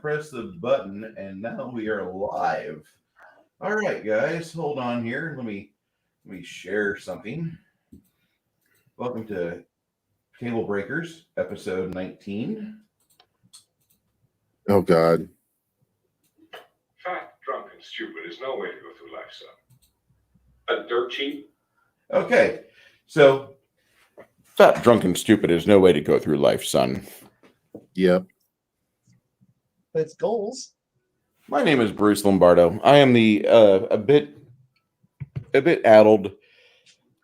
Press the button, and now we are live. All right, guys, hold on here. Let me share something. Welcome to TableBreakers, episode 19. Oh God. Fat, drunk, and stupid is no way to go through life, son. A dirt cheap? Okay, so fat, drunk, and stupid is no way to go through life, son. Yep. But it's goals. My name is Bruce Lombardo. I am the a bit addled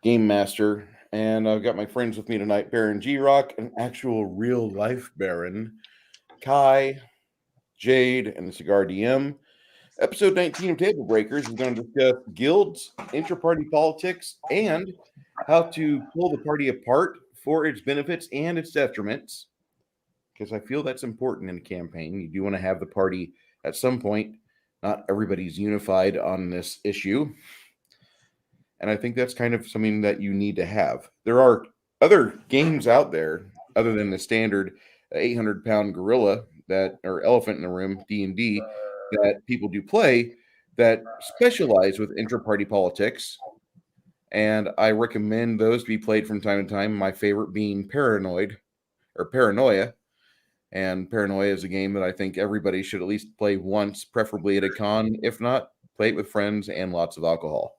game master, and I've got my friends with me tonight: Baron G Rock, an actual real life Baron, Kai, Jade, and the Cigar DM. Episode 19 of TableBreakers is going to discuss guilds, intra-party politics, and how to pull the party apart for its benefits and its detriments. Because I feel that's important in a campaign. You do want to have the party at some point. Not everybody's unified on this issue. And I think that's kind of something that you need to have. There are other games out there other than the standard 800-pound gorilla or elephant in the room, D&D, that people do play that specialize with intra-party politics. And I recommend those to be played from time to time. My favorite being Paranoia. And Paranoia is a game that I think everybody should at least play once, preferably at a con. If not, play it with friends and lots of alcohol.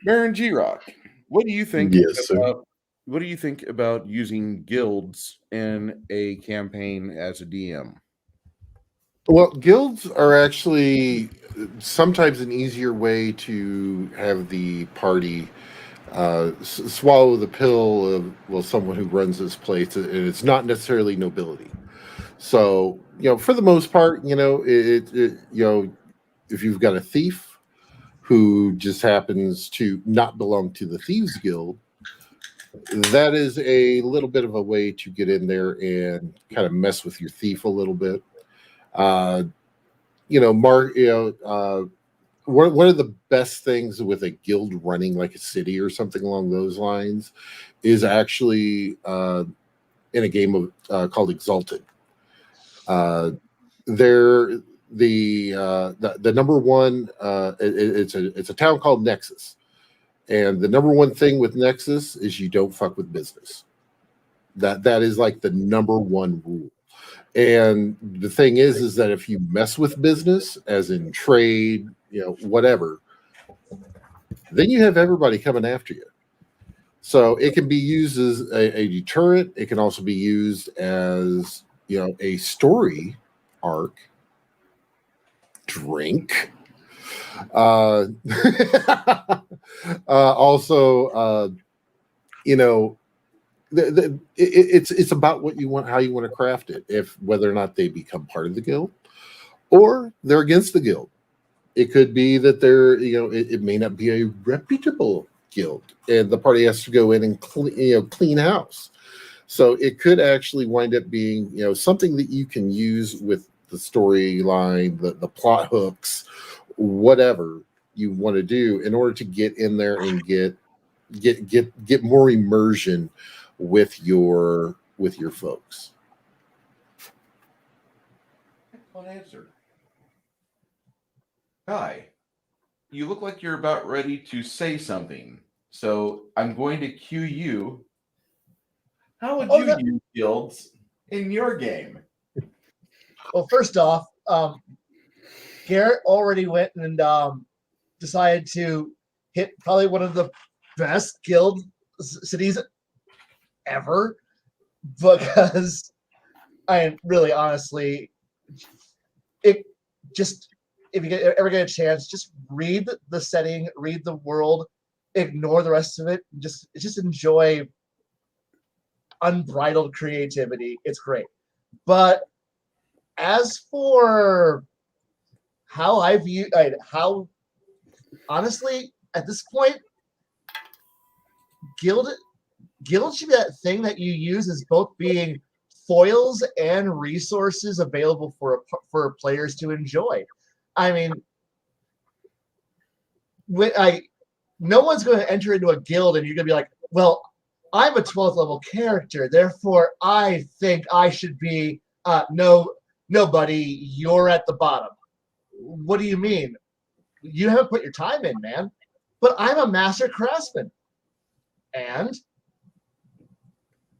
Baron G-Rock, what do you think what do you think about using guilds in a campaign as a DM? Well, guilds are actually sometimes an easier way to have the party swallow the pill of someone who runs this place, and it's not necessarily nobility. So for the most part, if you've got a thief who just happens to not belong to the Thieves Guild, that is a little bit of a way to get in there and kind of mess with your thief a little bit. One of the best things with a guild running like a city or something along those lines is actually in a game called Exalted. The number one, it's a town called Nexus, and the number one thing with Nexus is you don't fuck with business. That is like the number one rule. And the thing is that if you mess with business, as in trade, whatever, then you have everybody coming after you. So it can be used as a deterrent. It can also be used as, a story arc. Drink. It's about what you want, how you want to craft it. If whether or not they become part of the guild, or they're against the guild. It could be that they're, it may not be a reputable guild, and the party has to go in and clean house. So it could actually wind up being, something that you can use with the storyline, the plot hooks, whatever you want to do in order to get in there and get more immersion with your folks. Excellent answer. Kai, you look like you're about ready to say something. So I'm going to cue you. How would you use guilds in your game? Well, first off, Garrett already went and decided to hit probably one of the best guild cities ever, because really honestly, it just, if you ever get a chance, just read the setting, read the world, ignore the rest of it, just enjoy unbridled creativity. It's great. But as for how I view, how honestly at this point, guild should be that thing that you use as both being foils and resources available for players to enjoy. I mean, no one's going to enter into a guild and you're going to be like, well, I'm a 12th level character, therefore I think I should be no No, buddy, you're at the bottom. What do you mean? You haven't put your time in, man. But I'm a master craftsman. And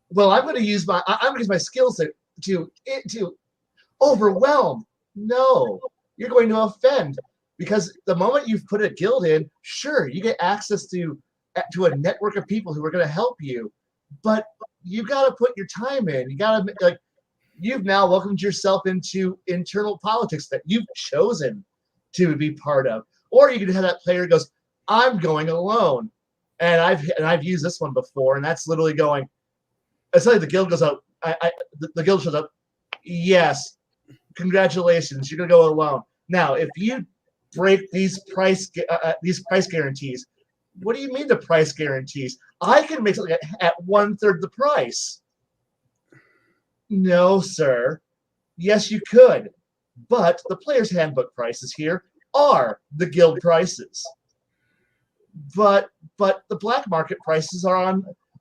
well, I'm going to use my skills to overwhelm. No, you're going to offend, because the moment you've put a guild in, sure, you get access to a network of people who are going to help you, but you got to put your time in. You got to, like, you've now welcomed yourself into internal politics that you've chosen to be part of. Or you can have that player who goes, I'm going alone. And I've used this one before, and that's literally going, it's like the guild goes up, the guild shows up, yes, congratulations, you're going to go alone. Now, if you break these price guarantees, what do you mean the price guarantees? I can make something at 1/3 the price. No, sir. Yes, you could. But the player's handbook prices here are the guild prices. But the black market prices are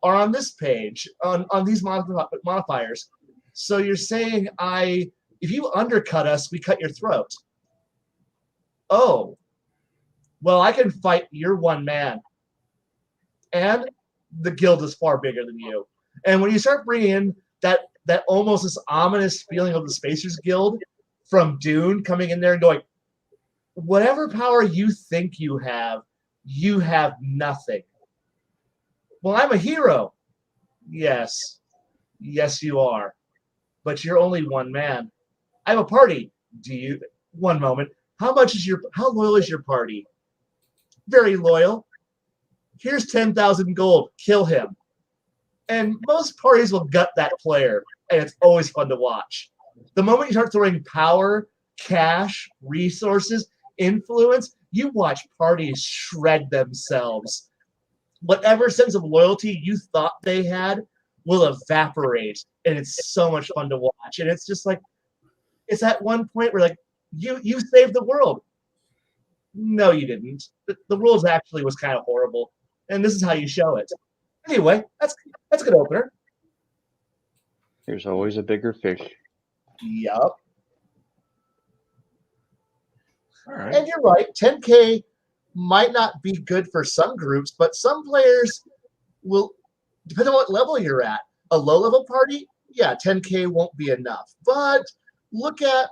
on this page, on these modifiers. So you're saying if you undercut us, we cut your throat. Oh. Well, I can fight your one man. And the guild is far bigger than you. And when you start bringing in that almost this ominous feeling of the Spacers Guild from Dune coming in there and going, whatever power you think you have nothing. Well, I'm a hero. Yes. Yes, you are. But you're only one man. I have a party. Do you? One moment. How loyal is your party? Very loyal. Here's 10,000 gold. Kill him. And most parties will gut that player, and it's always fun to watch. The moment you start throwing power, cash, resources, influence, you watch parties shred themselves. Whatever sense of loyalty you thought they had will evaporate, and it's so much fun to watch. And it's just like, it's at one point where, like, you saved the world. No, you didn't. The rules actually was kind of horrible, and this is how you show it. Anyway, that's a good opener. There's always a bigger fish. Yup. All right. And you're right, 10K might not be good for some groups, but some players will, depending on what level you're at. A low-level party, yeah, 10K won't be enough. But look at,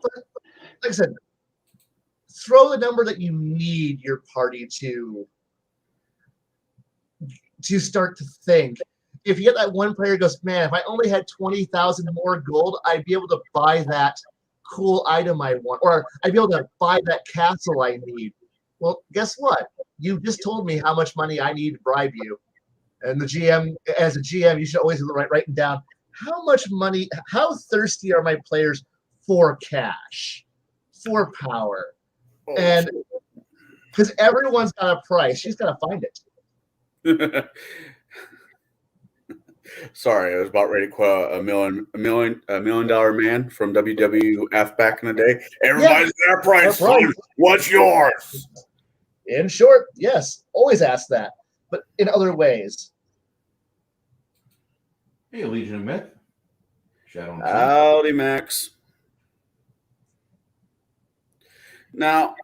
like I said, throw the number that you need your party to start to think. If you get that one player who goes, man, if I only had 20,000 more gold, I'd be able to buy that cool item I want, or I'd be able to buy that castle I need. Well, guess what? You just told me how much money I need to bribe you. And the GM, as a GM, you should always writing down how much money, how thirsty are my players for cash, for power. And because everyone's got a price, she's got to find it. Sorry, I was about ready to quote a million dollar man from WWF back in the day. Everybody's got a price. Son. What's yours? In short, yes. Always ask that, but in other ways. Hey, Legion of Myth. Shadow and Flame. Howdy, Max. Now,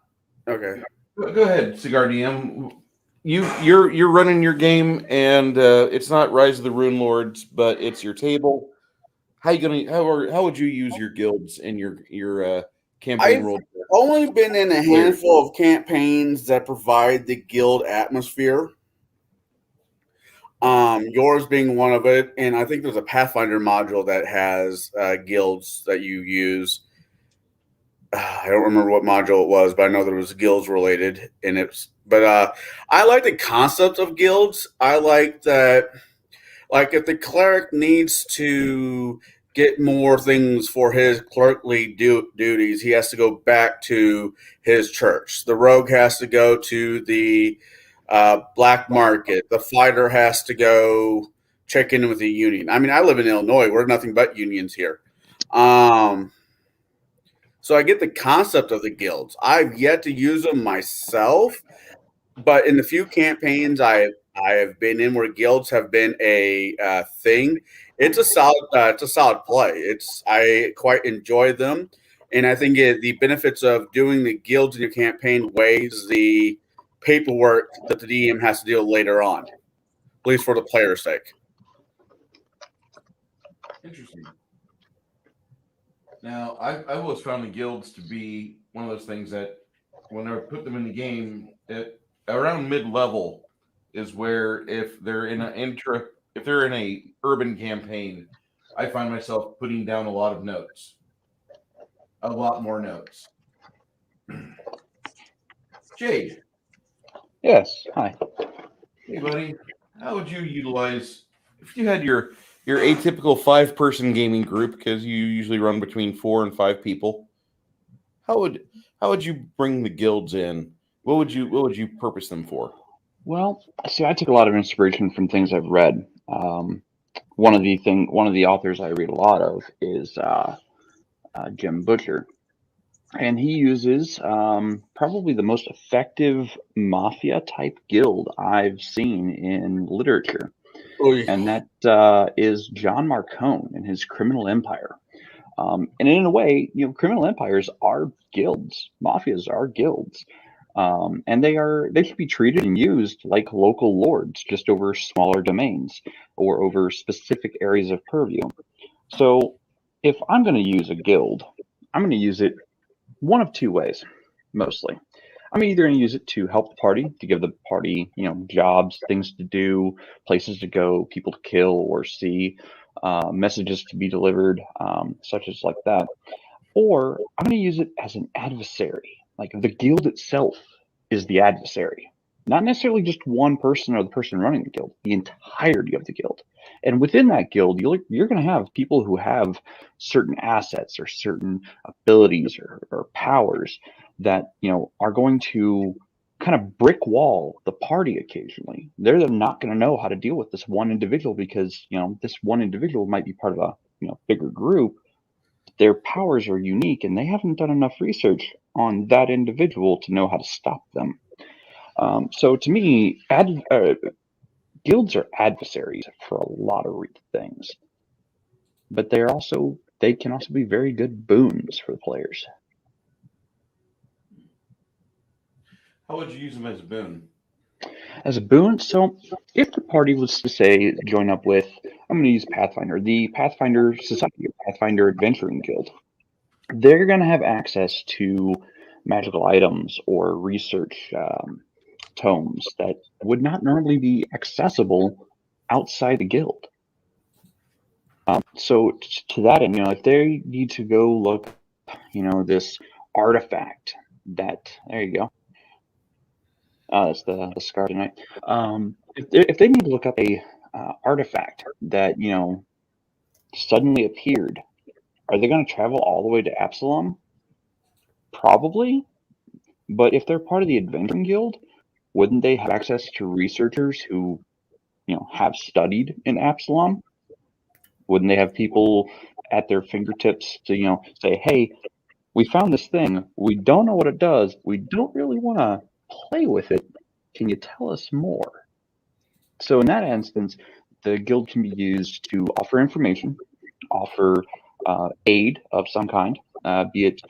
okay. Go ahead, Cigar DM. You're running your game, and it's not Rise of the Rune Lords, but it's your table. How would you use your guilds in your campaign role? Only been in a handful of campaigns that provide the guild atmosphere. Yours being one of it, and I think there's a Pathfinder module that has guilds that you use. I don't remember what module it was, but I know there was guilds related, and I like the concept of guilds. I like that, like if the cleric needs to get more things for his clerkly duties, he has to go back to his church. The rogue has to go to the black market. The fighter has to go check in with the union. I mean, I live in Illinois. We're nothing but unions here. So I get the concept of the guilds. I've yet to use them myself, but in the few campaigns I have been in where guilds have been a thing, it's a solid play. I quite enjoy them, and I think the benefits of doing the guilds in your campaign weighs the paperwork that the DM has to deal with later on, at least for the player's sake. Interesting. Now, I've always found the guilds to be one of those things that when I put them in the game, around mid-level is where if they're in if they're in a urban campaign, I find myself putting down a lot of notes, a lot more notes. Jade, Yes. Hi. hey buddy, how would you utilize if you had your atypical 5-person gaming group, because you usually run between 4 and 5 people? How would you bring the guilds in? What would you purpose them for? Well, see, I took a lot of inspiration from things I've read. One of the authors I read a lot of is Jim Butcher, and he uses probably the most effective mafia type guild I've seen in literature, and that is John Marcone and his Criminal Empire. And in a way, criminal empires are guilds, mafias are guilds. And they should be treated and used like local lords, just over smaller domains or over specific areas of purview. So if I'm going to use a guild, I'm going to use it one of two ways, mostly. I'm either going to use it to help the party, to give the party, jobs, things to do, places to go, people to kill or see, messages to be delivered, such as like that. Or I'm going to use it as an adversary. Like the guild itself is the adversary, not necessarily just one person or the person running the guild, the entirety of the guild. And within that guild, you're going to have people who have certain assets or certain abilities or powers that are going to kind of brick wall the party occasionally. They're not going to know how to deal with this one individual because this one individual might be part of a bigger group. Their powers are unique, and they haven't done enough research on that individual to know how to stop them. So to me, guilds are adversaries for a lot of things, but they can also be very good boons for the players. How would you use them as a boon? As a boon, so if the party was to say join up with, I'm going to use Pathfinder, the Pathfinder Society, Pathfinder Adventuring Guild, they're going to have access to magical items or research tomes that would not normally be accessible outside the guild. So to that end, if they need to go look, this artifact that, there you go. That's the scar tonight. If they need to look up a artifact that suddenly appeared, are they going to travel all the way to Absalom? Probably. But if they're part of the Adventuring Guild, wouldn't they have access to researchers who have studied in Absalom? Wouldn't they have people at their fingertips to say, hey, we found this thing, we don't know what it does, we don't really want to play with it, can you tell us more? So in that instance, the guild can be used to offer information, offer aid of some kind, be it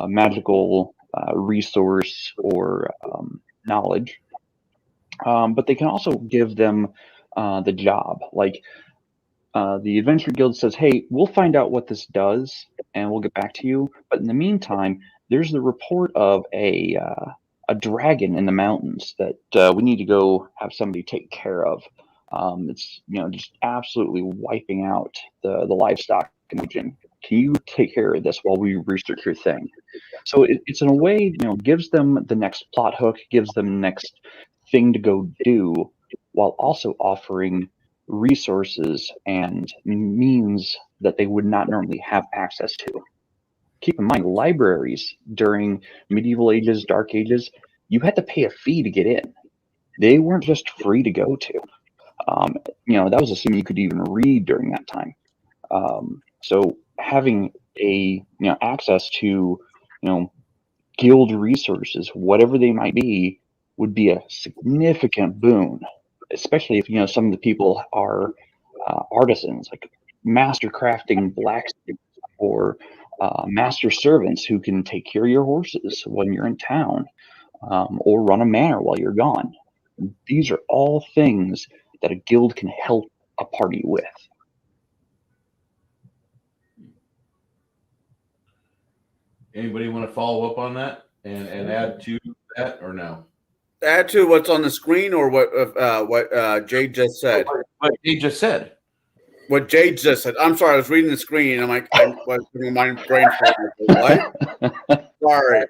magical resource or knowledge, but they can also give them the job. Like the Adventure Guild says, hey, we'll find out what this does and we'll get back to you, but in the meantime, there's the report of a dragon in the mountains that we need to go have somebody take care of. It's just absolutely wiping out the livestock in the region. Can you take care of this while we research your thing? So it's in a way gives them the next plot hook, gives them the next thing to go do, while also offering resources and means that they would not normally have access to. Keep in mind, libraries during medieval ages, dark ages, you had to pay a fee to get in. They weren't just free to go to. That was assuming you could even read during that time. So having access to guild resources, whatever they might be, would be a significant boon, especially if some of the people are artisans, like master crafting blacksmiths or master servants who can take care of your horses when you're in town, or run a manor while you're gone. These are all things that a guild can help a party with. Anybody want to follow up on that and add to that or no? Add to what's on the screen or what Jade just said. What he just said. What Jade just said. I'm sorry, I was reading the screen and I'm like, my brain. What? Sorry.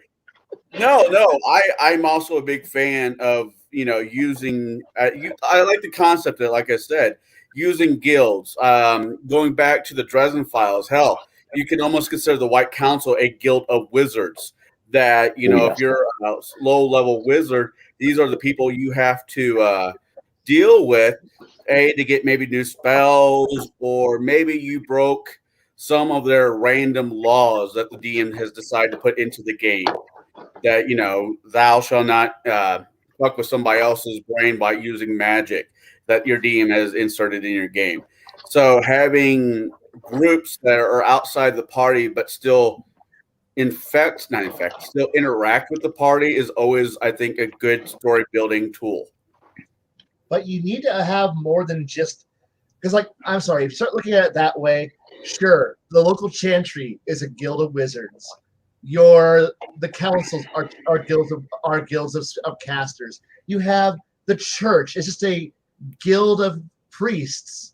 No. I'm also a big fan of using. I like the concept of, like I said, using guilds. Going back to the Dresden Files, hell, you can almost consider the White Council a guild of wizards. That if you're a low-level wizard, these are the people you have to deal with. To get maybe new spells, or maybe you broke some of their random laws that the DM has decided to put into the game. That thou shall not fuck with somebody else's brain by using magic that your DM has inserted in your game. So having groups that are outside the party but still still interact with the party is always, I think, a good story building tool. But you need to have more than just, because, like, I'm sorry, if you start looking at it that way, sure, the local chantry is a guild of wizards. The councils are guilds of casters. You have the church; it's just a guild of priests.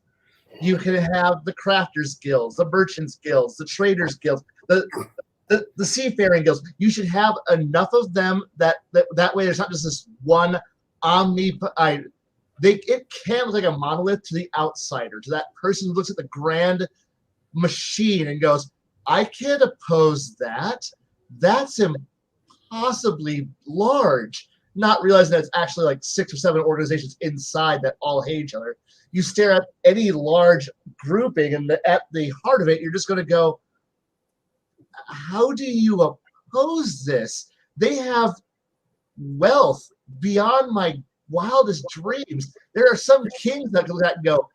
You can have the crafters guilds, the merchants guilds, the traders guilds, the seafaring guilds. You should have enough of them that way there's not just this one it can look like a monolith to the outsider, to that person who looks at the grand machine and goes, I can't oppose that. That's impossibly large. Not realizing that it's actually like 6 or 7 organizations inside that all hate each other. You stare at any large grouping, and at the heart of it, you're just going to go, how do you oppose this? They have wealth beyond my wildest dreams. There are some kings that go that and go,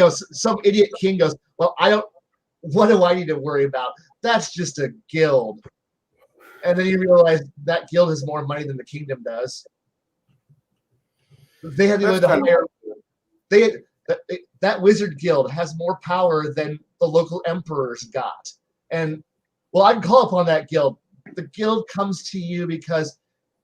some idiot king goes, well, what do I need to worry about? That's just a guild. And then you realize that guild has more money than the kingdom does. They have the ability to hire. That wizard guild has more power than the local emperors got. And well, I can call upon that guild. The guild comes to you because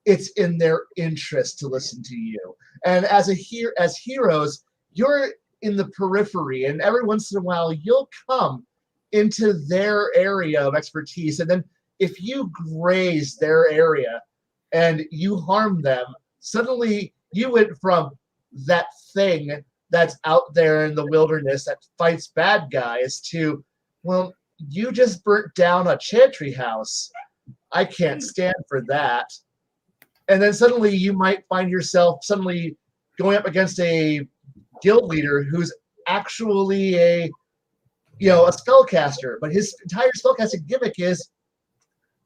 it's in their interest to listen to you. And as heroes, you're in the periphery, and every once in a while you'll come into their area of expertise. And then if you graze their area and you harm them, suddenly you went from that thing that's out there in the wilderness that fights bad guys to, well, you just burnt down a chantry house. I can't stand for that. And then suddenly you might find yourself suddenly going up against a guild leader who's actually a spellcaster, but his entire spellcasting gimmick is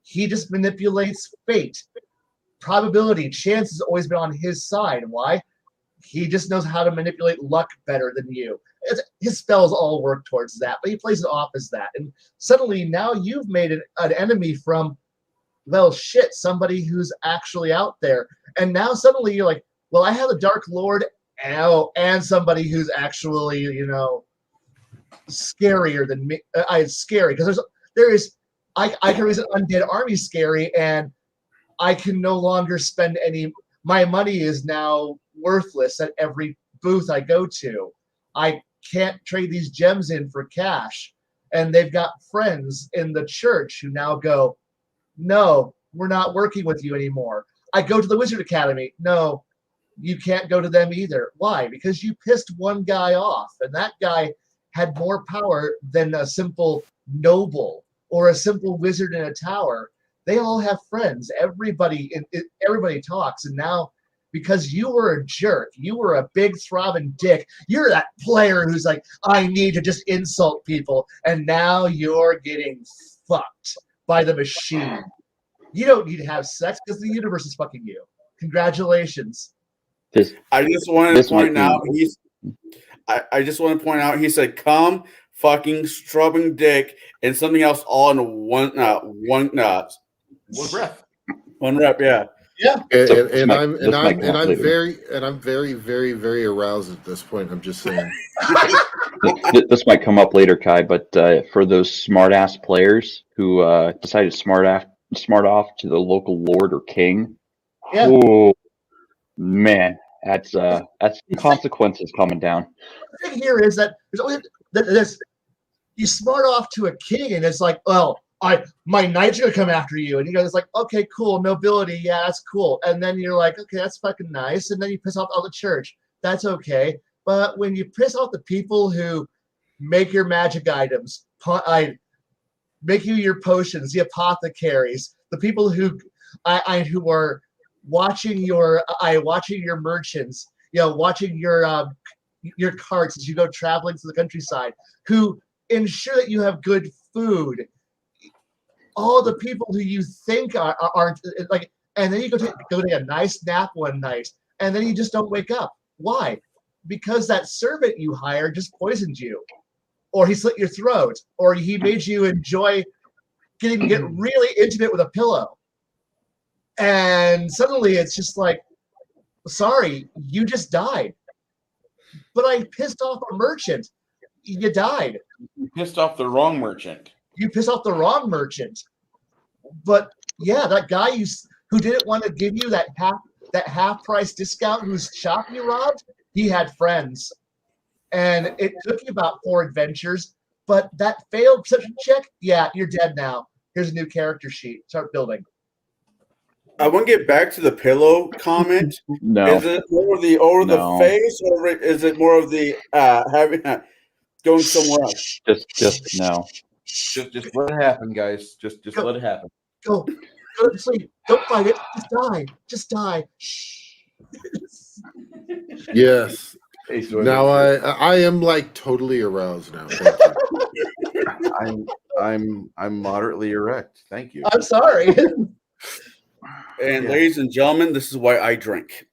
he just manipulates fate. Probability, chance has always been on his side. Why? He just knows how to manipulate luck better than you. His spells all work towards that, but he plays it off as that. And suddenly now you've made an enemy from, well, shit, somebody who's actually out there. And now suddenly you're like, well, I have a Dark Lord and somebody who's actually, scarier than me. It's scary because I can raise an undead army scary, and I can no longer spend my money is now worthless at every booth I go to. I can't trade these gems in for cash. And they've got friends in the church who now go, no, we're not working with you anymore. I go to the Wizard Academy. No, you can't go to them either. Why? Because you pissed one guy off, and that guy had more power than a simple noble or a simple wizard in a tower. They all have friends. Everybody talks, and now because you were a jerk, you were a big throbbing dick, you're that player who's like, I need to just insult people, and now you're getting fucked by the machine. You don't need to have sex because the universe is fucking you. Congratulations. I just wanted to point out I just want to point out, he said, "Come, fucking strubbing dick," and something else all in one breath. one rep. Yeah. Yeah. And This might come up I'm later. very aroused at this point. I'm just saying. This might come up later, Kai, but for those smart-ass players who decided to smart off to the local lord or king, Yeah. oh man, that's consequences coming down. The thing here is that there's always this. You smart off to a king, and it's like, well, my knights are gonna come after you, and you guys like, okay, cool, nobility, yeah, that's cool, and then you're like, okay, that's fucking nice, and then you piss off all the church, that's okay, but when you piss off the people who make your magic items, make you your potions, the apothecaries, the people who who are watching your merchants, watching your carts as you go traveling to the countryside, who ensure that you have good food. All the people who you think aren't like, and then you go take a nice nap one night, and then you just don't wake up. Why? Because that servant you hired just poisoned you, or he slit your throat, or he made you enjoy get really intimate with a pillow. And suddenly it's just like, sorry, you just died. But I pissed off a merchant. You died. You pissed off the wrong merchant. You pissed off the wrong merchant. But yeah, that guy who didn't want to give you that half price discount, whose shop you robbed, he had friends. And it took you about 4 adventures, but that failed perception check, yeah, you're dead now. Here's a new character sheet. Start building. I want to get back to the pillow comment. No, Is it more of the the face, or is it more of the having going somewhere else? just no. Just let it happen, guys. Just let it happen. Go to sleep. Don't fight it. Just die. Shh. Yes. Hey, so Now I am like totally aroused now. Thank you. I'm moderately erect. Thank you. I'm sorry. And ladies and gentlemen, this is why I drink.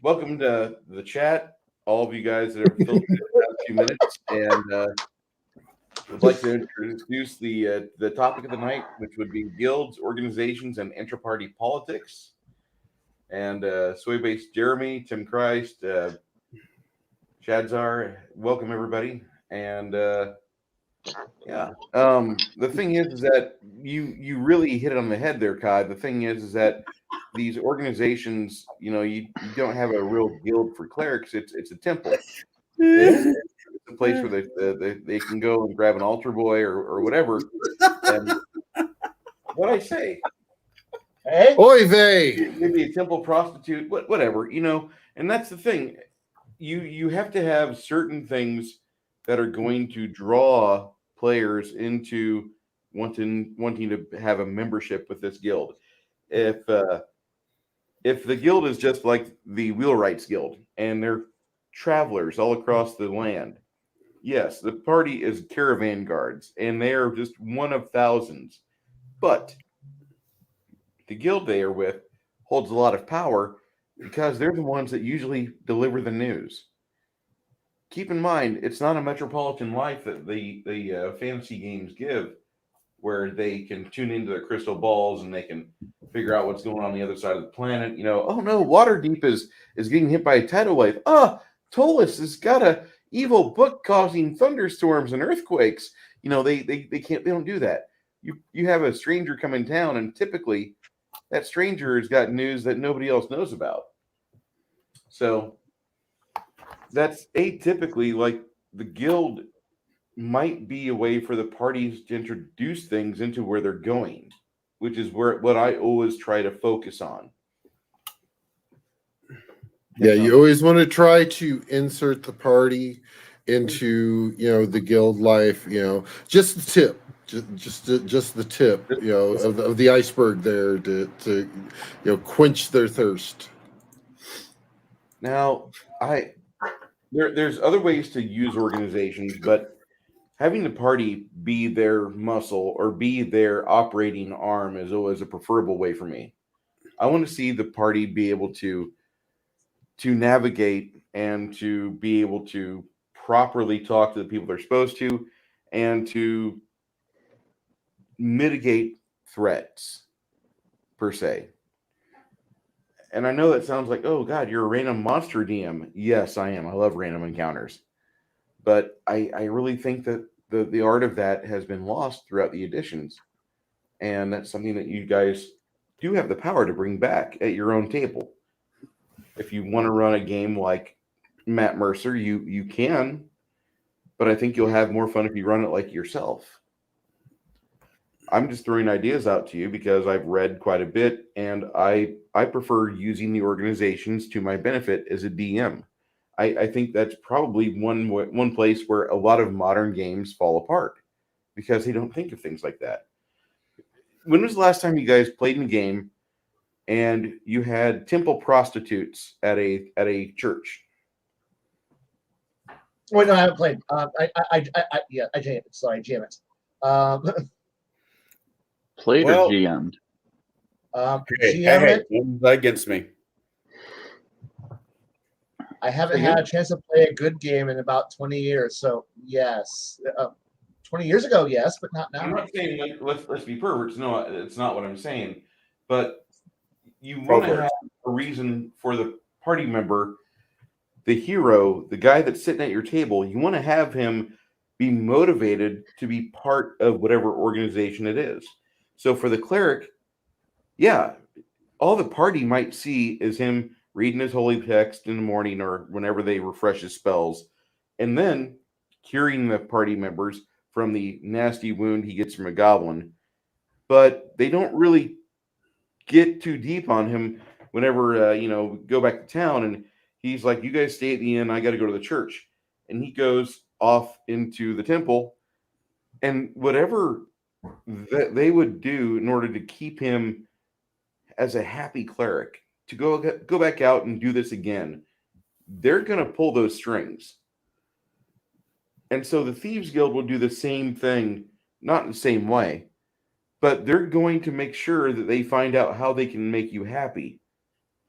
Welcome to the chat, all of you guys that have filled in the past few minutes, and I'd like to introduce the topic of the night, which would be guilds, organizations, and intra-party politics. And Soy-based Jeremy, Tim Christ, Shadzar, welcome everybody. And the thing is that you really hit it on the head there, Kai. The thing is that these organizations, you don't have a real guild for clerics. It's a temple. It's a place where they can go and grab an altar boy or whatever. And what I say, Hey, Oy vey. maybe a temple prostitute, whatever, and that's the thing. You have to have certain things that are going to draw players into wanting to have a membership with this guild. If the guild is just like the Wheelwrights Guild and they're travelers all across the land, yes, the party is caravan guards and they are just one of thousands, but the guild they are with holds a lot of power because they're the ones that usually deliver the news. Keep in mind, it's not a metropolitan life that the fantasy games give, where they can tune into their crystal balls and they can figure out what's going on the other side of the planet. Oh no, Waterdeep is getting hit by a tidal wave. Tolis has got a evil book causing thunderstorms and earthquakes. They don't do that. You have a stranger come in town, and typically that stranger has got news that nobody else knows about. So that's atypically, like, the guild might be a way for the parties to introduce things into where they're going, which is what I always try to focus on. Yeah, you always want to try to insert the party into the guild life. Just the tip, just the tip. Of the iceberg there to quench their thirst. Now, there's other ways to use organizations, but having the party be their muscle or be their operating arm is always a preferable way for me. I want to see the party be able to navigate and to be able to properly talk to the people they're supposed to, and to mitigate threats per se. And I know that sounds like, oh God, you're a random monster DM. Yes, I am. I love random encounters. But I really think that the art of that has been lost throughout the editions. And that's something that you guys do have the power to bring back at your own table. If you want to run a game like Matt Mercer, you can, but I think you'll have more fun if you run it like yourself. I'm just throwing ideas out to you because I've read quite a bit, and I prefer using the organizations to my benefit as a DM. I think that's probably one place where a lot of modern games fall apart because they don't think of things like that. When was the last time you guys played in a game and you had temple prostitutes at a church? Wait, no, I haven't played. I jam it. Sorry, jam it. Played Well, or GM'd? GM it. Who's against me? I haven't had a chance to play a good game in about 20 years. So yes, 20 years ago, yes, but not now. I'm not saying let's be perverts. No, it's not what I'm saying. But you want to Perverts. have a reason for the party member, the hero, the guy that's sitting at your table. You want to have him be motivated to be part of whatever organization it is. So for the cleric, yeah, all the party might see is him reading his holy text in the morning or whenever they refresh his spells, and then curing the party members from the nasty wound he gets from a goblin. But they don't really get too deep on him whenever go back to town, and he's like, "You guys stay at the inn. I got to go to the church," and he goes off into the temple, and whatever that they would do in order to keep him as a happy cleric to go back out and do this again, they're going to pull those strings. And so the Thieves Guild will do the same thing, not in the same way, but they're going to make sure that they find out how they can make you happy.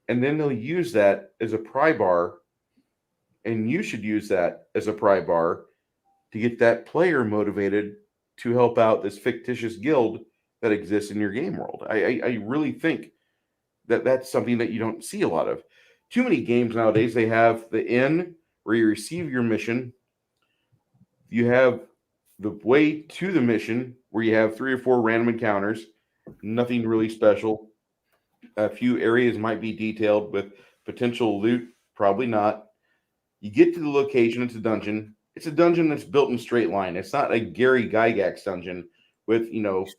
And then they'll use that as a pry bar, and you should use that as a pry bar to get that player motivated to help out this fictitious guild that exists in your game world. I really think that that's something that you don't see a lot of. Too many games nowadays, they have the inn where you receive your mission. You have the way to the mission where you have 3 or 4 random encounters, nothing really special. A few areas might be detailed with potential loot, probably not. You get to the location, it's a dungeon. It's a dungeon that's built in a straight line. It's not a Gary Gygax dungeon with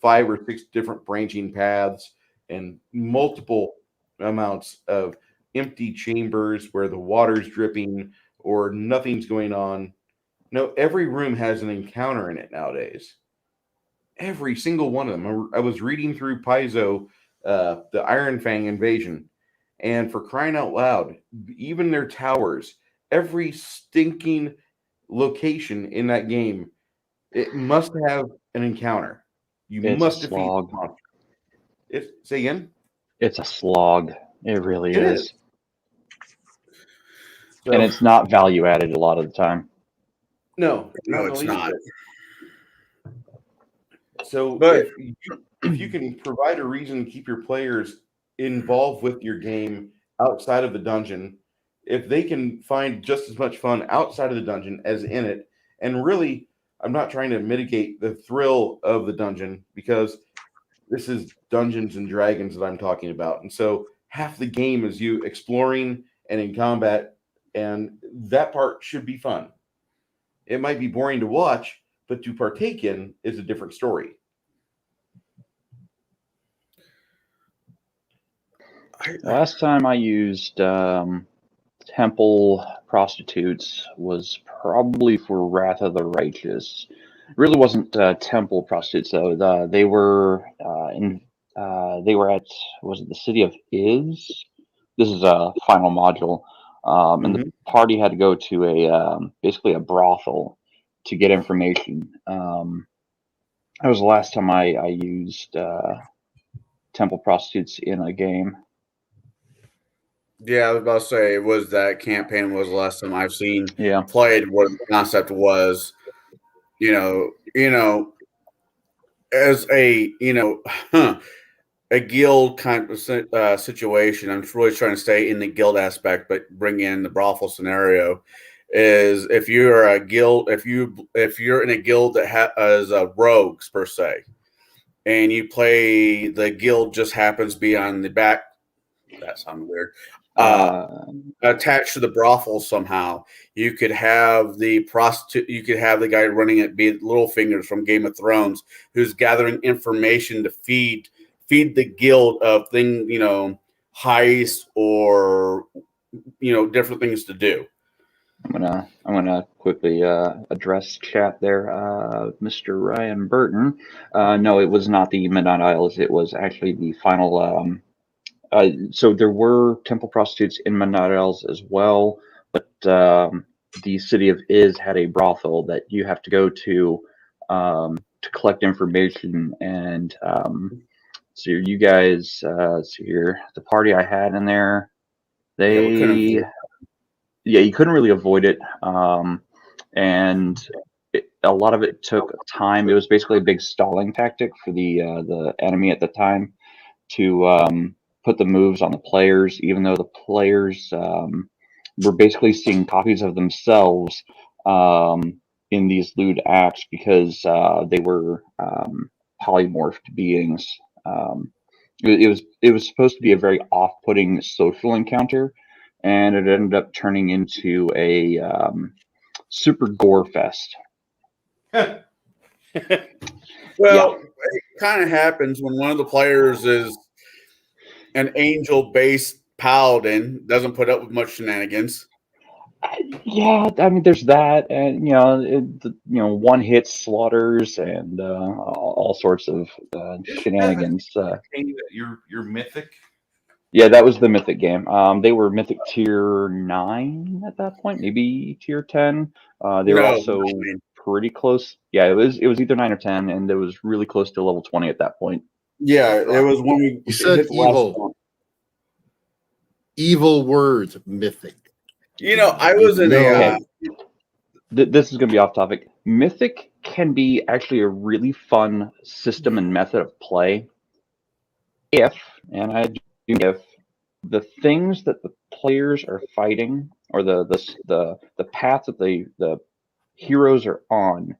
5 or 6 different branching paths and multiple amounts of empty chambers where the water's dripping or nothing's going on. No, every room has an encounter in it nowadays. Every single one of them. I was reading through Paizo, the Iron Fang invasion, and for crying out loud, even their towers, every stinking location in that game, it must have an encounter. You It's must a defeat slog. the monster. Say again? It's a slog. It really It is. is. So, And it's not value added a lot of the time. no, No, it's not. So But- if you can provide a reason to keep your players involved with your game outside of the dungeon, if they can find just as much fun outside of the dungeon as in it, and really, I'm not trying to mitigate the thrill of the dungeon because this is Dungeons and Dragons that I'm talking about. And so half the game is you exploring and in combat, and that part should be fun. It might be boring to watch, but to partake in is a different story. Last time I used temple prostitutes was probably for Wrath of the Righteous. It really wasn't temple prostitutes though. They were at, was it the city of Iz? This is a final module, and the party had to go to a basically a brothel to get information. That was the last time I used temple prostitutes in a game. Yeah, I was about to say it was that campaign was the last time I've seen Yeah. played where the concept was, as a a guild kind of situation. I'm really trying to stay in the guild aspect, but bring in the brothel scenario. Is if you're a guild, if you're in a guild that has rogues per se, and you play the guild just happens to be on the back. That sounds weird. Attached to the brothel somehow. You could have the prostitute. You could have the guy running it be Littlefingers from Game of Thrones, who's gathering information to feed the guild of heist or different things to do. I'm gonna quickly address chat there, Mr. Ryan Burton. No, it was not the Midnight Isles. It was actually the final. So there were temple prostitutes in Midnight Isles as well, but the city of Iz had a brothel that you have to go to collect information. And so you guys, see here, the party I had in there, We couldn't. you couldn't really avoid it. And a lot of it took time. It was basically a big stalling tactic for the enemy at the time to put the moves on the players, even though the players were basically seeing copies of themselves in these lewd acts because they were polymorphed beings. It was supposed to be a very off-putting social encounter, and it ended up turning into a super gore fest. Well, it kind of happens when one of the players is an angel-based paladin, doesn't put up with much shenanigans. Yeah, I mean, there's that, and one hit slaughters and all sorts of shenanigans. Your mythic. Yeah, that was the mythic game. They were mythic tier 9 at that point, maybe tier 10. They were also pretty close. Yeah, it was either 9 or 10, and it was really close to level 20 at that point. Yeah, it was when we You said hit the last evil. one. Evil words, mythic. I was in Okay. This is going to be off topic. Mythic can be actually a really fun system and method of play if the things that the players are fighting or the path that the heroes are on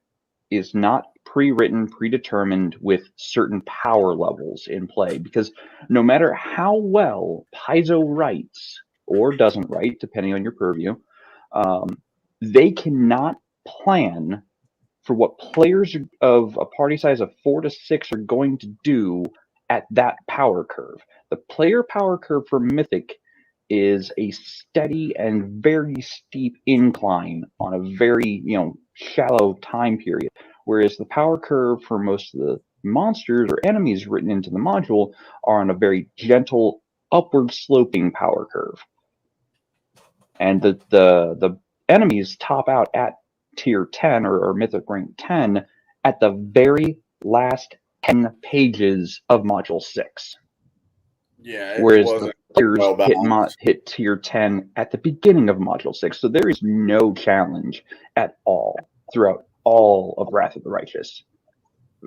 is not pre-written, predetermined with certain power levels in play. Because no matter how well Paizo writes or doesn't write, depending on your purview, they cannot plan for what players of a party size of 4 to 6 are going to do at that power curve. The player power curve for Mythic is a steady and very steep incline on a very shallow time period, whereas the power curve for most of the monsters or enemies written into the module are on a very gentle upward sloping power curve. And the enemies top out at tier 10 or Mythic rank 10 at the very last 10 pages of module 6. Yeah, whereas the players hit tier 10 at the beginning of module 6. So there is no challenge at all throughout all of Wrath of the Righteous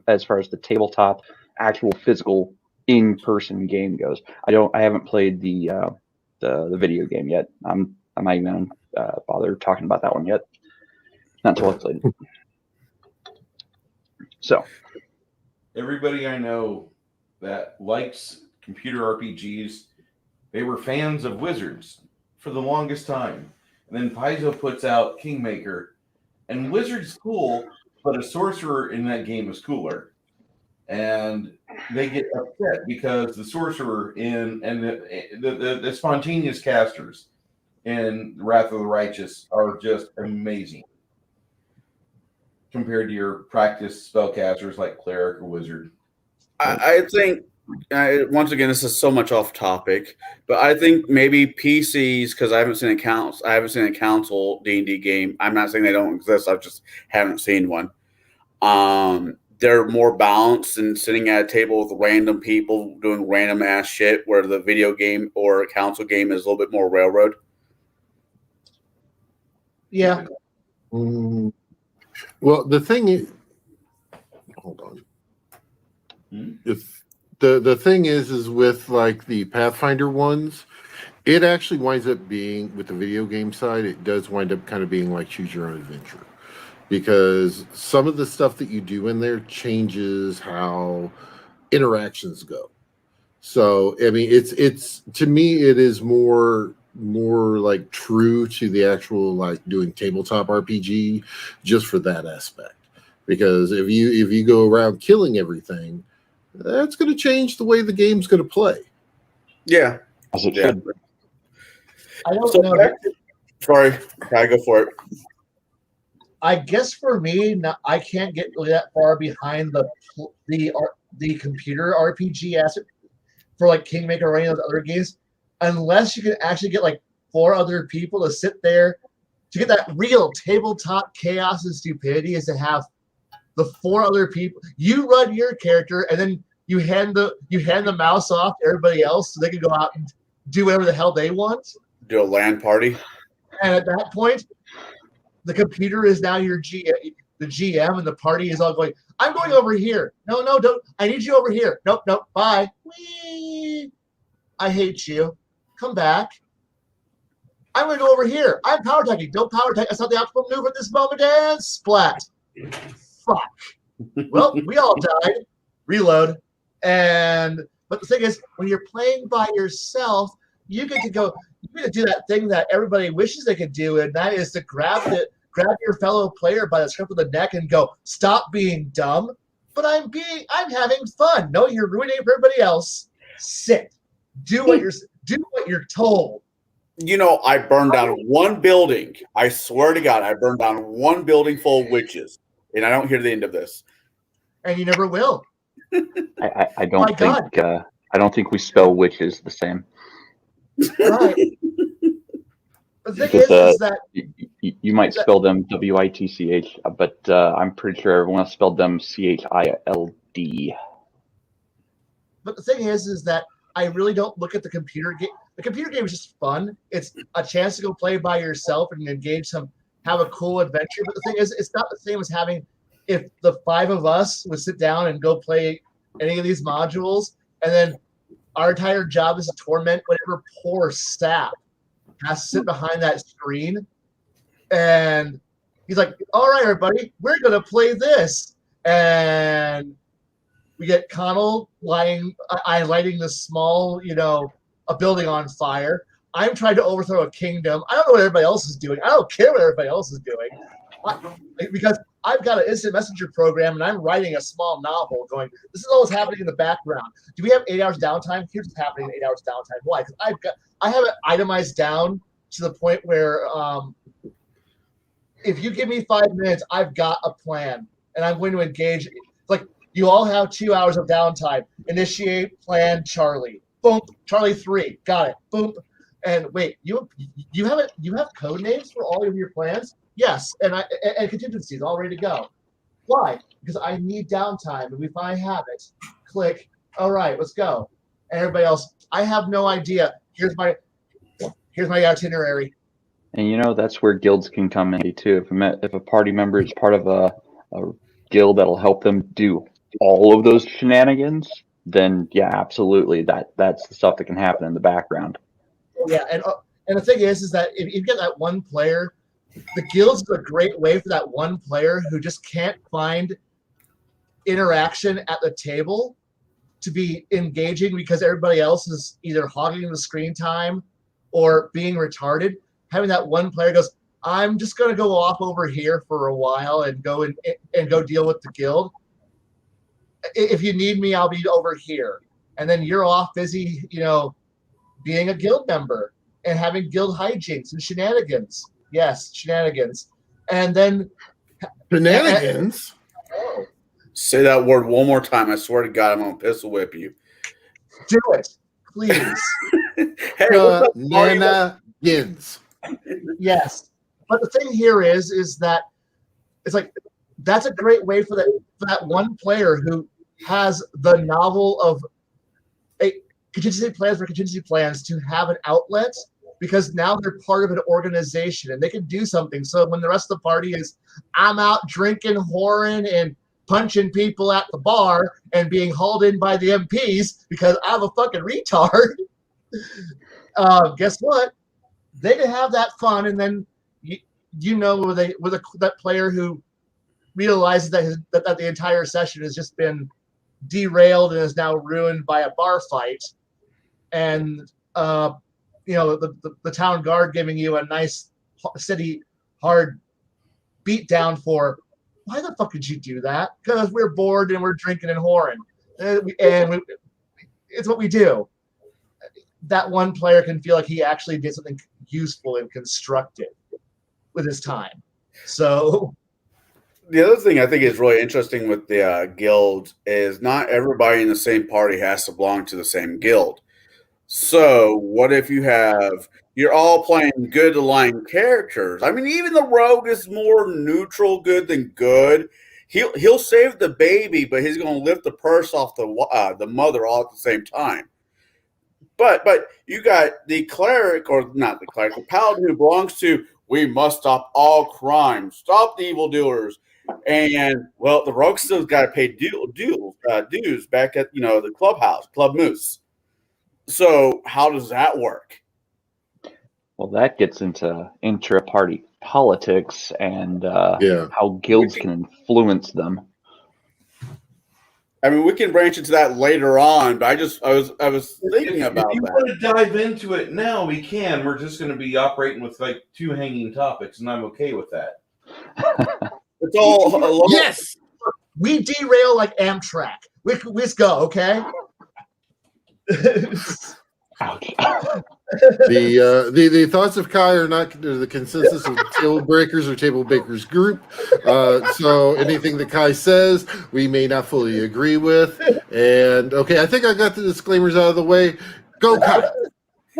as far as the tabletop actual physical in-person game goes. I haven't played the video game yet. I'm not even bother talking about that one yet. Not until I played it. So everybody I know that likes computer RPGs, they were fans of Wizards for the longest time. And then Paizo puts out Kingmaker, and Wizard's cool, but a sorcerer in that game is cooler. And they get upset because the sorcerer and the spontaneous casters in Wrath of the Righteous are just amazing compared to your practice spellcasters like Cleric or Wizard. I think, once again, this is so much off topic, but I think maybe PCs, because I haven't seen a console D&D game. I'm not saying they don't exist. I just haven't seen one. they're more balanced than sitting at a table with random people doing random ass shit, where the video game or console game is a little bit more railroad. Yeah. Mm, well, the thing is, hold on. If the thing is with like the Pathfinder ones, it actually winds up being, with the video game side, it does wind up kind of being like choose your own adventure, because some of the stuff that you do in there changes how interactions go. So I mean, it's to me, it is more like true to the actual like doing tabletop RPG, just for that aspect. Because if you go around killing everything, that's going to change the way the game's going to play. Yeah, As it yeah. should. I don't So know. sorry, I go for it. I guess for me, I can't get really that far behind the computer RPG asset for like Kingmaker or any of those other games, unless you can actually get like 4 other people to sit there to get that real tabletop chaos and stupidity. Is to have the 4 other people. You run your character, and then you hand the mouse off to everybody else so they can go out and do whatever the hell they want. Do a LAN party. And at that point, the computer is now your the GM, and the party is all going, I'm going over here. No, don't. I need you over here. Nope, bye. Whee! I hate you. Come back. I'm going to go over here. I'm power attacking. Don't power attack. That's not the optimal maneuver at this moment. And splat. Fuck. Well, we all died. Reload. But the thing is, when you're playing by yourself, you get to do that thing that everybody wishes they could do, and that is to grab your fellow player by the scruff of the neck and go, stop being dumb. But I'm having fun. No, you're ruining it for everybody else. Sit. Do what you're told. You know, I burned down one building. I swear to God, I burned down one building full of witches, and I don't hear the end of this. And you never will. I don't think we spell witches the same. Right. The thing is that you might spell them WITCH, but I'm pretty sure everyone else spelled them CHILD. But the thing is that I really don't look at the computer game. The computer game is just fun. It's a chance to go play by yourself and have a cool adventure. But the thing is, it's not the same as having, if the 5 of us would sit down and go play any of these modules, and then our entire job is to torment whatever poor sap has to sit behind that screen. And he's like, all right, everybody, we're going to play this. And we get Connell lighting the small, a building on fire. I'm trying to overthrow a kingdom. I don't know what everybody else is doing. I don't care what everybody else is doing. Because I've got an instant messenger program, and I'm writing a small novel going, this is all that's happening in the background. Do we have 8 hours downtime? Here's what's happening in 8 hours downtime. Why? Because I have it itemized down to the point where if you give me 5 minutes, I've got a plan, and I'm going to engage. Like, you all have 2 hours of downtime. Initiate plan Charlie. Boom. Charlie 3. Got it. Boom. And wait, you have code names for all of your plans? Yes, and contingencies all ready to go. Why? Because I need downtime, and we finally have it. Click. All right, let's go. And everybody else, I have no idea. Here's my itinerary. And that's where guilds can come in too. If a party member is part of a guild that'll help them do all of those shenanigans, then yeah, absolutely, that's the stuff that can happen in the background. Yeah, and the thing is that if you get that one player, the guilds is a great way for that one player who just can't find interaction at the table to be engaging because everybody else is either hogging the screen time or being retarded. Having that one player goes, I'm just going to go off over here for a while and go deal with the guild. If you need me, I'll be over here. And then you're off busy, being a guild member and having guild hijinks and shenanigans. Yes, shenanigans. And then Shenanigans? Say that word one more time. I swear to God, I'm going to pistol whip you. Do it, please. Hey, what's up, Mario? Shenanigans. Yes. But the thing here is that it's like that's a great way for that one player who has the novel of a contingency plans to have an outlet, because now they're part of an organization and they can do something. So when the rest of the party is, I'm out drinking, whoring, and punching people at the bar and being hauled in by the MPs because I'm a fucking retard. Guess what? They can have that fun, and then that player who realizes that the entire session has just been derailed and is now ruined by a bar fight, and the town guard giving you a nice city hard beat down for, why the fuck did you do that? Because we're bored and we're drinking and whoring, and it's what we do. That one player can feel like he actually did something useful and constructive with his time. So the other thing I think is really interesting with the guild is not everybody in the same party has to belong to the same guild. So what if you're all playing good aligned characters? I mean, even the rogue is more neutral good than good. He'll save the baby, but he's going to lift the purse off the mother all at the same time. But you got the cleric, or not the cleric, the paladin who belongs to, we must stop all crime, stop the evildoers. And, well, the rogue still got to pay dues back at, the clubhouse, Club Moose. So how does that work? Well, that gets into intra-party politics and how guilds can influence them. I mean, we can branch into that later on, but I was thinking about that. If you want to dive into it now, we can. We're just going to be operating with like 2 hanging topics, and I'm okay with that. It's all Yes. we derail like Amtrak. Let's go, okay? Ouch. The thoughts of Kai are not the consensus of TableBreakers or TableBreakers group. So anything that Kai says, we may not fully agree with. And okay, I think I got the disclaimers out of the way. Go, Kai.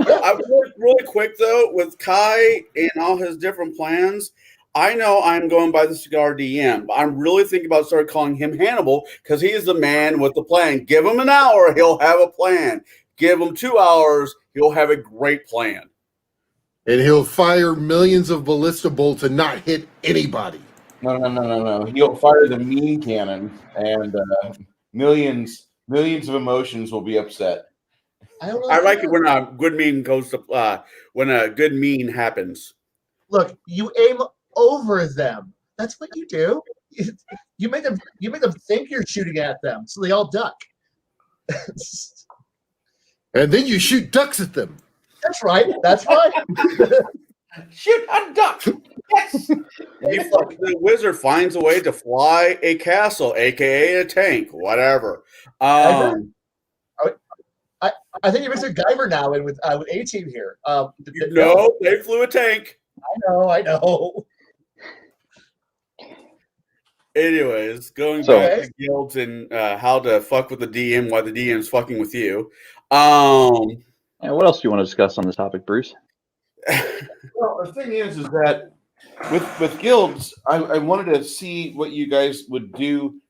I really quick though, with Kai and all his different plans. I know I'm going by the cigar DM, but I'm really thinking about starting calling him Hannibal because he is the man with the plan. Give him an hour, he'll have a plan. Give him 2 hours, he'll have a great plan. And he'll fire millions of ballista bolts and not hit anybody. No. He'll fire the mean cannon, and millions of emotions will be upset. I like it when a good mean goes to when a good mean happens. Look, you aim over them. That's what you do. You make them think you're shooting at them, so they all duck. And then you shoot ducks at them. That's right. Shoot a duck. Yes. The wizard finds a way to fly a castle, aka a tank, whatever. I think you're Mr. Guyver now, and with A-Team here. They flew a tank. I know. Anyways, going back to guilds and how to fuck with the DM while the DM's fucking with you. And what else do you want to discuss on this topic, Bruce? Well, the thing is that with guilds, I wanted to see what you guys would do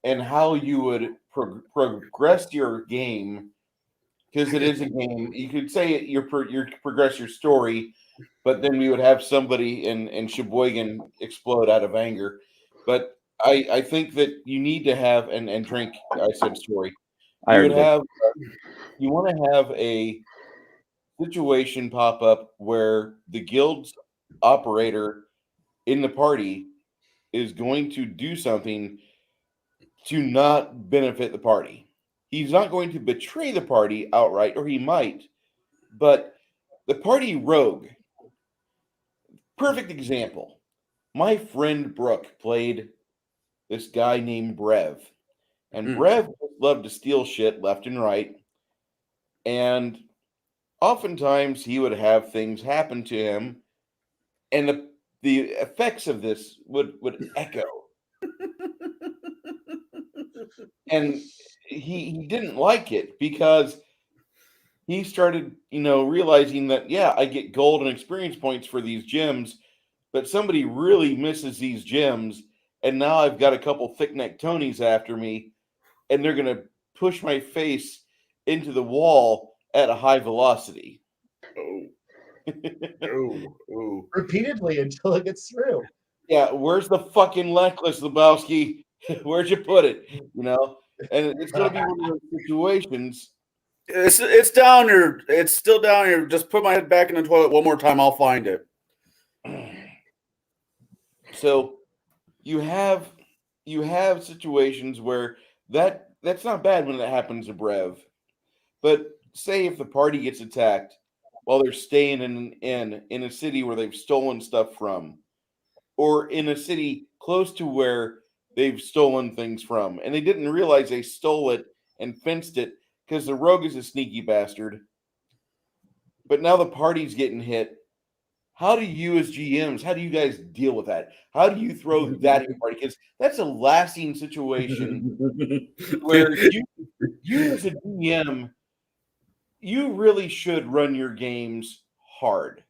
and how you would progress your game, because it is a game. You could say you progress your story, but then we would have somebody in Sheboygan explode out of anger. But I think that you need to have and drink. I said story. You want to have a situation pop up where the guild's operator in the party is going to do something to not benefit the party. He's not going to betray the party outright, or he might, but the party rogue. Perfect example. My friend Brooke played this guy named Brev. And Brev loved to steal shit left and right. And oftentimes he would have things happen to him. And the effects of this would echo. And he didn't like it because he started, realizing that, I get gold and experience points for these gems, but somebody really misses these gems and now I've got a couple thick-neck Tonys after me, and they're going to push my face into the wall at a high velocity. Oh, oh. repeatedly until it gets through. Yeah, where's the fucking necklace, Lebowski? Where'd you put it? And it's going to be one of those situations. It's down here. It's still down here. Just put my head back in the toilet one more time. I'll find it. So you have situations where that's not bad when it happens to Brev. But say if the party gets attacked while they're staying in a city where they've stolen stuff from, or in a city close to where they've stolen things from, and they didn't realize they stole it and fenced it because the rogue is a sneaky bastard. But now the party's getting hit. How do you, as GMs, how do you guys deal with that? How do you throw that in the party? Because that's a lasting situation where you as a GM, you really should run your games hard.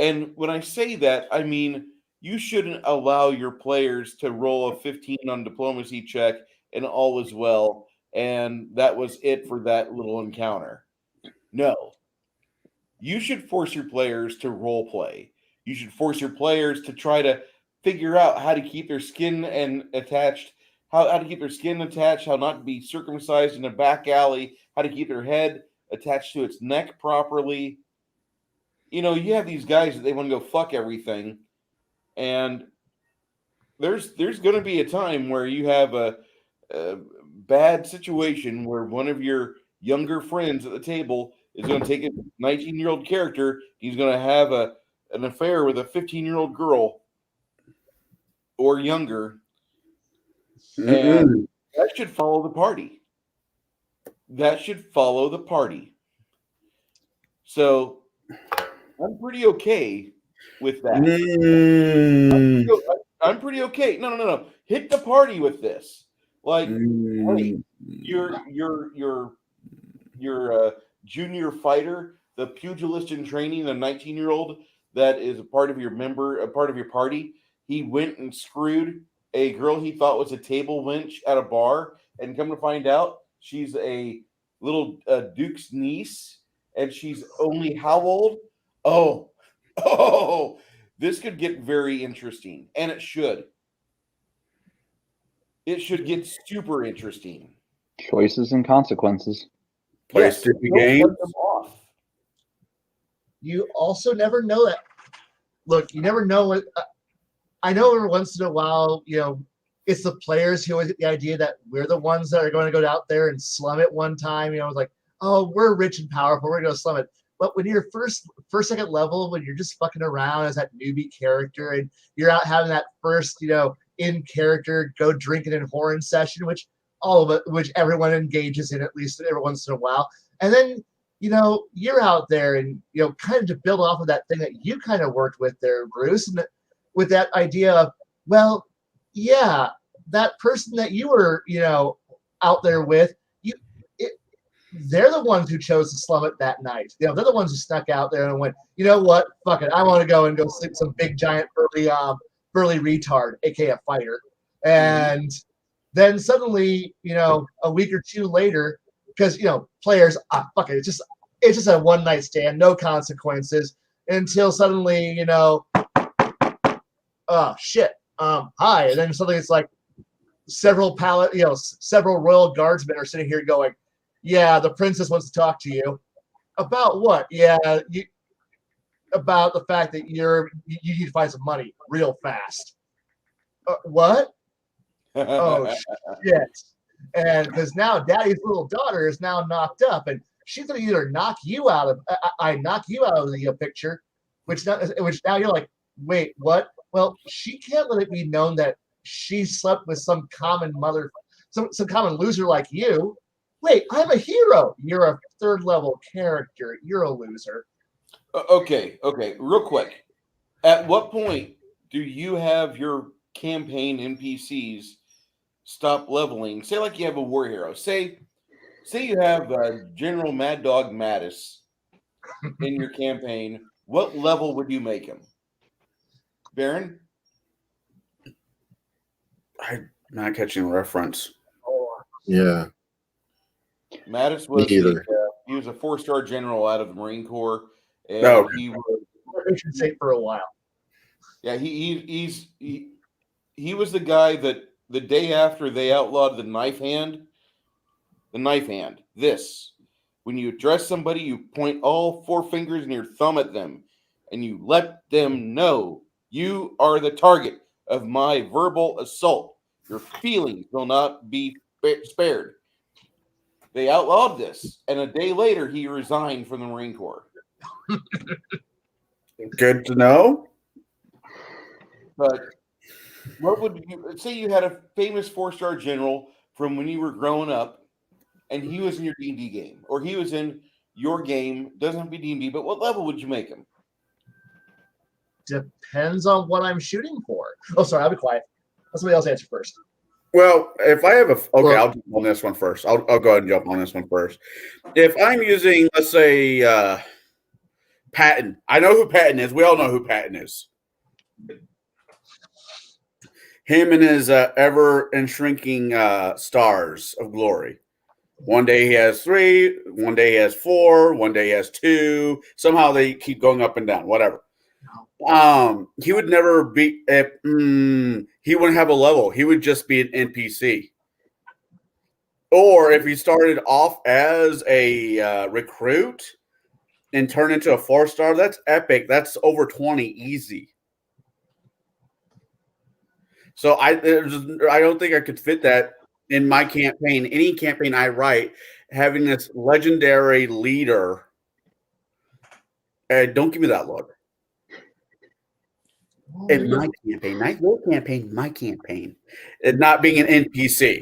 And when I say that, I mean you shouldn't allow your players to roll a 15 on diplomacy check and all is well, and that was it for that little encounter. No. You should force your players to role play. You should force your players to try to figure out how to keep their skin attached, how to keep their skin attached, how not to be circumcised in a back alley, how to keep their head attached to its neck properly. You have these guys that they want to go fuck everything, and there's going to be a time where you have a bad situation where one of your younger friends at the table is going to take a 19-year-old character. He's going to have an affair with a 15-year-old girl or younger, and that should follow the party. That should follow the party. So I'm pretty okay with that. I'm pretty okay. No. Hit the party with this. Like, hey, your junior fighter, the pugilist in training, the 19-year-old that is a part of your party. He went and screwed a girl he thought was a table wench at a bar, and come to find out, she's a little duke's niece, and she's only how old? Oh, this could get very interesting, and it should. It should get super interesting. Choices and consequences. Play Yes, stupid don't games. let them off. You also never know that. Look, you never know what. I know every once in a while, it's the players who always get the idea that we're the ones that are going to go out there and slum it one time. It's like, oh, we're rich and powerful, we're going to slum it. But when you're second level, when you're just fucking around as that newbie character, and you're out having that first, in character go drinking and whoring session, which everyone engages in at least every once in a while, and then you're out there and kind of to build off of that thing that you kind of worked with there, Bruce, and with that idea of, well, yeah, that person that you were out there with, they're the ones who chose to slum it that night. They're the ones who snuck out there and went, you know what, fuck it, I want to go sleep some big giant burly retard, aka a fighter. And then suddenly, a week or two later, because players, fuck it, it's just a one night stand, no consequences, until suddenly, oh shit, hi, and then suddenly it's like several royal guardsmen are sitting here going, yeah, the princess wants to talk to you. About what? Yeah, about the fact that you need to find some money real fast. What? Oh shit! And because now Daddy's little daughter is now knocked up, and she's gonna either knock you out of the picture, which now you're like, wait, what? Well, she can't let it be known that she slept with some common some common loser like you. Wait, I'm a hero. You're a third level character. You're a loser. Okay, real quick. At what point do you have your campaign NPCs stop leveling? Say like you have a war hero. Say you have General Mad Dog Mattis in your campaign. What level would you make him? Baron? I'm not catching a reference. Yeah, Mattis me was either. he was a 4-star general out of the Marine Corps, and No. he was Patron saint for a while. yeah he was the guy that the day after they outlawed the knife hand, this when you address somebody, you point all 4 fingers and your thumb at them, and you let them know you are the target of my verbal assault. Your feelings will not be spared. They outlawed this, and a day later, he resigned from the Marine Corps. Good to know. But what would you say? You had a famous 4-star general from when you were growing up, and he was in your D&D game, or he was in your game. Doesn't have to be D&D, but what level would you make him? Depends on what I'm shooting for. Oh, sorry, I'll be quiet. Let somebody else answer first. Well, if I have Well- I'll jump on this one first. I'll go ahead and jump on this one first. If I'm using, let's say, Patton, I know who Patton is. We all know who Patton is. Him and his ever and shrinking stars of glory. One day he has 3, one day he has 4, one day he has 2. Somehow they keep going up and down. Whatever. He would never be. He wouldn't have a level. He would just be an NPC. Or if he started off as a recruit and turned into a 4-star, that's epic. That's over 20 easy. So I don't think I could fit that in my campaign. Any campaign I write, having this legendary leader. Don't give me that look. In my campaign, not your campaign, my campaign. And not being an NPC.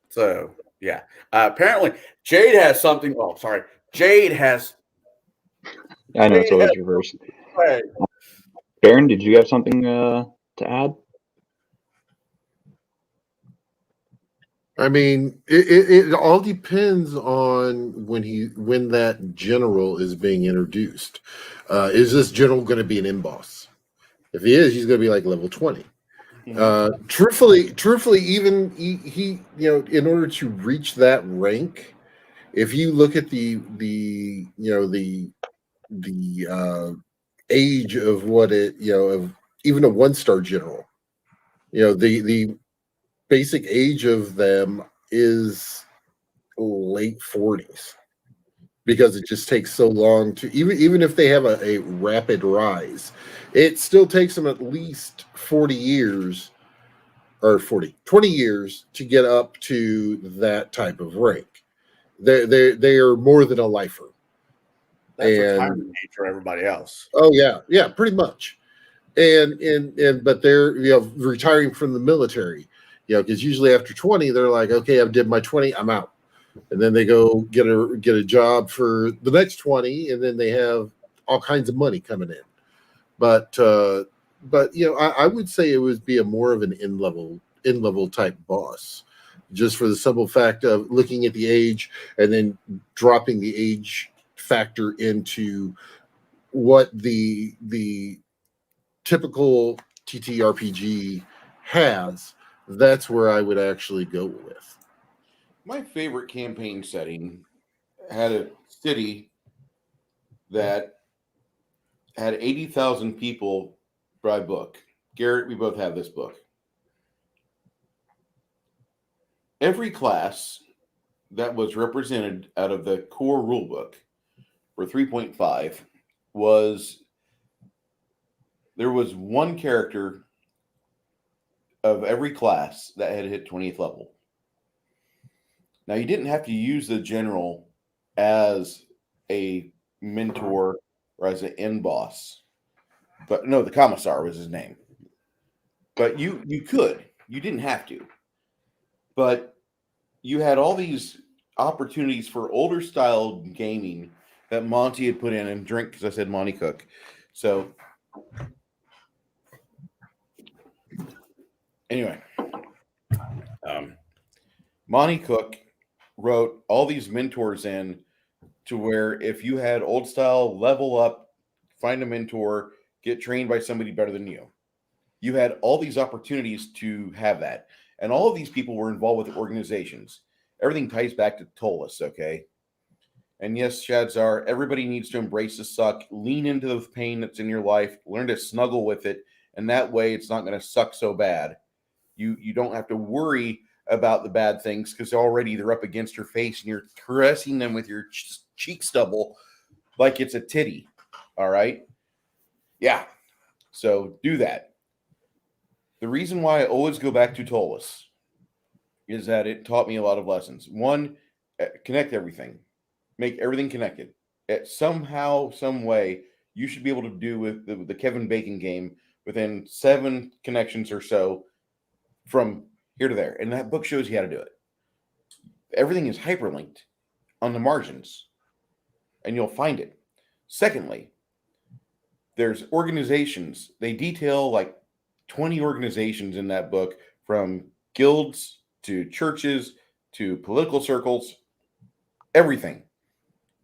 So, yeah. Apparently, Jade has something. Oh, sorry. Jade has. I know it's always reversed. Hey, Baron, did you have something to add? I mean, it all depends on when that general is being introduced. Is this general going to be an in-boss? If he is, he's going to be like level 20. Truthfully, even he in order to reach that rank, if you look at the age of what it of even a 1-star general, the basic age of them is late 40s, because it just takes so long to even if they have a rapid rise, it still takes them at least 40 years or 20 years to get up to that type of rank. They are more than a lifer. that's And retirement age for everybody else. oh yeah, pretty much. And but they're retiring from the military, because usually after 20 they're like, okay, I've did my 20, I'm out. And then they go get a job for the next 20, and then they have all kinds of money coming in. But I would say it would be more of an in-level type boss, just for the simple fact of looking at the age and then dropping the age factor into what the typical TTRPG has. That's where I would actually go with. My favorite campaign setting had a city that had 80,000 people by book. Garrett, we both have this book. Every class that was represented out of the core rulebook for 3.5 there was one character of every class that had hit 20th level. Now, you didn't have to use the general as a mentor or as an end boss. But no, the commissar was his name. But you could. You didn't have to. But you had all these opportunities for older style gaming that Monty had put in, and drink, because I said Monty Cook. So anyway, Monty Cook wrote all these mentors in to where if you had old style, level up, find a mentor, get trained by somebody better than you. You had all these opportunities to have that. And all of these people were involved with organizations. Everything ties back to Tollus, okay? And yes, Shadzar, everybody needs to embrace the suck, lean into the pain that's in your life, learn to snuggle with it, and that way it's not going to suck so bad. You don't have to worry about the bad things because already they're up against your face and you're caressing them with your cheek stubble like it's a titty. All right? Yeah. So do that. The reason why I always go back to Tollus is that it taught me a lot of lessons. One, connect everything. Make everything connected. Somehow, some way, you should be able to do with the Kevin Bacon game within 7 connections or so from here to there. And that book shows you how to do it. Everything is hyperlinked on the margins, and you'll find it. Secondly, there's organizations. They detail like 20 organizations in that book, from guilds to churches to political circles, everything.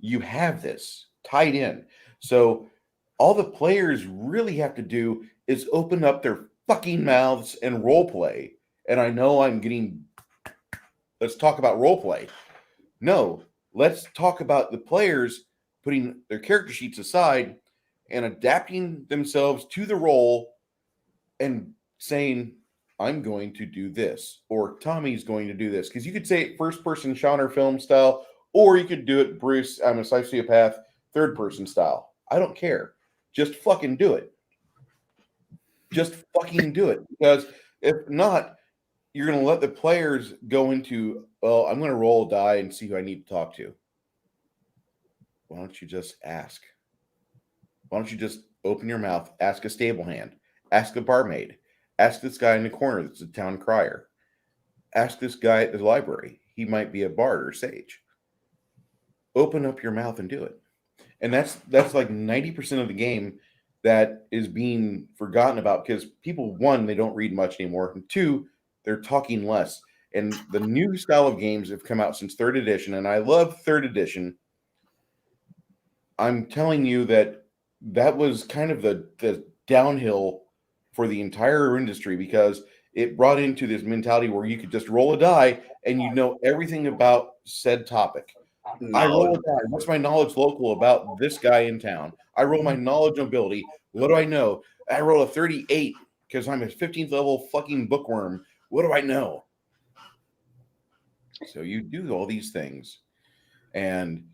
You have this tied in. So all the players really have to do is open up their fucking mouths and role play. And I know let's talk about role play. No, let's talk about the players putting their character sheets aside and adapting themselves to the role and saying, I'm going to do this, or Tommy's going to do this. Because you could say it first-person genre film style, or you could do it, Bruce, I'm a sociopath, third-person style. I don't care. Just fucking do it. Just fucking do it. Because if not, you're going to let the players go into, well, I'm going to roll a die and see who I need to talk to. Why don't you just ask? Why don't you just open your mouth, ask a stable hand, ask a barmaid, ask this guy in the corner that's a town crier, ask this guy at the library. He might be a bard or sage. Open up your mouth and do it. And that's like 90% of the game that is being forgotten about because people, one, they don't read much anymore, and two, they're talking less. And the new style of games have come out since 3rd edition, and I love 3rd edition. I'm telling you that was kind of the downhill for the entire industry because it brought into this mentality where you could just roll a die and you know everything about said topic. I roll a die. What's my knowledge local about this guy in town? I roll my knowledge ability. What do I know? I roll a 38 because I'm a 15th level fucking bookworm. What do I know? So you do all these things, and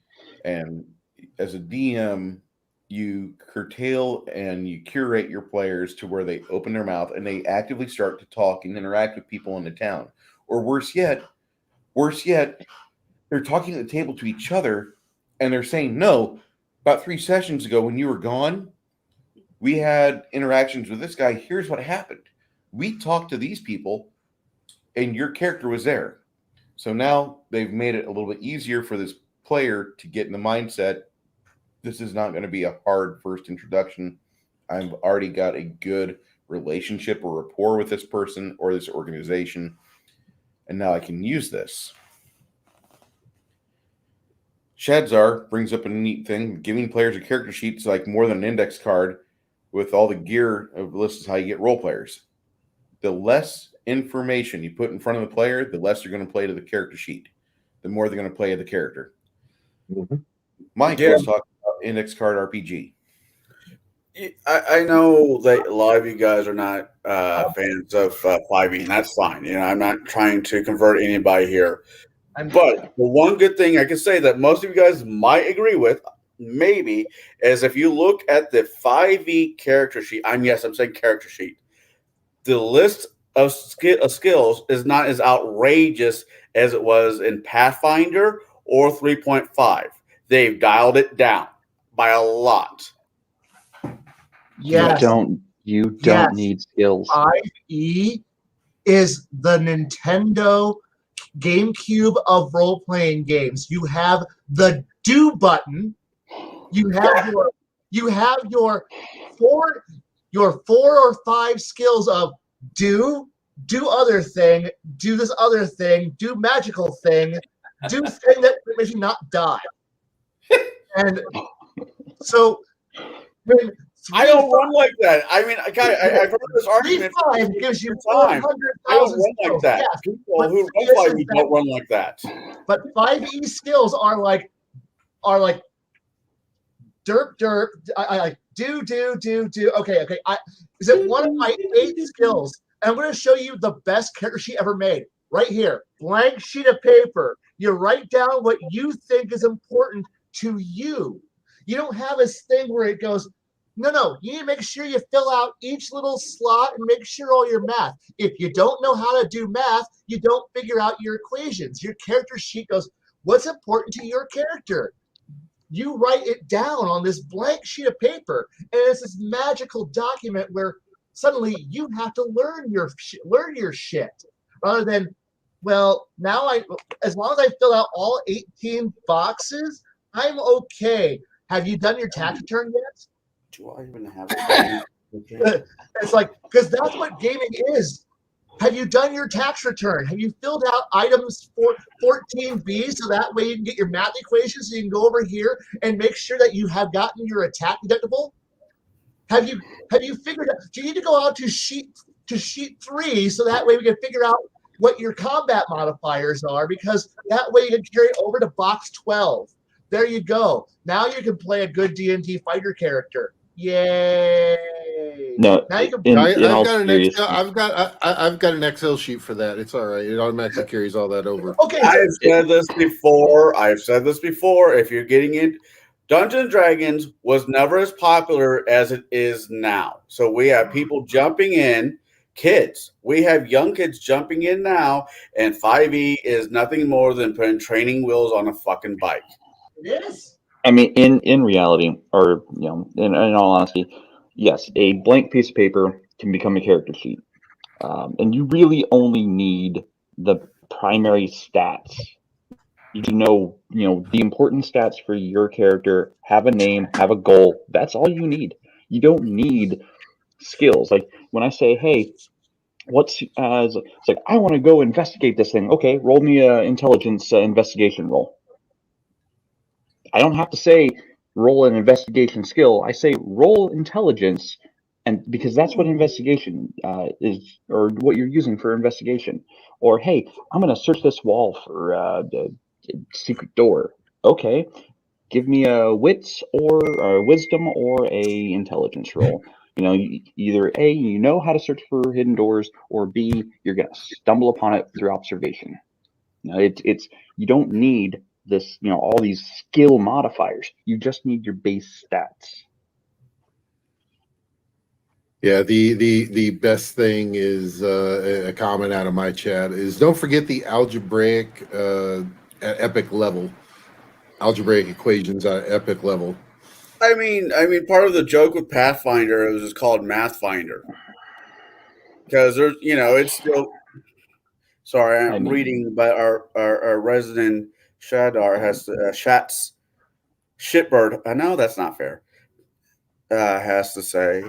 as a DM, you curtail and you curate your players to where they open their mouth and they actively start to talk and interact with people in the town. Or worse yet, they're talking at the table to each other and they're saying, no, about 3 sessions ago when you were gone, we had interactions with this guy. Here's what happened. We talked to these people and your character was there. So now they've made it a little bit easier for this player to get in the mindset. This is not going to be a hard first introduction. I've already got a good relationship or rapport with this person or this organization, and now I can use this. Shadzar brings up a neat thing. Giving players a character sheet is like more than an index card with all the gear. This is how you get role players. The less information you put in front of the player, the less they're going to play to the character sheet. The more they're going to play to the character. Mm-hmm. Mike was talking about index card RPG. I know that a lot of you guys are not fans of 5e, and that's fine. You know, I'm not trying to convert anybody here. But the one good thing I can say that most of you guys might agree with, maybe, is if you look at the 5e character sheet, I'm saying character sheet, the list of skills is not as outrageous as it was in Pathfinder or 3.5. They've dialed it down by a lot. Yes. You don't need skills. 5e is the Nintendo GameCube of role-playing games. You have the do button. You have your 4 or 5 skills of do other thing, do this other thing, do magical thing, do thing that makes you not die. And so when I don't run like that. I mean, I've heard this argument. 3-5 gives you time. 400,000 I don't run like skills. that. Yes, People but who this run is 5e don't run like that. but 5e skills are like derp derp. I like do. Okay. Is it one of my 8 skills? And I'm going to show you the best character sheet ever made right here. Blank sheet of paper. You write down what you think is important to you. You don't have this thing where it goes, no. You need to make sure you fill out each little slot and make sure all your math. If you don't know how to do math, you don't figure out your equations. Your character sheet goes, what's important to your character? You write it down on this blank sheet of paper, and it's this magical document where suddenly you have to learn your shit rather than, well, now as long as I fill out all 18 boxes, I'm okay. Have you done your tax return yet? Do I even have it? It's like, because that's what gaming is. Have you done your tax return? Have you filled out items for 14B so that way you can get your math equations so you can go over here and make sure that you have gotten your attack deductible? Have you figured out, do you need to go out to sheet 3 so that way we can figure out what your combat modifiers are, because that way you can carry it over to box 12. There you go. Now you can play a good D&D fighter character. Yay! No, Now you can I've got an Excel sheet for that. It's all right. It automatically carries all that over. Okay. I've said this before. If you're getting it, Dungeons and Dragons was never as popular as it is now. So we have people jumping in, kids. We have young kids jumping in now, and 5e is nothing more than putting training wheels on a fucking bike. It is. I mean, in reality, or in all honesty, yes, a blank piece of paper can become a character sheet, and you really only need the primary stats. You know the important stats for your character. Have a name, have a goal. That's all you need. You don't need skills. Like when I say, "Hey, it's like I want to go investigate this thing." Okay, roll me a intelligence investigation roll. I don't have to say roll an investigation skill. I say roll intelligence, and because that's what investigation is, or what you're using for investigation. Or hey, I'm going to search this wall for the secret door. Okay, give me a wits or a wisdom or a intelligence roll. Either A, you know how to search for hidden doors, or B, you're going to stumble upon it through observation. It's you don't need this, all these skill modifiers. You just need your base stats. Yeah, the best thing is a comment out of my chat is don't forget the algebraic at epic level, algebraic equations at epic level. I mean, part of the joke with Pathfinder is called Math Finder, because there's, it's still. Sorry, I'm reading, but our resident Shadar has to, Shats Shitbird. I know that's not fair. Has to say.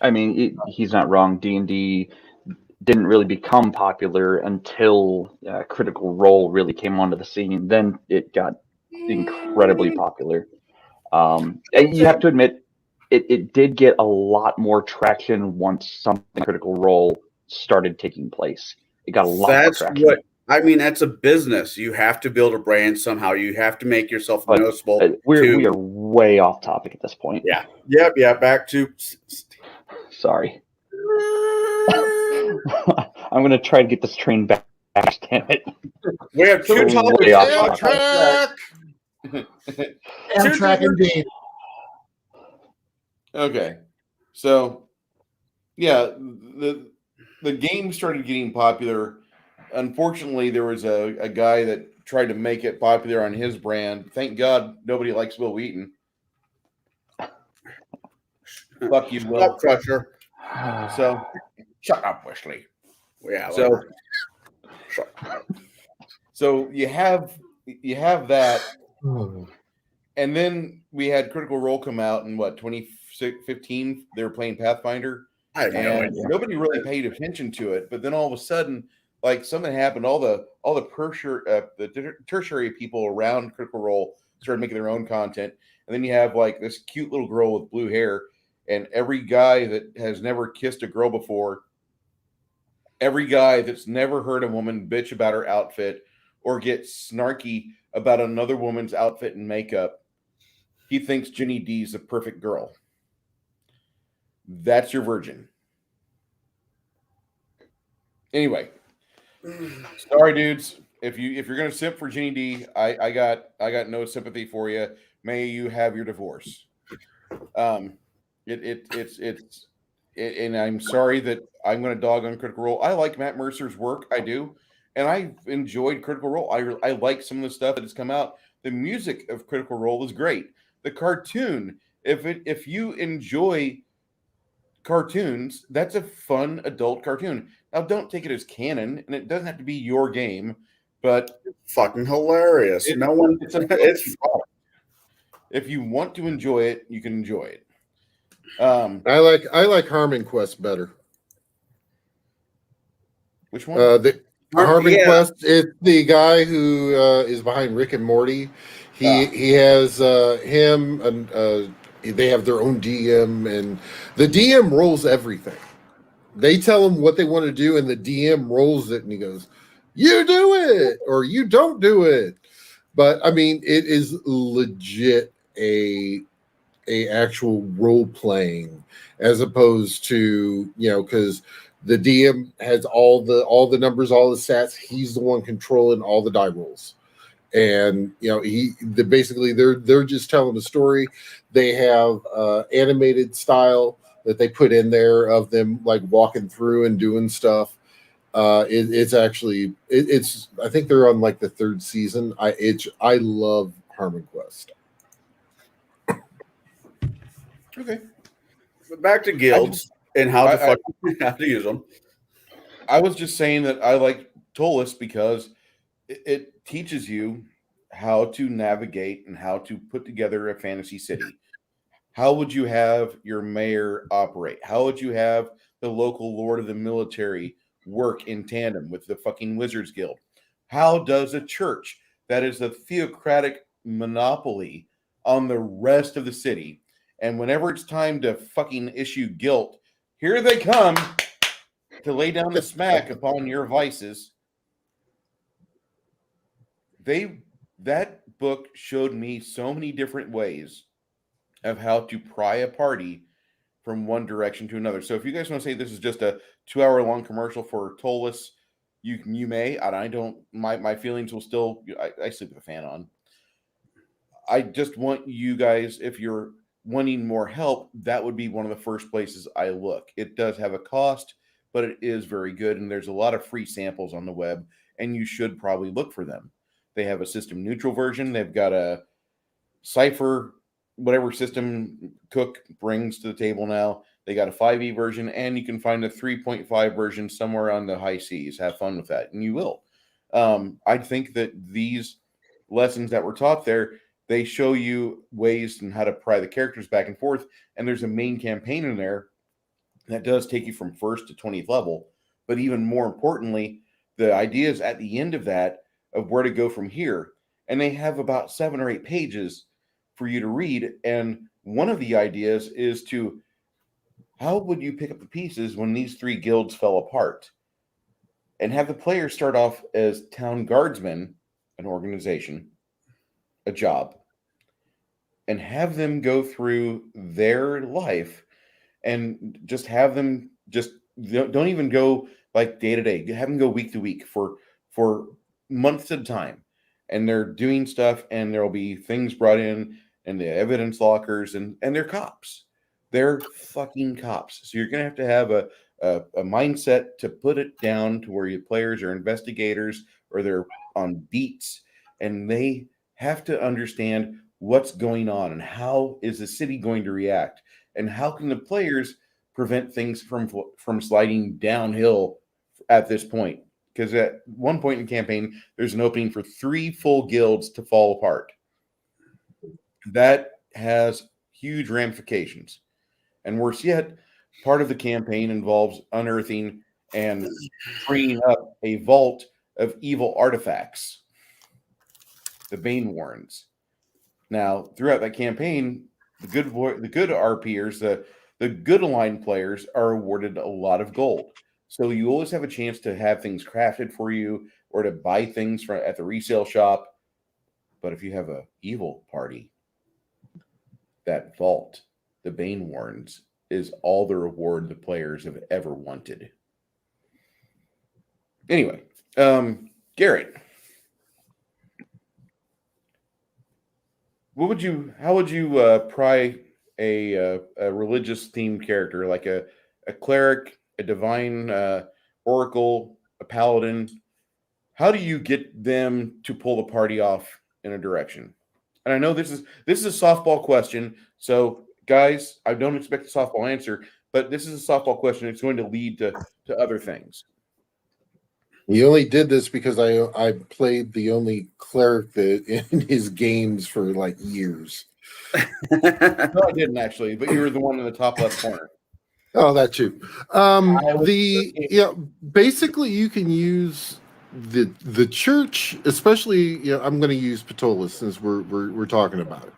I mean, he's not wrong. D&D didn't really become popular until Critical Role really came onto the scene. Then it got incredibly popular. And you have to admit, it did get a lot more traction once something Critical Role started taking place. It got a lot more traction. That's a business. You have to build a brand somehow. You have to make yourself noticeable. We are way off topic at this point. Yeah. Yep. Back to. Sorry. I'm going to try to get this train back. Damn it. We have two topics. Amtrak indeed. Okay, so yeah, the game started getting popular. Unfortunately, there was a guy that tried to make it popular on his brand. Thank God nobody likes Will Wheaton. Fuck you, Will. Crusher. So shut up, Wesley. Yeah. So you have that, and then we had Critical Role come out in 2015. They were playing Pathfinder, and nobody really paid attention to it. But then all of a sudden, like something happened. All the tertiary people around Critical Role started making their own content, and then you have like this cute little girl with blue hair, and every guy that has never kissed a girl before, every guy that's never heard a woman bitch about her outfit or get snarky about another woman's outfit and makeup, he thinks Ginny D is the perfect girl. That's your virgin. Anyway, sorry, dudes. If you're gonna simp for Ginny D, I got no sympathy for you. May you have your divorce. And I'm sorry that I'm going to dog on Critical Role. I like Matt Mercer's work, I do, and I enjoyed Critical Role. I like some of the stuff that has come out. The music of Critical Role is great. The cartoon, if you enjoy cartoons, that's a fun adult cartoon. Now, don't take it as canon, and it doesn't have to be your game, but Fucking hilarious. No one. It's if you want to enjoy it, you can enjoy it. I like Harmon Quest better. Which one? The Harmon Quest is the guy who is behind Rick and Morty. He has him and they have their own DM, and the DM rolls everything. They tell him what they want to do, and the DM rolls it, and he goes, "You do it," or "You don't do it." But I mean, it is legit a actual role playing, as opposed to, because the DM has all the numbers, all the stats. He's the one controlling all the die rolls, and basically they're just telling the story. They have animated style that they put in there of them like walking through and doing stuff. It's actually it's I think they're on like the 3rd season. I love Harmon Quest. Okay. Back to guilds and how to use them. I was just saying that I like Tolus because it teaches you how to navigate and how to put together a fantasy city. How would you have your mayor operate? How would you have the local lord of the military work in tandem with the fucking Wizards Guild? How does a church that is a theocratic monopoly on the rest of the city, and whenever it's time to fucking issue guilt, here they come to lay down the smack upon your vices. That book showed me so many different ways of how to pry a party from one direction to another. So if you guys want to say this is just a 2-hour long commercial for Tolus, you may, and I don't, my feelings will still, I sleep with a fan on. I just want you guys, if you're wanting more help, that would be one of the first places I look. It does have a cost, but it is very good, and there's a lot of free samples on the web, and you should probably look for them. They have a system neutral version. They've got a Cypher, whatever system Cook brings to the table now. They got a 5e version, and you can find a 3.5 version somewhere on the high seas. Have fun with that, and you will. I think that these lessons that were taught there, they show you ways and how to pry the characters back and forth, and there's a main campaign in there that does take you from 1st to 20th level. But even more importantly, the ideas at the end of that of where to go from here, and they have about 7 or 8 pages for you to read. And one of the ideas is to, how would you pick up the pieces when these 3 guilds fell apart, and have the players start off as town guardsmen, an organization, a job, and have them go through their life, and just have them just don't even go like day to day. Have them go week to week for months at a time, and they're doing stuff, and there'll be things brought in and the evidence lockers, and they're cops. They're fucking cops. So you're gonna have to have a mindset to put it down to where your players are investigators or they're on beats, and they have to understand what's going on and how is the city going to react, and how can the players prevent things from sliding downhill at this point. Because at one point in the campaign, there's an opening for 3 full guilds to fall apart. That has huge ramifications. And worse yet, part of the campaign involves unearthing and freeing up a vault of evil artifacts, the Bane Warrens. Now, throughout that campaign, the good RPers, the good aligned players are awarded a lot of gold. So you always have a chance to have things crafted for you or to buy things at the resale shop. But if you have a evil party, that vault, the Bane Warrens, is all the reward the players have ever wanted. Anyway, Garrett, how would you pry a religious themed character like a cleric, a divine oracle, a paladin? How do you get them to pull the party off in a direction? And I know this is a softball question, so guys, I don't expect a softball answer, but this is a softball question. It's going to lead to other things. We only did this because I played the only cleric that in his games for like years. No, I didn't actually, but you were the one in the top left corner. Oh, that too. Basically you can use the church, especially I'm going to use Patola since we're talking about it.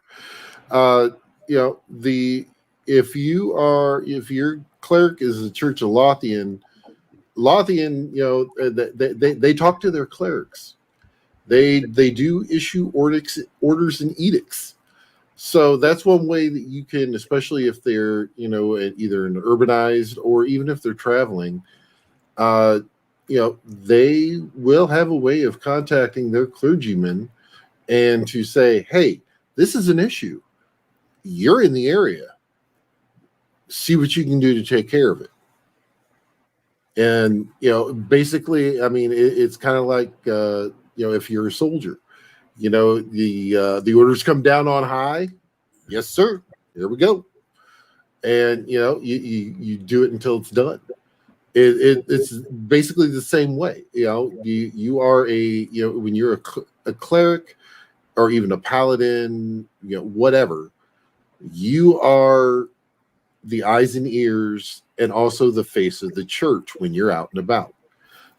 If your cleric is the Church of Lothian, they talk to their clerics. They do issue orders and edicts. So that's one way that you can, especially if they're either in urbanized or even if they're traveling, they will have a way of contacting their clergymen and to say, hey, this is an issue. You're in the area. See what you can do to take care of it. And, basically, I mean, it's kind of like, if you're a soldier, the orders come down on high. Yes, sir. Here we go. And, you do it until it's done. It's basically the same way. You are when you're a cleric or even a paladin, whatever, you are the eyes and ears and also the face of the church when you're out and about.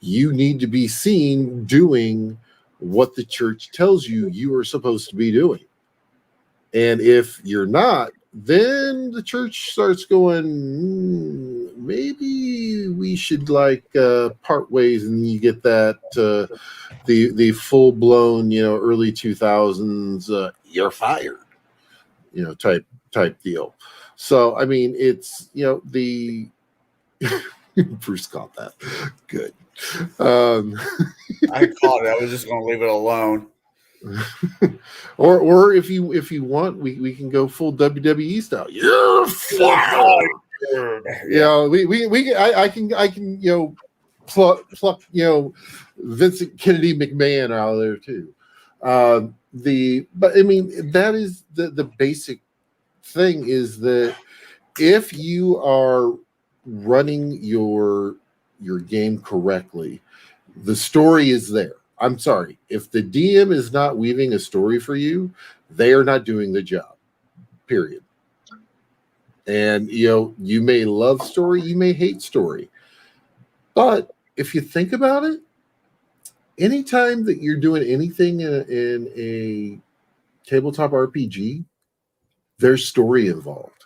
You need to be seen doing what the church tells you are supposed to be doing. And if you're not, then the church starts going, maybe we should part ways, and you get that the full blown early 2000s you're fired type deal. So I mean it's the Bruce caught that good. I caught it. I was just going to leave it alone. or if you want, we can go full WWE style. You're fired. I can pluck Vincent Kennedy McMahon out there too. But I mean that is the basic thing is that if you are running your game correctly, the story is there. I'm sorry. If the DM is not weaving a story for you, they are not doing the job. Period. And you may love story, you may hate story. But if you think about it, anytime that you're doing anything in a tabletop RPG, there's story involved.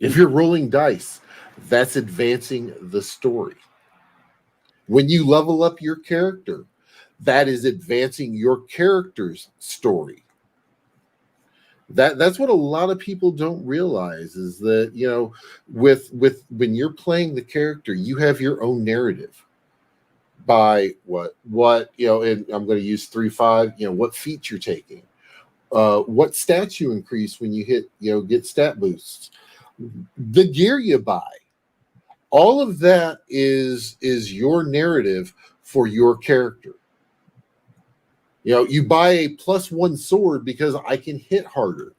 If you're rolling dice, that's advancing the story. When you level up your character, that is advancing your character's story. That's what a lot of people don't realize is that with when you're playing the character, you have your own narrative by what and I'm going to use 3-5, what feat you're taking, what stats you increase when you hit get stat boosts, the gear you buy. All of that is your narrative for your character. You buy a +1 sword because I can hit harder.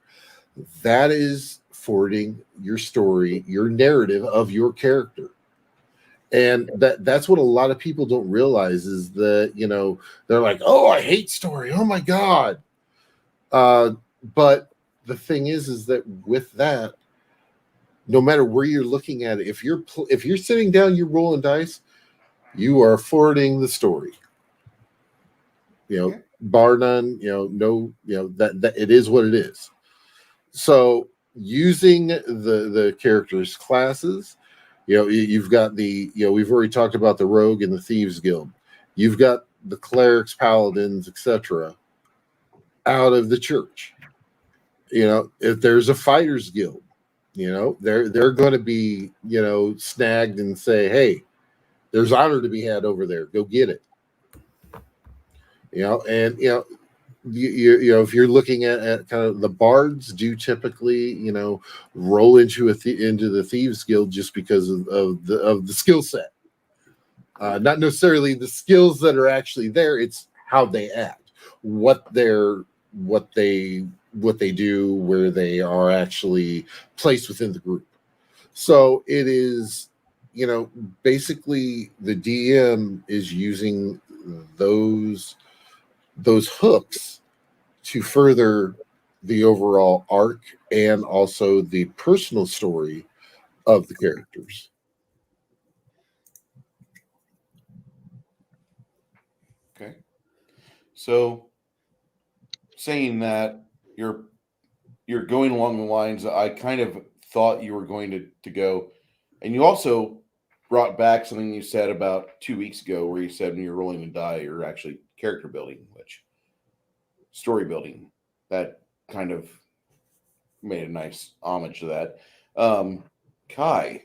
That is forwarding your story, your narrative of your character. And that's what a lot of people don't realize is that, they're like, oh, I hate story. Oh my God. But the thing is that with that, no matter where you're looking at it, if you're sitting down, you're rolling dice, you are forwarding the story. bar none. That it is what it is. So using the characters' classes, you've got we've already talked about the rogue and the thieves guild. You've got the clerics, paladins, etc. out of the church. If there's a fighters guild, they're going to be snagged and say, hey, there's honor to be had over there, go get it. And if you're looking at kind of the bards do typically roll into into the thieves guild just because of the skill set, not necessarily the skills that are actually there. It's how they act, what they do, where they are actually placed within the group. So it is, basically the DM is using those hooks to further the overall arc and also the personal story of the characters. Okay. So saying that, you're going along the lines that I kind of thought you were going to go. And you also brought back something you said about 2 weeks ago where you said when you're rolling a die, you're actually character building, which story building. That kind of made a nice homage to that. Kai,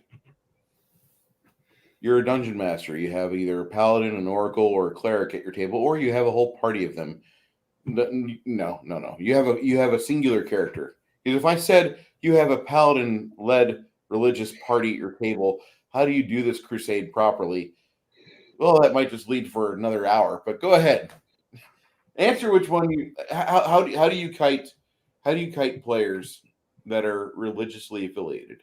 you're a dungeon master. You have either a paladin, an oracle, or a cleric at your table, or you have a whole party of them. No. You have a singular character. Because if I said you have a paladin-led religious party at your table, how do you do this crusade properly? Well, that might just lead for another hour. But go ahead, answer which one you. How do you kite players that are religiously affiliated?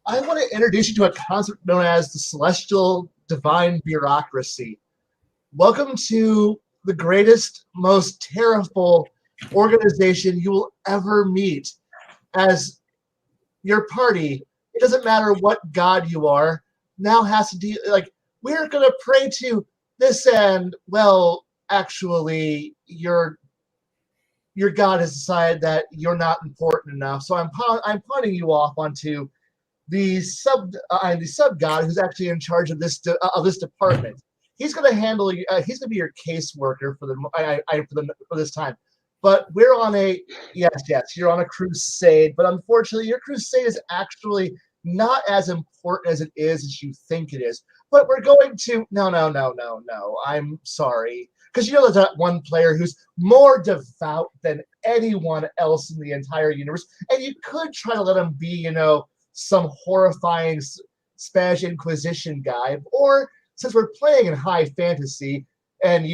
I want to introduce you to a concept known as the celestial divine bureaucracy. Welcome to the greatest, most terrible organization you will ever meet. As your party, it doesn't matter what god you are, now has to deal, like, we're going to pray to this end. Well, actually, your god has decided that you're not important enough, so I'm putting you off onto the sub god who's actually in charge of this department. He's going to handle you. He's going to be your caseworker for this time. But we're on a yes, you're on a crusade. But unfortunately, your crusade is actually not as important as it is as you think it is. But we're going to no. I'm sorry, because there's that one player who's more devout than anyone else in the entire universe, and you could try to let him be, some horrifying Spanish Inquisition guy, or since we're playing in high fantasy, and and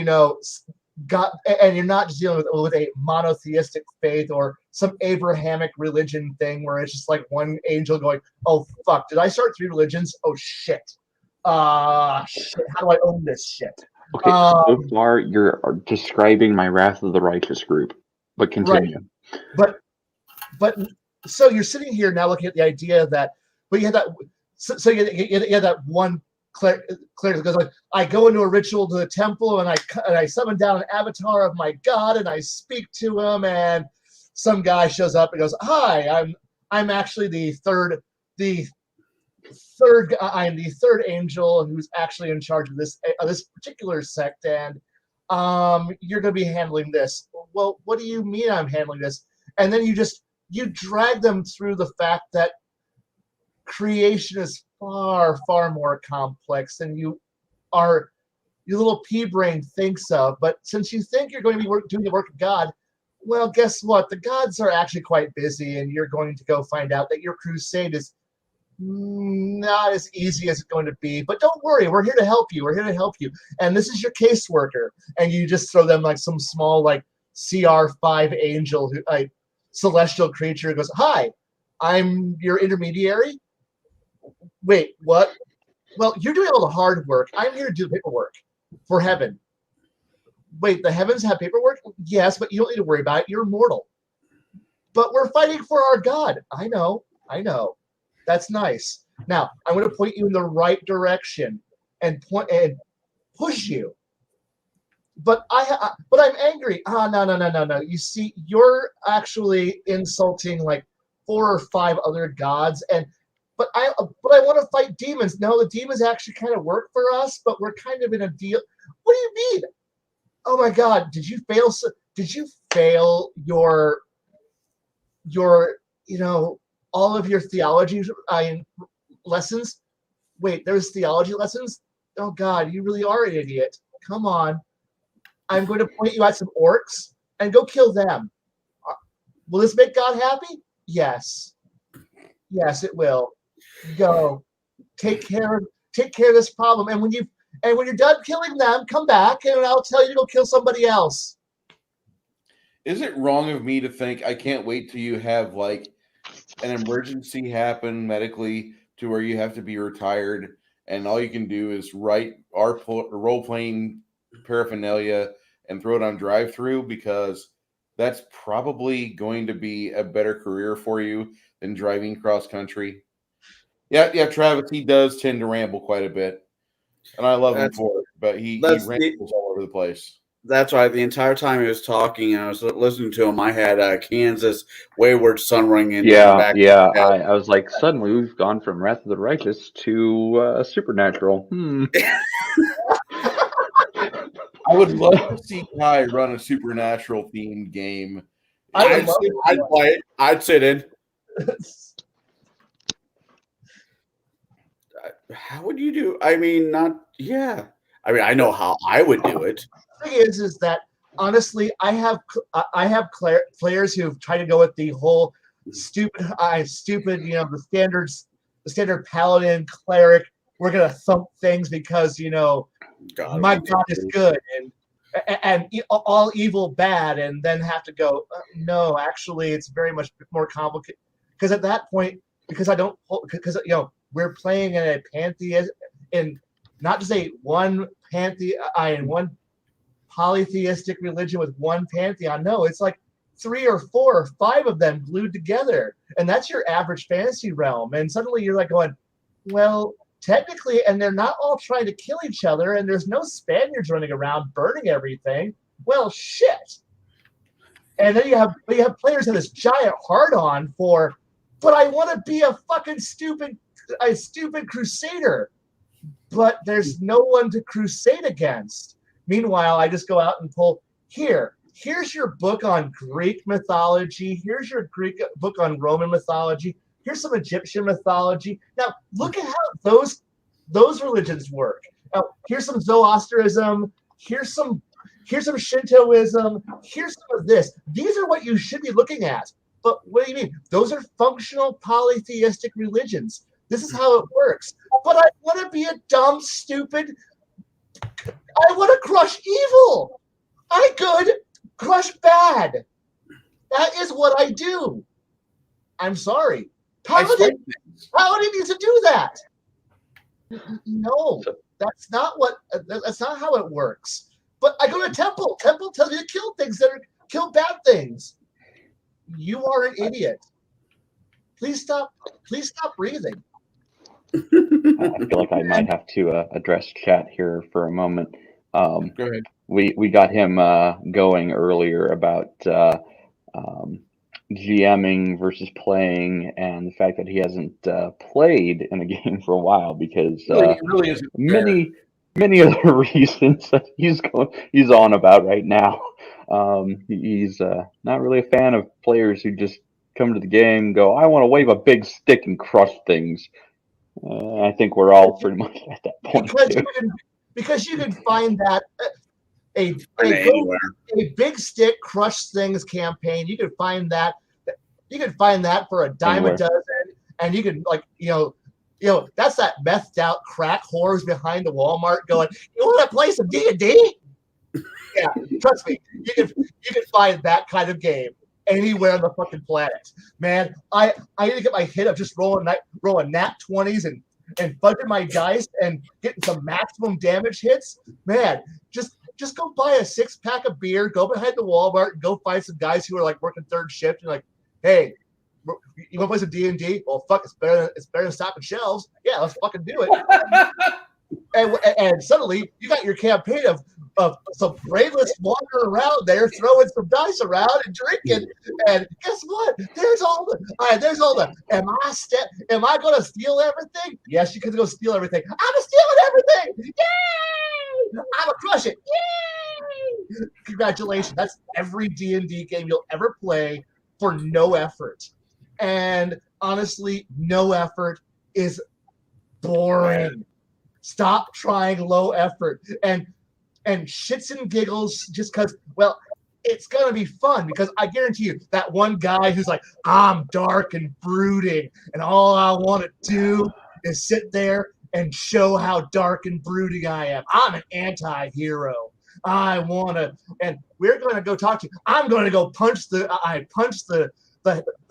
you're not just dealing with a monotheistic faith or some Abrahamic religion thing where it's just like one angel going, "Oh fuck, did I start 3 religions? Oh shit, shit, how do I own this shit?" Okay, so far you're describing my Wrath of the Righteous group, but continue. Right. But so you're sitting here now looking at the idea that, but you had that, so you had that one cleric that goes like, I go into a ritual to the temple and I summon down an avatar of my god and I speak to him, and some guy shows up and goes, "Hi, I'm actually the third angel who's actually in charge of this particular sect, and you're going to be handling this." Well, what do you mean I'm handling this? And then you drag them through the fact that creation is far, far more complex than your little pea brain thinks of. But since you think you're going to be doing the work of God, well, guess what? The gods are actually quite busy, and you're going to go find out that your crusade is not as easy as it's going to be. But don't worry, we're here to help you. We're here to help you. And this is your caseworker. And you just throw them like some small CR5 angel, celestial creature who goes, "Hi, I'm your intermediary." Wait, what? Well, you're doing all the hard work. I'm here to do the paperwork for heaven. Wait, the heavens have paperwork? Yes, but you don't need to worry about it. You're immortal. But we're fighting for our God. I know. That's nice. Now, I'm going to point you in the right direction and push you. but I'm angry. No. You see, you're actually insulting like 4 or 5 other gods, but I want to fight demons. No, the demons actually kind of work for us, but we're kind of in a deal. What do you mean? Oh my God! Did you fail? Did you fail your all of your theology lessons? Wait, there's theology lessons? Oh God, you really are an idiot. Come on. I'm going to point you at some orcs and go kill them. Will this make God happy? Yes. Yes, it will. Go. Take care of this problem. And when you're done killing them, come back and I'll tell you to go kill somebody else. Is it wrong of me to think I can't wait till you have like an emergency happen medically to where you have to be retired and all you can do is write our role playing paraphernalia and throw it on drive through, because that's probably going to be a better career for you than driving cross country. Yeah, Travis, he does tend to ramble quite a bit, and I love him for it, but he rambles all over the place. That's right. The entire time he was talking and I was listening to him, I had Kansas Wayward Son ringing in the back. Yeah. I was like, suddenly we've gone from Wrath of the Righteous to Supernatural. I would love to see Kai run a Supernatural themed game. I'd play it. I'd sit in. How would you do? I mean, I know how I would do it. The thing is that honestly, I have players who've tried to go with the whole stupid, the standard paladin cleric. We're gonna thump things because my God is good and all evil bad, and then have to go. No, actually, it's very much more complicated because at that point, because we're playing in a pantheist, in not just one polytheistic religion with one pantheon. No, it's like 3 or 4 or 5 of them glued together, and that's your average fantasy realm. And suddenly you're like going, well, technically, and they're not all trying to kill each other, and there's no Spaniards running around burning everything. Well, shit. And then you have players have this giant hard-on for, but I want to be a fucking stupid crusader, but there's no one to crusade against. Meanwhile, I just go out and pull, here's your book on Greek mythology, here's your Greek book on Roman mythology, here's some Egyptian mythology. Now look at how those religions work. Now here's some Zoroastrianism, here's some Shintoism, here's some of this. These are what you should be looking at. But what do you mean? Those are functional polytheistic religions. This is how it works. But I want to be a dumb, stupid. I want to crush evil. I could crush bad. That is what I do. I'm sorry. Paladin needs to do that. No, that's not how it works. But I go to temple. Temple tells me to kill kill bad things. You are an idiot. Please stop breathing. I feel like I might have to address chat here for a moment. Go ahead. We got him going earlier about GMing versus playing, and the fact that he hasn't played in a game for a while because It really isn't many of the reasons that he's on about right now. He's not really a fan of players who just come to the game and go, I want to wave a big stick and crush things. I think we're all pretty much at that point. Because you can find that a big stick crush things campaign. You can find that for a dime a dozen, and you can that's that methed out crack whores behind the Walmart going, you want to play some D&D? Yeah, trust me, you can find that kind of game anywhere on the fucking planet, man. I need to get my hit of just rolling nat 20s and fudging my dice and getting some maximum damage hits, man. Just go buy a 6-pack of beer, go behind the Walmart, and go find some guys who are like working third shift and like, hey, you want to play some D&D? Well, fuck, it's better than stocking shelves. Yeah, let's fucking do it. and suddenly you got your campaign of some brainless wandering around there, throwing some dice around and drinking. And guess what? There's all the. Am I gonna steal everything? Yes, you can go steal everything. I'm stealing everything. Yay! I'm gonna crush it. Yay! Congratulations. That's every D&D game you'll ever play for no effort. And honestly, no effort is boring. Stop trying low effort and shits and giggles just because, well, it's gonna be fun because I guarantee you that one guy who's like, I'm dark and brooding, and all I want to do is sit there and show how dark and brooding I am. I'm an anti-hero. I wanna, and we're gonna go talk to you. I'm gonna go punch the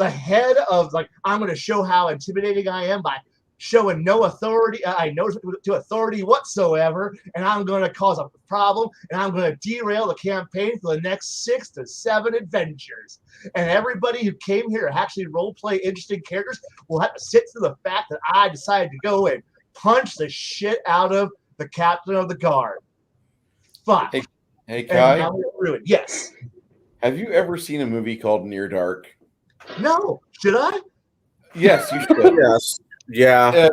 head of, like, I'm gonna show how intimidating I am by showing no authority. I know to authority whatsoever, and I'm going to cause a problem, and I'm going to derail the campaign for the next 6 to 7 adventures. And everybody who came here to actually role play interesting characters will have to sit through the fact that I decided to go and punch the shit out of the captain of the guard. Fine. Hey, Kai, yes. have you ever seen a movie called Near Dark? No. Should I? Yes, you should. Yes. Yeah.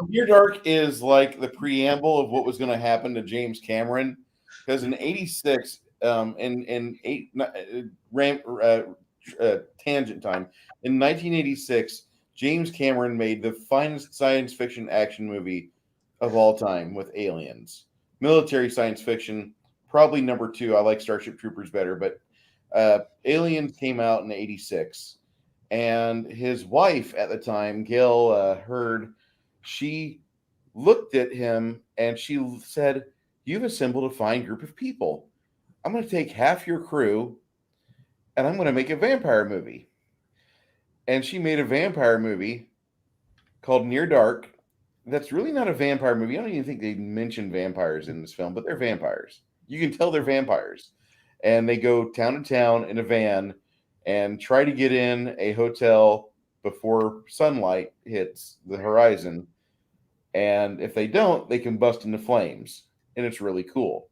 Near Dark is like the preamble of what was going to happen to James Cameron, because in '86, tangent time, in 1986, James Cameron made the finest science fiction action movie of all time with Aliens. Military science fiction, probably number 2. I like Starship Troopers better, but Aliens came out in '86. And his wife at the time, Gail Hurd, she looked at him and she said, "You've assembled a fine group of people. I'm going to take half your crew and I'm going to make a vampire movie." And she made a vampire movie called Near Dark. That's really not a vampire movie. I don't even think they mention vampires in this film, but they're vampires. You can tell they're vampires. And they go town to town in a van and try to get in a hotel before sunlight hits the horizon. And if they don't, they can bust into flames. And it's really cool.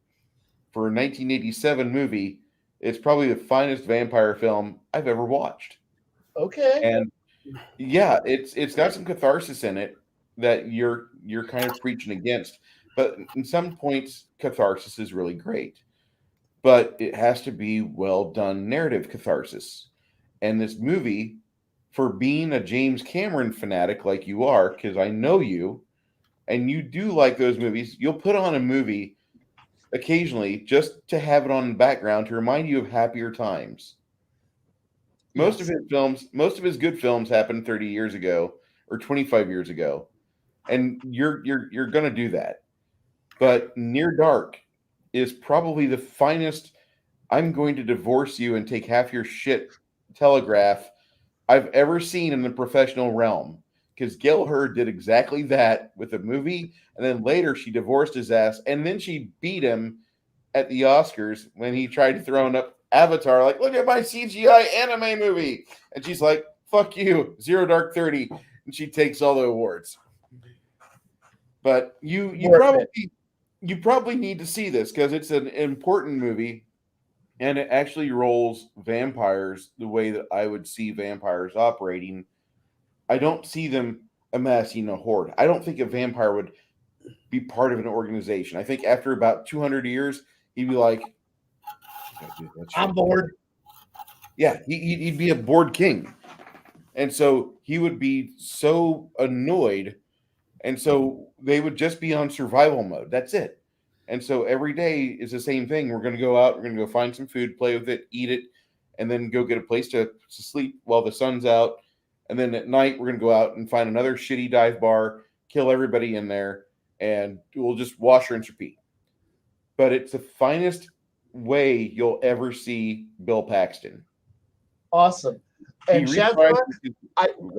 For a 1987 movie, it's probably the finest vampire film I've ever watched. Okay. And yeah, it's got some catharsis in it that you're kind of preaching against. But in some points, catharsis is really great. But it has to be well done narrative catharsis. And this movie, for being a James Cameron fanatic like you are, because I know you, and you do like those movies, you'll put on a movie occasionally just to have it on the background to remind you of happier times. Most of his good films happened 30 years ago or 25 years ago. And you're going to do that. But Near Dark is probably the finest "I'm going to divorce you and take half your shit" telegraph I've ever seen in the professional realm. Because Gail Hurd did exactly that with a movie, and then later she divorced his ass, and then she beat him at the Oscars when he tried throwing up Avatar, like, "Look at my CGI anime movie." And she's like, "Fuck you, Zero Dark 30. And she takes all the awards. But you probably need to see this because it's an important movie, and it actually rolls vampires the way that I would see vampires operating. I don't see them amassing a horde. I don't think a vampire would be part of an organization. I think after about 200 years, he'd be like, "I'm bored." Yeah, he'd be a bored king. And so he would be so annoyed. And so they would just be on survival mode. That's it. And so every day is the same thing. We're going to go out. We're going to go find some food, play with it, eat it, and then go get a place to sleep while the sun's out. And then at night, we're going to go out and find another shitty dive bar, kill everybody in there, and we'll just wash, rinse, repeat. But it's the finest way you'll ever see Bill Paxton. Awesome. And Shazma,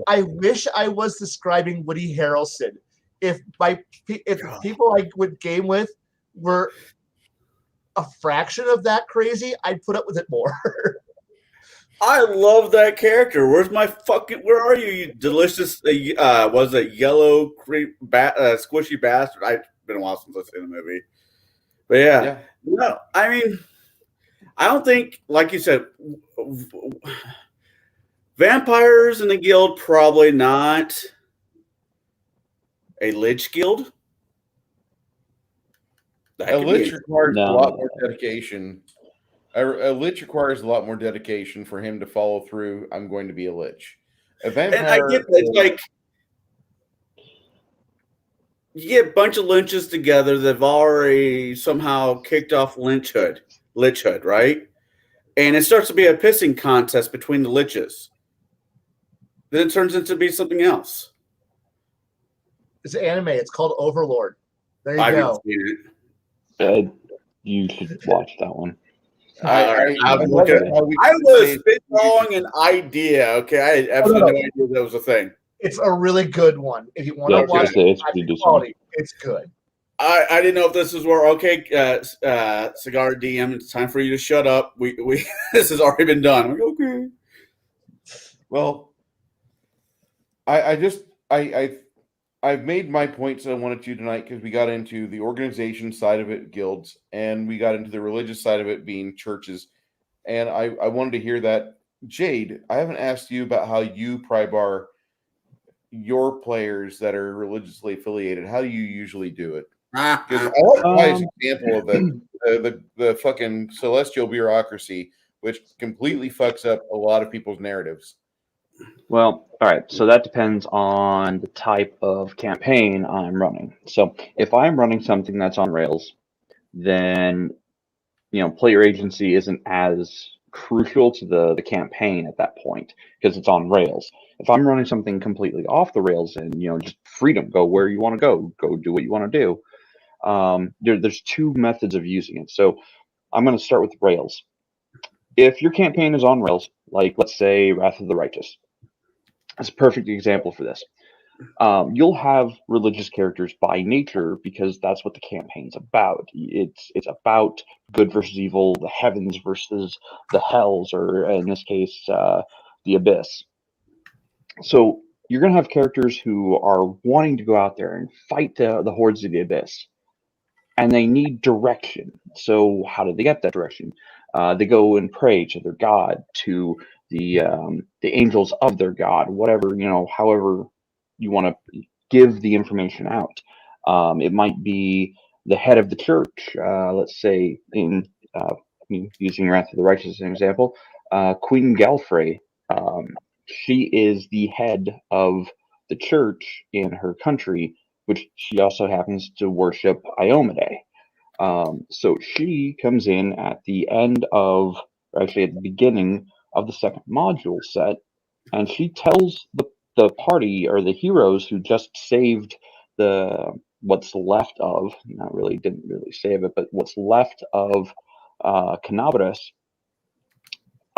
I wish I was describing Woody Harrelson. If the people I would game with were a fraction of that crazy, I'd put up with it more. I love that character. Where's my fucking? Where are you? You delicious. Was it yellow squishy bastard? It's been a while since I've seen the movie. But yeah, no. I mean, I don't think, like you said, vampires in the guild probably not. A lich guild. A lich requires a No. lot more dedication. A lich requires a lot more dedication for him to follow through. I'm going to be a lich. A vampire. And I get that. It's like you get a bunch of lynches together that've already somehow kicked off lichhood, right? And it starts to be a pissing contest between the liches. Then it turns into be something else. It's an anime. It's called Overlord. There you I go. haven't seen it. You should watch that one. I was spitballing an idea. Okay, I had absolutely no idea that was a thing. It's a really good one. If you want to watch it's pretty decent. quality, it's good. I didn't know if this is where Cigar DM. It's time for you to shut up. We this has already been done. I'm like, okay. Well, I've made my points that I wanted to tonight because we got into the organization side of it, guilds, and we got into the religious side of it being churches. And I wanted to hear that. Jade, I haven't asked you about how you pry-bar your players that are religiously affiliated. How do you usually do it? Because I like my example of the fucking celestial bureaucracy, which completely fucks up a lot of people's narratives. Well, all right. So that depends on the type of campaign I'm running. So if I'm running something that's on Rails, then player agency isn't as crucial to the campaign at that point because it's on Rails. If I'm running something completely off the Rails and just freedom, go where you want to go do what you want to do. There's two methods of using it. So I'm going to start with Rails. If your campaign is on Rails, like let's say Wrath of the Righteous, that's a perfect example for this. You'll have religious characters by nature because that's what the campaign's about. It's about good versus evil, the heavens versus the hells, or in this case, the abyss. So you're going to have characters who are wanting to go out there and fight the hordes of the abyss, and they need direction. So how do they get that direction? They go and pray to their god, to the angels of their god, whatever, however you want to give the information out. It might be the head of the church. Let's say using Wrath of the Righteous as an example, Queen Galfrey. She is the head of the church in her country, which she also happens to worship Iomade. So she comes in at the end of, or actually at the beginning of the second module set, and she tells the party or the heroes who just saved what's left of, didn't really save it, but what's left of Canabras,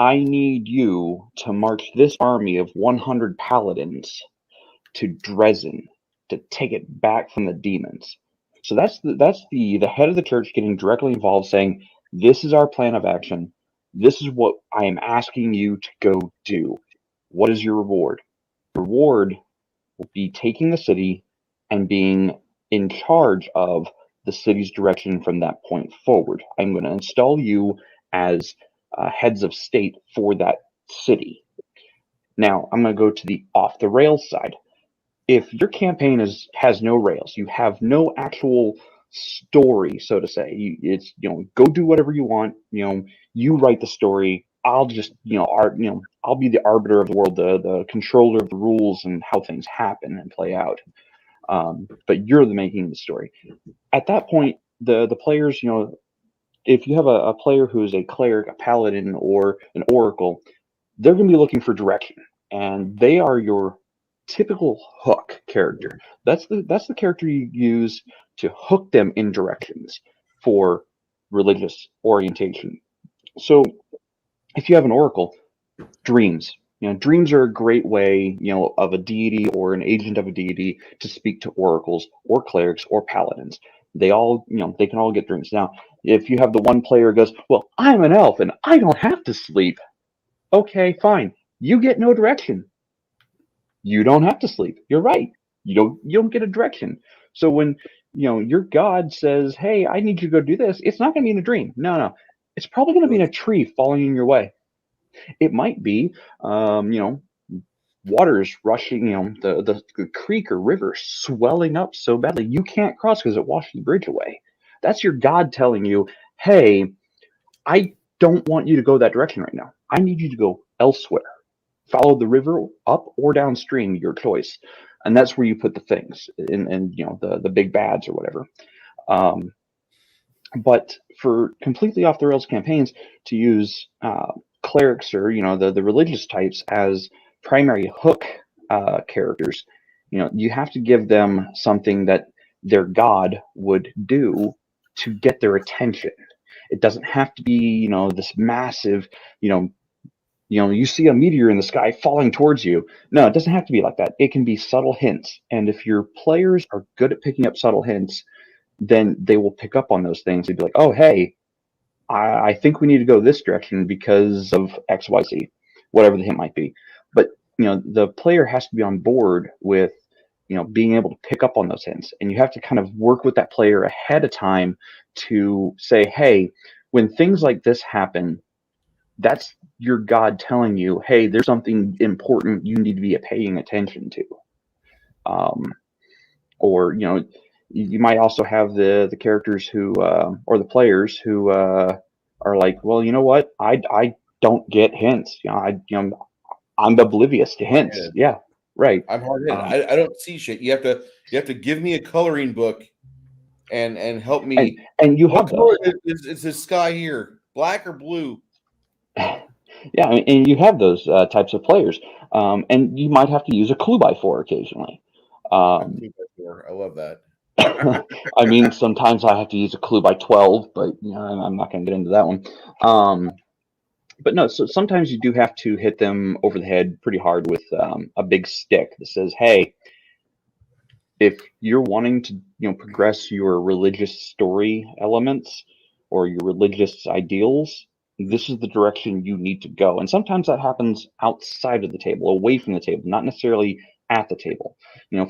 I need you to march this army of 100 paladins to Dresden to take it back from the demons. So that's the head of the church getting directly involved, saying, this is our plan of action. This is what I am asking you to go do. What is your reward? Reward will be taking the city and being in charge of the city's direction from that point forward. I'm going to install you as heads of state for that city. Now, I'm going to go to the off the rails side. If your campaign has no rails, you have no actual story, so to say. It's go do whatever you want. You write the story. I'll just I'll be the arbiter of the world, the controller of the rules and how things happen and play out. But you're the making the story. At that point, the players, if you have a player who is a cleric, a paladin, or an oracle, they're going to be looking for direction, and they are your typical hook character. That's the character you use to hook them in directions for religious orientation. So if you have an oracle, dreams. Dreams are a great way, of a deity or an agent of a deity to speak to oracles or clerics or paladins. They all, they can all get dreams. Now, if you have the one player who goes, well, I'm an elf and I don't have to sleep. Okay, fine. You get no direction. You don't have to sleep. You're right. You don't get a direction. So when your god says, "Hey, I need you to go do this," it's not going to be in a dream. No. It's probably going to be in a tree falling in your way. It might be, water's rushing, the creek or river swelling up so badly you can't cross because it washed the bridge away. That's your God telling you, hey, I don't want you to go that direction right now. I need you to go elsewhere. Follow the river up or downstream, your choice. And that's where you put the things in the big bads or whatever. Um, but for completely off the rails campaigns, to use clerics or the religious types as primary hook characters, you have to give them something that their god would do to get their attention. It doesn't have to be this massive, you know you see a meteor in the sky falling towards you. No, it doesn't have to be like that. It can be subtle hints, and if your players are good at picking up subtle hints, then they will pick up on those things. They'd be like, oh, hey, I think we need to go this direction because of XYZ, whatever the hint might be. But, the player has to be on board with, being able to pick up on those hints. And you have to kind of work with that player ahead of time to say, hey, when things like this happen, that's your God telling you, hey, there's something important you need to be paying attention to. Or, you might also have the characters who or the players who are like, well, you know what, I don't get hints. I'm oblivious to hints. Yeah, right. I'm hard headed. Um, I don't see shit. You have to give me a coloring book and help me. and you What have those. color is this sky here? Black or blue? Yeah, and you have those types of players, and you might have to use a clue by four occasionally. A Um, clue by four. I love that. I mean, sometimes I have to use a clue by 12, but I'm not going to get into that one. But no, so sometimes you do have to hit them over the head pretty hard with a big stick that says, "Hey, if you're wanting to, progress your religious story elements or your religious ideals, this is the direction you need to go." And sometimes that happens outside of the table, away from the table, not necessarily at the table.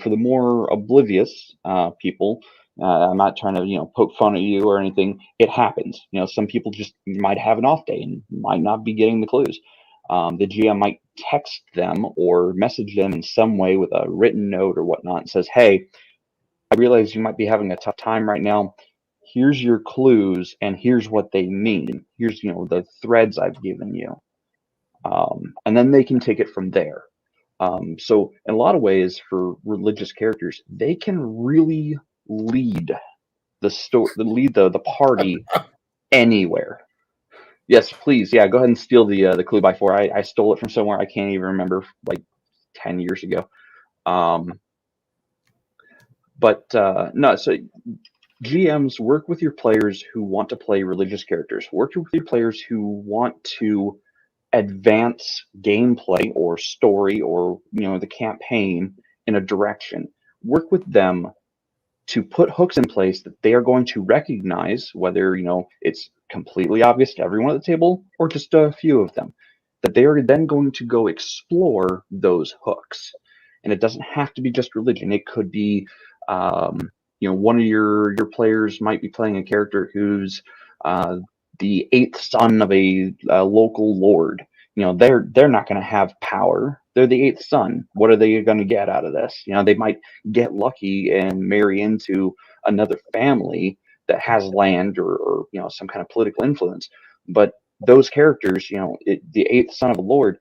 For the more oblivious people, I'm not trying to, poke fun at you or anything. It happens. Some people just might have an off day and might not be getting the clues. The GM might text them or message them in some way with a written note or whatnot and says, hey, I realize you might be having a tough time right now. Here's your clues and here's what they mean. Here's, the threads I've given you. And then they can take it from there. So in a lot of ways for religious characters, they can really lead the story, lead the party anywhere. Yes, please. Yeah, go ahead and steal the clue by four. I stole it from somewhere. I can't even remember, like 10 years ago. But no, so GMs, work with your players who want to play religious characters. Work with your players who want to advance gameplay or story or the campaign in a direction. Work with them to put hooks in place that they are going to recognize, whether it's completely obvious to everyone at the table or just a few of them, that they are then going to go explore those hooks. And it doesn't have to be just religion. It could be one of your players might be playing a character who's the eighth son of a local lord. They're not going to have power. They're the eighth son. What are they going to get out of this? They might get lucky and marry into another family that has land or some kind of political influence. But those characters, the eighth son of a lord,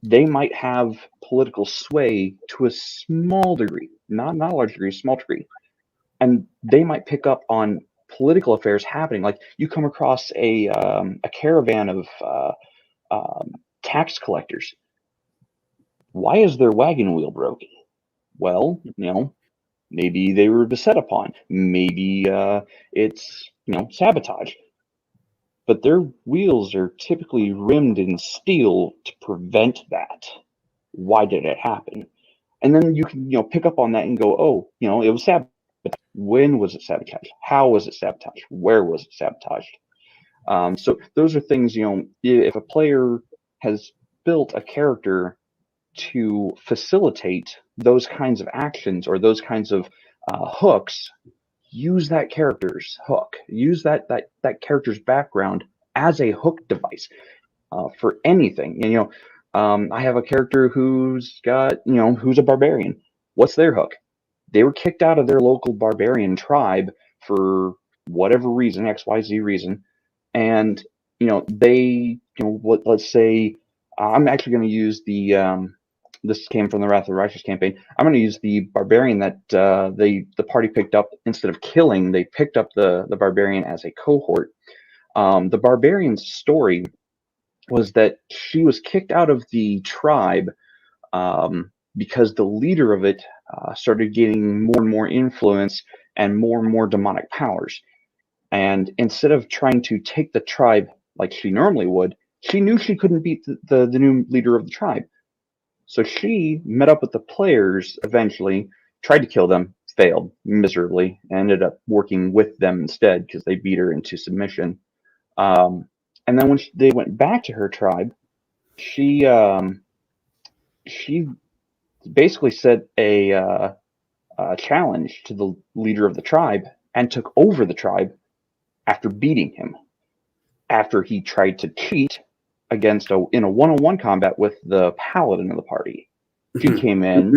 they might have political sway to a small degree, not a large degree, small degree, and they might pick up on political affairs happening. Like you come across a caravan of tax collectors. Why is their wagon wheel broken? Well, maybe they were beset upon. Maybe it's sabotage. But their wheels are typically rimmed in steel to prevent that. Why did it happen? And then you can pick up on that and go, oh, it was sabotage. When was it sabotaged? How was it sabotaged? Where was it sabotaged? So those are things, if a player has built a character to facilitate those kinds of actions or those kinds of hooks, use that character's hook, use that character's background as a hook device for anything. And, I have a character who's got, who's a barbarian. What's their hook? They were kicked out of their local barbarian tribe for whatever reason, XYZ reason. And, they, let's say, I'm actually going to use this came from the Wrath of the Righteous campaign. I'm going to use the barbarian that the party picked up. Instead of killing, they picked up the barbarian as a cohort. The barbarian's story was that she was kicked out of the tribe because the leader of it started getting more and more influence and more demonic powers. And instead of trying to take the tribe like she normally would, she knew she couldn't beat the new leader of the tribe. So she met up with the players eventually, tried to kill them, failed miserably, and ended up working with them instead because they beat her into submission. And then when they went back to her tribe, she basically set a challenge to the leader of the tribe and took over the tribe after beating him. After he tried to cheat in a one-on-one combat with the paladin of the party. She came in.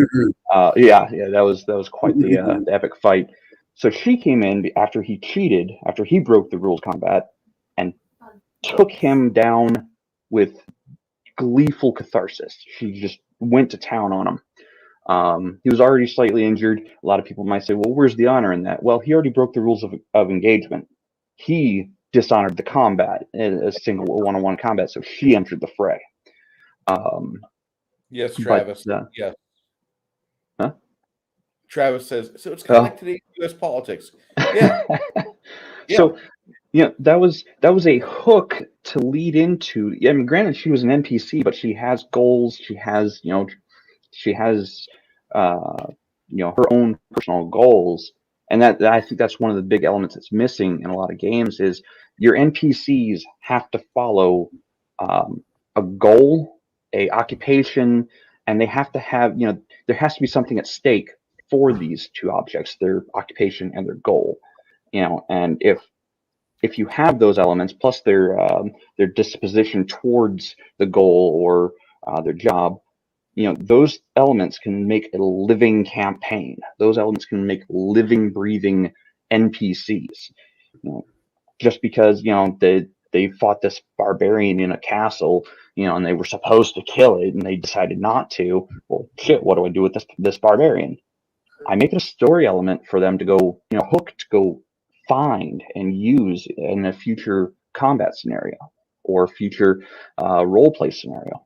That was quite the epic fight. So she came in after he cheated, after he broke the rules of combat, and took him down with gleeful catharsis. She just went to town on him. He was already slightly injured. A lot of people might say, well, where's the honor in that? Well, he already broke the rules of engagement. He dishonored the combat in a single one-on-one combat, so she entered the fray. Yes, Travis. Yes. Huh? Travis says, so it's kind of like today's U.S. politics. Yeah. So, that was a hook to lead into. I mean, granted, she was an NPC, but she has goals. She has, her own personal goals. And that I think that's one of the big elements that's missing in a lot of games is your NPCs have to follow a goal, a occupation, and they have to have, there has to be something at stake for these two objects, their occupation and their goal. And if you have those elements plus their disposition towards the goal or their job, those elements can make a living campaign. Those elements can make living, breathing NPCs. Just because they fought this barbarian in a castle, and they were supposed to kill it, and they decided not to. Well, shit, what do I do with this barbarian? I make it a story element for them to go, hook to go find and use in a future combat scenario or future role play scenario.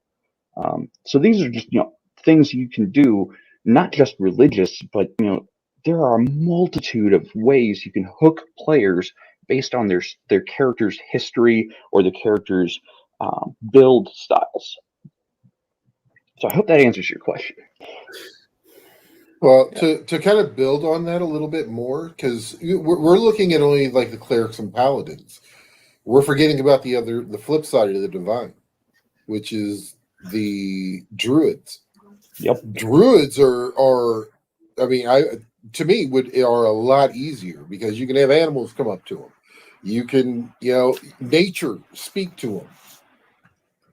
So these are just things you can do, not just religious, but there are a multitude of ways you can hook players based on their character's history or the character's build styles. So I hope that answers your question. Well, to kind of build on that a little bit more, because we're looking at only like the clerics and paladins. We're forgetting about the flip side of the divine, which is the druids. Yep. Druids are I mean, to me are a lot easier because you can have animals come up to them. You can, nature speak to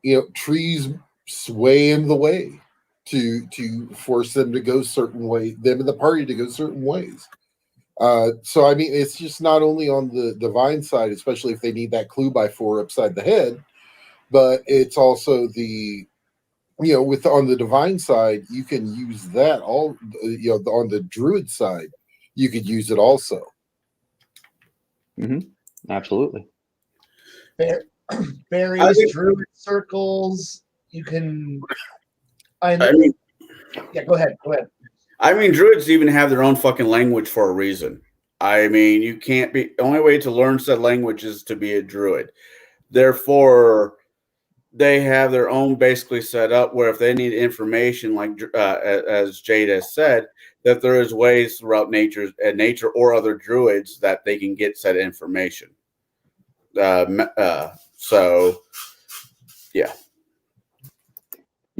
them. Trees sway in the way to force them to go certain way, them and the party to go certain ways. So I mean, it's just not only on the divine side, especially if they need that clue by 4 upside the head, but it's also the on the divine side, you can use that all. On the druid side, you could use it also. Mm-hmm. Absolutely. Berries, druid circles. You can. Yeah, go ahead. I mean, druids even have their own fucking language for a reason. I mean, you can't be. The only way to learn said language is to be a druid. Therefore, they have their own basically set up where if they need information, like as Jade has said, that there is ways throughout nature or other druids that they can get said information. So, yeah.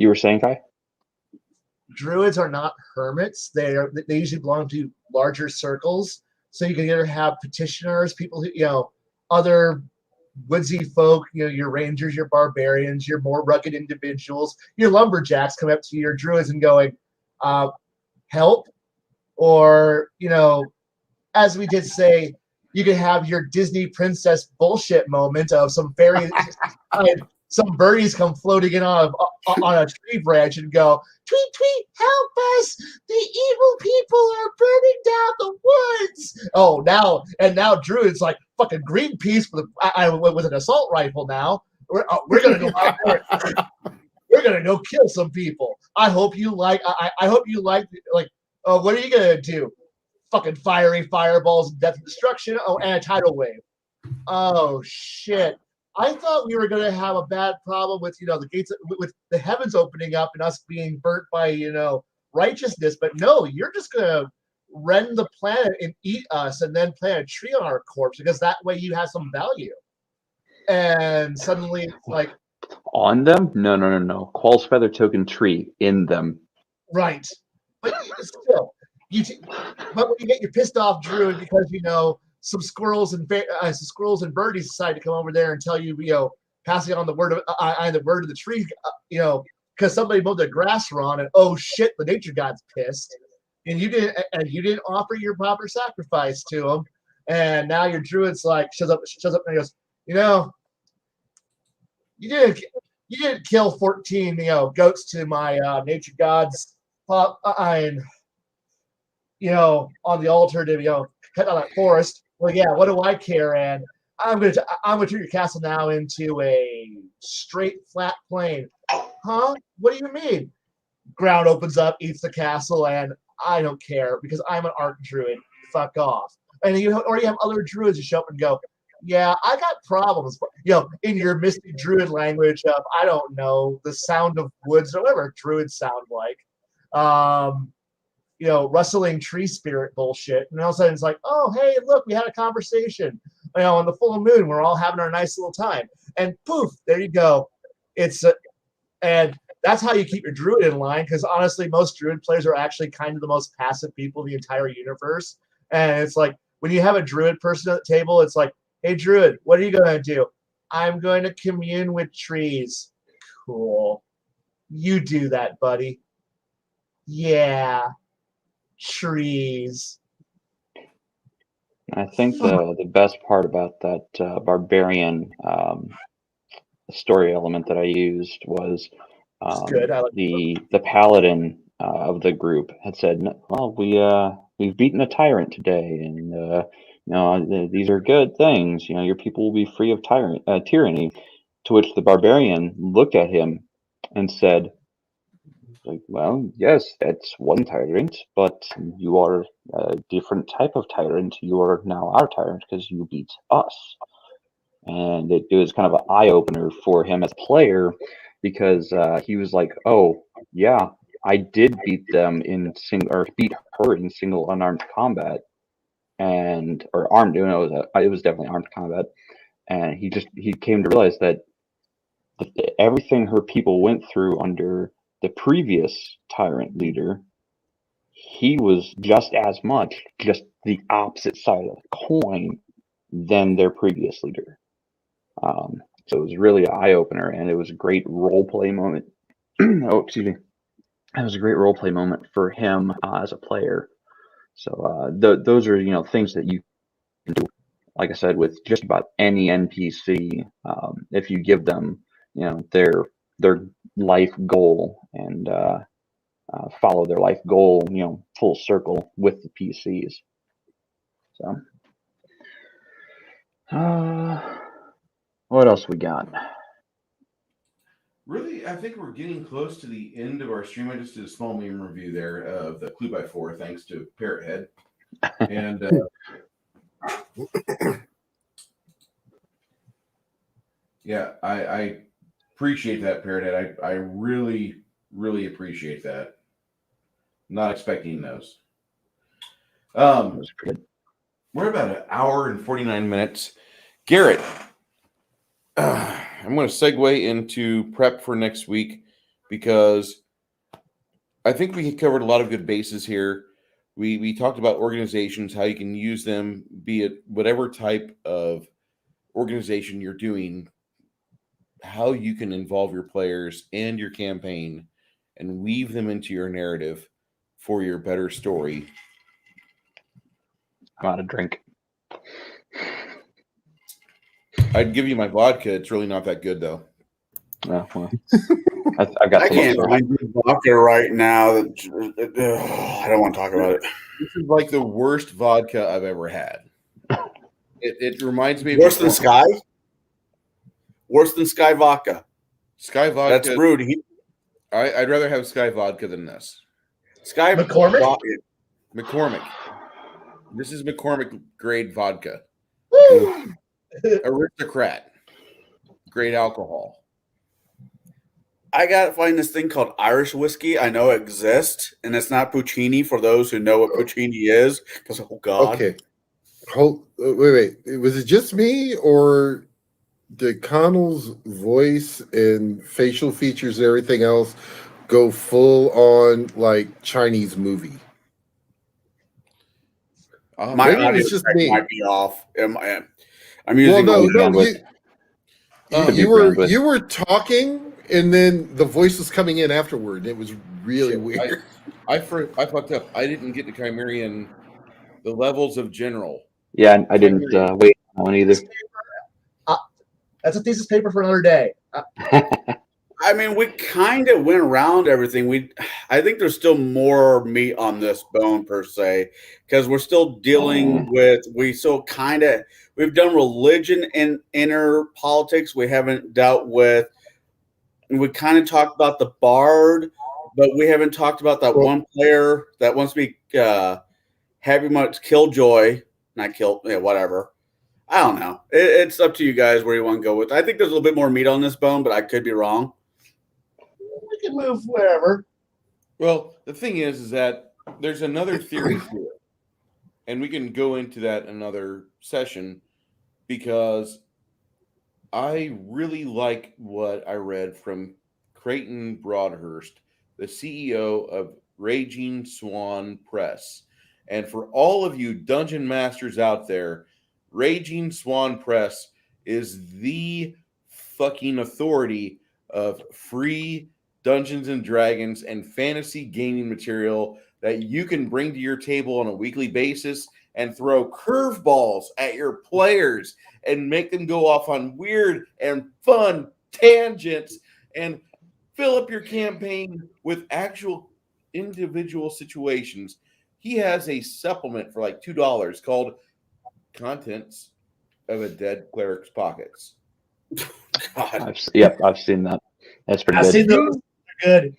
You were saying, Kai? Druids are not hermits. They usually belong to larger circles. So you can either have petitioners, people who, other woodsy folk, your rangers, your barbarians, your more rugged individuals, your lumberjacks come up to your druids and going, help. Or, as we did say, you could have your Disney princess bullshit moment of some fairy, some birdies come floating in on a tree branch and go, tweet, tweet, help us! The evil people are burning down the woods. Oh, now Druid's like fucking Greenpeace with an assault rifle. Now we're gonna go out there. We're gonna go kill some people. I hope you like. I hope you like. What are you gonna do? Fucking fiery fireballs, death and destruction. Oh, and a tidal wave. Oh shit. I thought we were going to have a bad problem with, the gates, with the heavens opening up and us being burnt by, righteousness. But no, you're just going to rend the planet and eat us and then plant a tree on our corpse because that way you have some value. And suddenly, on them? No. Qual's feather token tree in them. Right. But still, but when you get your pissed off druid because, some squirrels and birdies decide to come over there and tell you, passing on the word of the tree, because somebody mowed their grass wrong, and oh shit, the nature god's pissed, and you didn't offer your proper sacrifice to him, and now your druid's shows up and goes, you didn't kill 14 goats to my nature god's on the altar to cut down that forest. Well, yeah, what do I care? And I'm gonna turn your castle now into a straight, flat plain. Huh? What do you mean? Ground opens up, eats the castle, and I don't care because I'm an arc druid. Fuck off. And you have other druids who show up and go, yeah, I got problems. In your mystic druid language of, I don't know, the sound of woods or whatever druids sound like. Rustling tree spirit bullshit. And all of a sudden it's like, oh, hey, look, we had a conversation. On the full moon, we're all having our nice little time. And poof, there you go. And that's how you keep your druid in line, because honestly, most druid players are actually kind of the most passive people in the entire universe. And it's like, when you have a druid person at the table, it's like, hey, druid, what are you going to do? I'm going to commune with trees. Cool. You do that, buddy. Yeah. Trees. I think the best part about that barbarian story element that I used was the paladin of the group had said, "Well, we've beaten a tyrant today, and these are good things. Your people will be free of tyranny." To which the barbarian looked at him and said, well, yes, that's one tyrant, but you are a different type of tyrant. You are now our tyrant because you beat us. And it was kind of an eye-opener for him as a player because he was like, oh, yeah, I did beat them beat her in single unarmed combat. Or armed, it was definitely armed combat. And he came to realize that everything her people went through under the previous tyrant leader, he was just as much just the opposite side of the coin than their previous leader. So it was really an eye-opener, and it was a great role-play moment. Oh, excuse me. It was a great role-play moment for him as a player. So those are things that you can do, like I said, with just about any NPC. If you give them their life goal and follow their life goal, full circle with the PCs. So, what else we got? Really, I think we're getting close to the end of our stream. I just did a small meme review there of the Clue by 4, thanks to Parrot Head. And yeah, I appreciate that, Parrot Head. I really, really appreciate that. Not expecting those. We're about an hour and 49 minutes. Garrett, I'm going to segue into prep for next week because I think we covered a lot of good bases here. We talked about organizations, how you can use them, be it whatever type of organization you're doing, how you can involve your players and your campaign and weave them into your narrative for your better story. I'm out of drink. I'd give you my vodka. It's really not that good, though. Oh, well. I've got I some can't upstairs. find good vodka right now. I don't want to talk about it. This is like the worst vodka I've ever had. It reminds me of Worse than Sky? Worse than Sky vodka. Sky vodka. That's brewed. I'd rather have Sky vodka than this. Sky McCormick? McCormick. This is McCormick grade vodka. Woo! Aristocrat. Great alcohol. I got to find this thing called Irish whiskey. I know it exists, and it's not Puccini for those who know what Puccini is. Because, oh, God. Okay. Wait. Was it just me, or did Connell's voice and facial features and everything else go full on like Chinese movie? Oh, My Maybe it audio was just track me. might be off. I'm Well, using no, bandwidth. Could be you were bandwidth. you were talking, and then the voice was coming in afterward. It was really shit, weird. I fucked up. I didn't get to Chimerian the levels of general. Yeah, I didn't wait on one either. That's a thesis paper for another day. I mean, we kind of went around everything. I think there's still more meat on this bone per se, because we're still dealing with. We've done religion and inner politics. We haven't dealt with. We kind of talked about the bard, but we haven't talked about that one player that wants to be heavy much killjoy, not kill, whatever. I don't know. It's up to you guys where you want to go with. I think there's a little bit more meat on this bone, but I could be wrong. We can move wherever. Well, the thing is that there's another theory to it, and we can go into that another session, because I really like what I read from Creighton Broadhurst, the CEO of Raging Swan Press. And for all of you dungeon masters out there, Raging Swan Press is the fucking authority of free Dungeons and Dragons and fantasy gaming material that you can bring to your table on a weekly basis and throw curveballs at your players and make them go off on weird and fun tangents and fill up your campaign with actual individual situations. He has a supplement for like $2 called Contents of a Dead Cleric's Pockets. God. I've seen that. That's pretty I've good. seen those. They're good.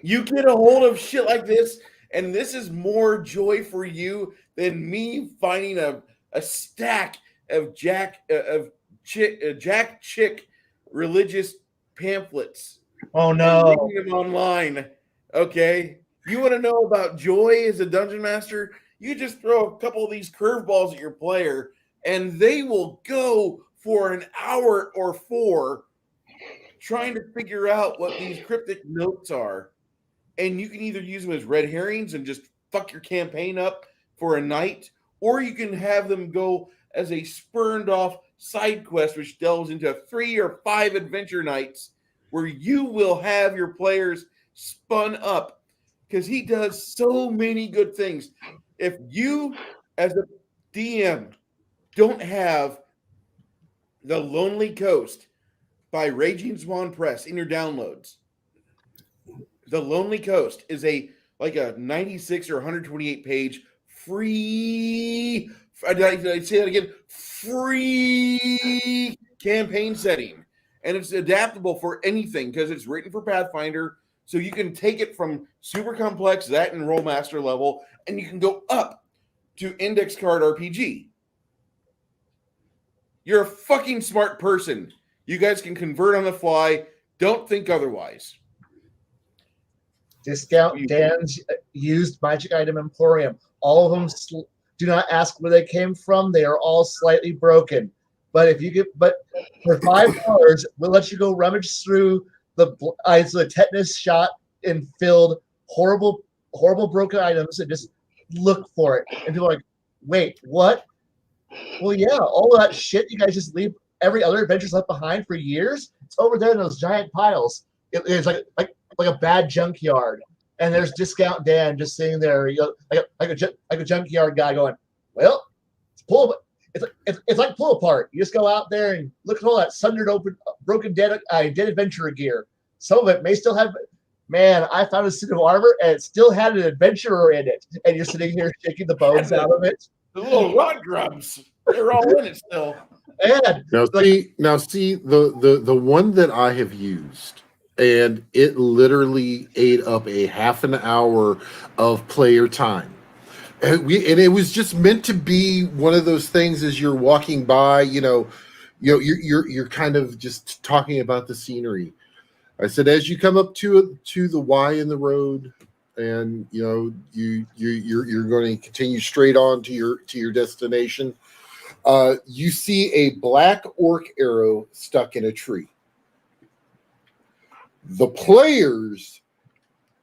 You get a hold of shit like this, and this is more joy for you than me finding a stack of Jack Chick religious pamphlets. Oh And no. reading them online. Okay, you want to know about joy as a dungeon master? You just throw a couple of these curveballs at your player, and they will go for an hour or 4 trying to figure out what these cryptic notes are. And you can either use them as red herrings and just fuck your campaign up for a night, or you can have them go as a spurned off side quest, which delves into 3 or 5 adventure nights where you will have your players spun up, because he does so many good things. If you, as a DM, don't have The Lonely Coast by Raging Swan Press in your downloads, The Lonely Coast is a 96 or 128 page free, did I say that again? Free campaign setting. And it's adaptable for anything because it's written for Pathfinder. So you can take it from super complex, that and Rollmaster level, and you can go up to index card RPG. You're a fucking smart person. You guys can convert on the fly. Don't think otherwise. Discount Dan's used magic item emporium. All of them do not ask where they came from. They are all slightly broken. But if you get, but for $5, we'll let you go rummage through the tetanus shot and filled horrible broken items and just look for it. And people are like, wait, what? Well, yeah, all that shit you guys just leave every other adventure's left behind for years. It's over there in those giant piles. It's like a bad junkyard. And there's Discount Dan just sitting there, like a junkyard guy going, well, it's like pull apart. You just go out there and look at all that sundered, open, broken, dead adventurer gear. Some of it may still have. Man, I found a suit of armor and it still had an adventurer in it, and you're sitting here shaking the bones out of it. The little rod grubs, they're all in it still. And now see the one that I have used, and it literally ate up a half an hour of player time. And it was just meant to be one of those things as you're walking by, you're kind of just talking about the scenery. I said, as you come up to the Y in the road, and you're going to continue straight on to your destination, you see a black orc arrow stuck in a tree. The players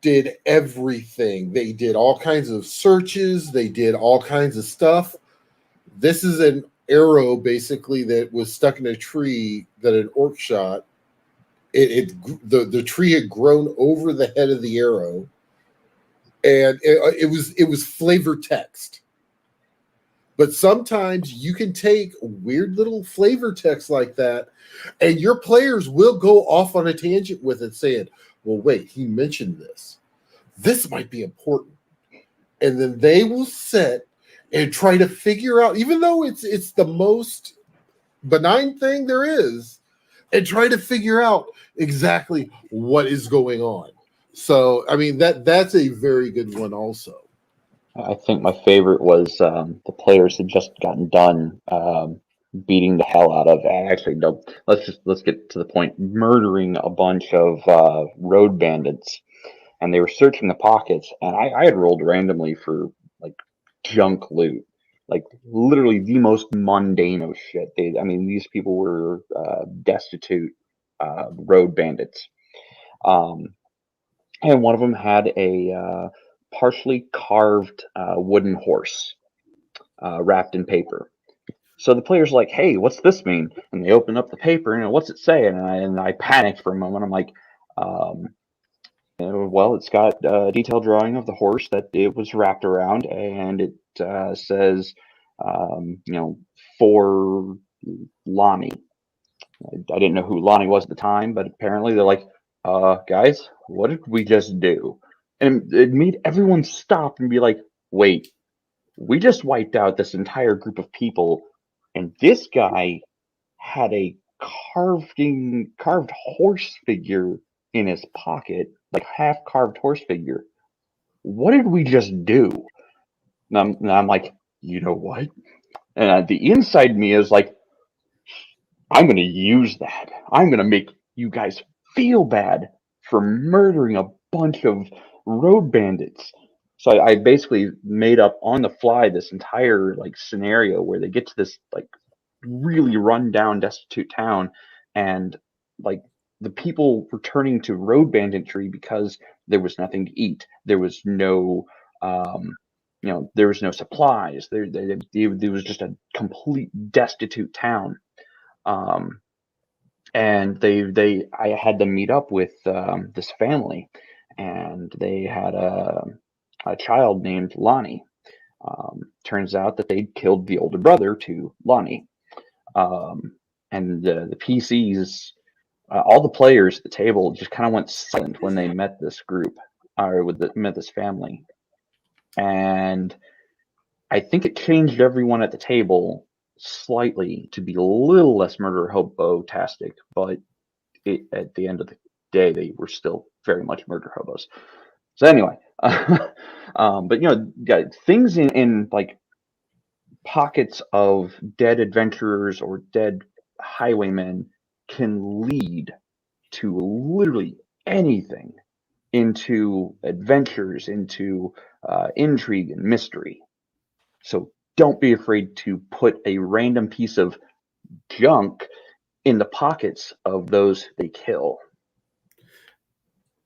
did everything. They did all kinds of searches. They did all kinds of stuff. This is an arrow basically that was stuck in a tree that an orc shot. The tree had grown over the head of the arrow, and it was flavor text. But sometimes you can take weird little flavor text like that, and your players will go off on a tangent with it, saying, well, wait, he mentioned this. This might be important. And then they will sit and try to figure out, even though it's the most benign thing there is, and try to figure out exactly what is going on. So, I mean, that's a very good one also. I think my favorite was the players had just gotten done beating the hell out of. Actually, no. Let's get to the point. Murdering a bunch of road bandits, and they were searching the pockets. And I had rolled randomly for like junk loot, like literally the most mundane of shit. These people were destitute road bandits, and one of them had a partially carved wooden horse wrapped in paper. So the player's like, hey, what's this mean? And they open up the paper and what's it say? And I panicked for a moment. I'm like, well, it's got a detailed drawing of the horse that it was wrapped around, and it says, for Lonnie. I didn't know who Lonnie was at the time, but apparently they're like, guys, what did we just do? And it made everyone stop and be like, wait, we just wiped out this entire group of people, and this guy had a carved horse figure in his pocket, like half-carved horse figure. What did we just do? And I'm like, you know what? And the inside me is like, I'm going to use that. I'm going to make you guys feel bad for murdering a bunch of road bandits. So I basically made up on the fly this entire like scenario where they get to this like really run down, destitute town, and like the people returning to road banditry because there was nothing to eat. There was no, there was no supplies. There was just a complete destitute town. And I had them meet up with this family, and they had a child named Lonnie. Turns out that they'd killed the older brother to Lonnie. And the PCs, all the players at the table just kind of went silent when they met this group, or met this family. And I think it changed everyone at the table slightly to be a little less murder hobo-tastic, but at the end of the day, they were still very much murder hobos. So anyway, but things in like pockets of dead adventurers or dead highwaymen can lead to literally anything, into adventures, into intrigue and mystery. So don't be afraid to put a random piece of junk in the pockets of those they kill.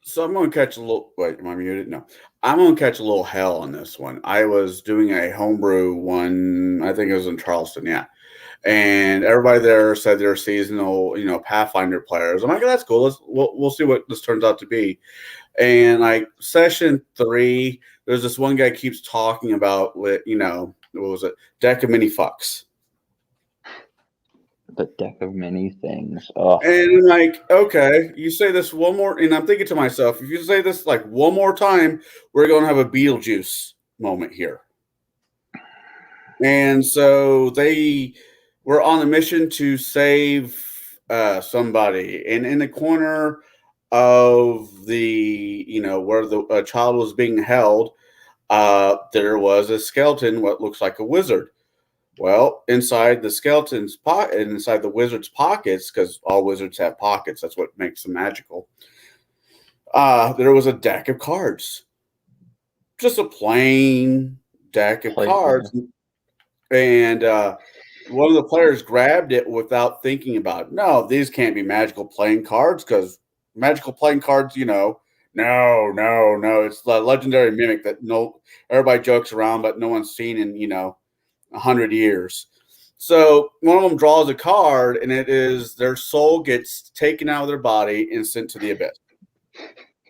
So I'm going to catch a little. Wait, am I muted? No, I'm going to catch a little hell on this one. I was doing a homebrew one. I think it was in Charleston, yeah. And everybody there said they're seasonal, Pathfinder players. I'm like, that's cool. We'll see what this turns out to be. And like session 3, there's this one guy keeps talking about what was it? Deck of mini fucks. The deck of many things. Oh, And I'm like, okay, you say this one more, and I'm thinking to myself, if you say this like one more time, we're going to have a Beetlejuice moment here. And so they were on a mission to save somebody, and in the corner of the, where the child was being held, there was a skeleton, what looks like a wizard. Well, inside the skeleton's pocket, inside the wizard's pockets, because all wizards have pockets, that's what makes them magical. There was a deck of cards, just a plain deck of cards, and one of the players grabbed it without thinking about it. No, these can't be magical playing cards because magical playing cards, no. It's the legendary mimic that everybody jokes around, but no one's seen in 100 years. So one of them draws a card, and it is their soul gets taken out of their body and sent to the abyss.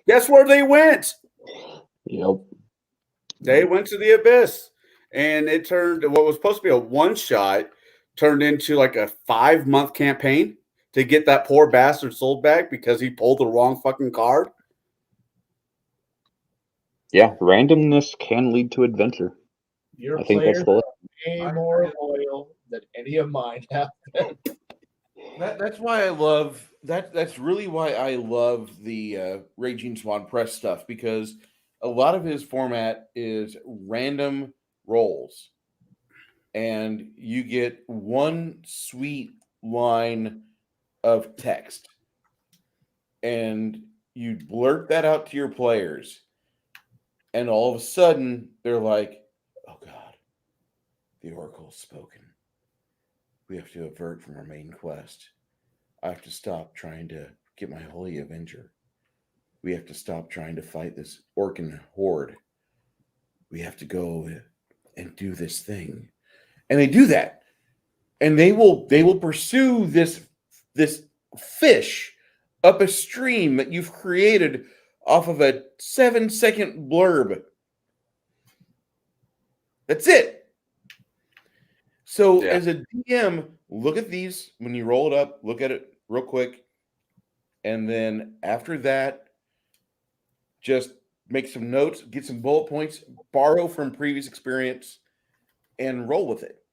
Guess where they went? Yep. They went to the abyss, and it turned what was supposed to be a one shot turned into like a 5-month campaign to get that poor bastard soul back because he pulled the wrong fucking card. Yeah, randomness can lead to adventure. Your I think that's players the are way more loyal than any of mine have been. That's why I love that. That's really why I love the Raging Swan Press stuff, because a lot of his format is random rolls, and you get one sweet line of text, and you blurt that out to your players, and all of a sudden they're like, "Oh God, the Oracle's spoken. We have to avert from our main quest. I have to stop trying to get my Holy Avenger. We have to stop trying to fight this Orcan horde. We have to go and do this thing." And they do that. And they will pursue this fish up a stream that you've created off of a 7-second blurb. That's it. So as a DM, look at these when you roll it up, look at it real quick. And then after that, just make some notes, get some bullet points, borrow from previous experience, and roll with it.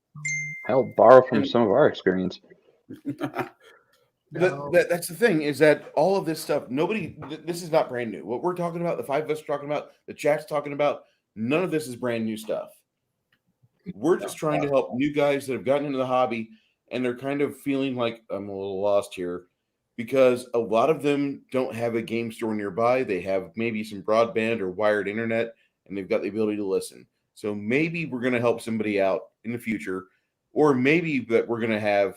hell, borrow from some of our experience. That's the thing, is that all of this stuff, this is not brand new. What we're talking about, the 5 of us are talking about, the chat's talking about, none of this is brand new stuff. We're just trying to help new guys that have gotten into the hobby, and they're kind of feeling like, I'm a little lost here, because a lot of them don't have a game store nearby. They have maybe some broadband or wired internet, and they've got the ability to listen. So maybe we're going to help somebody out in the future, or maybe that we're going to have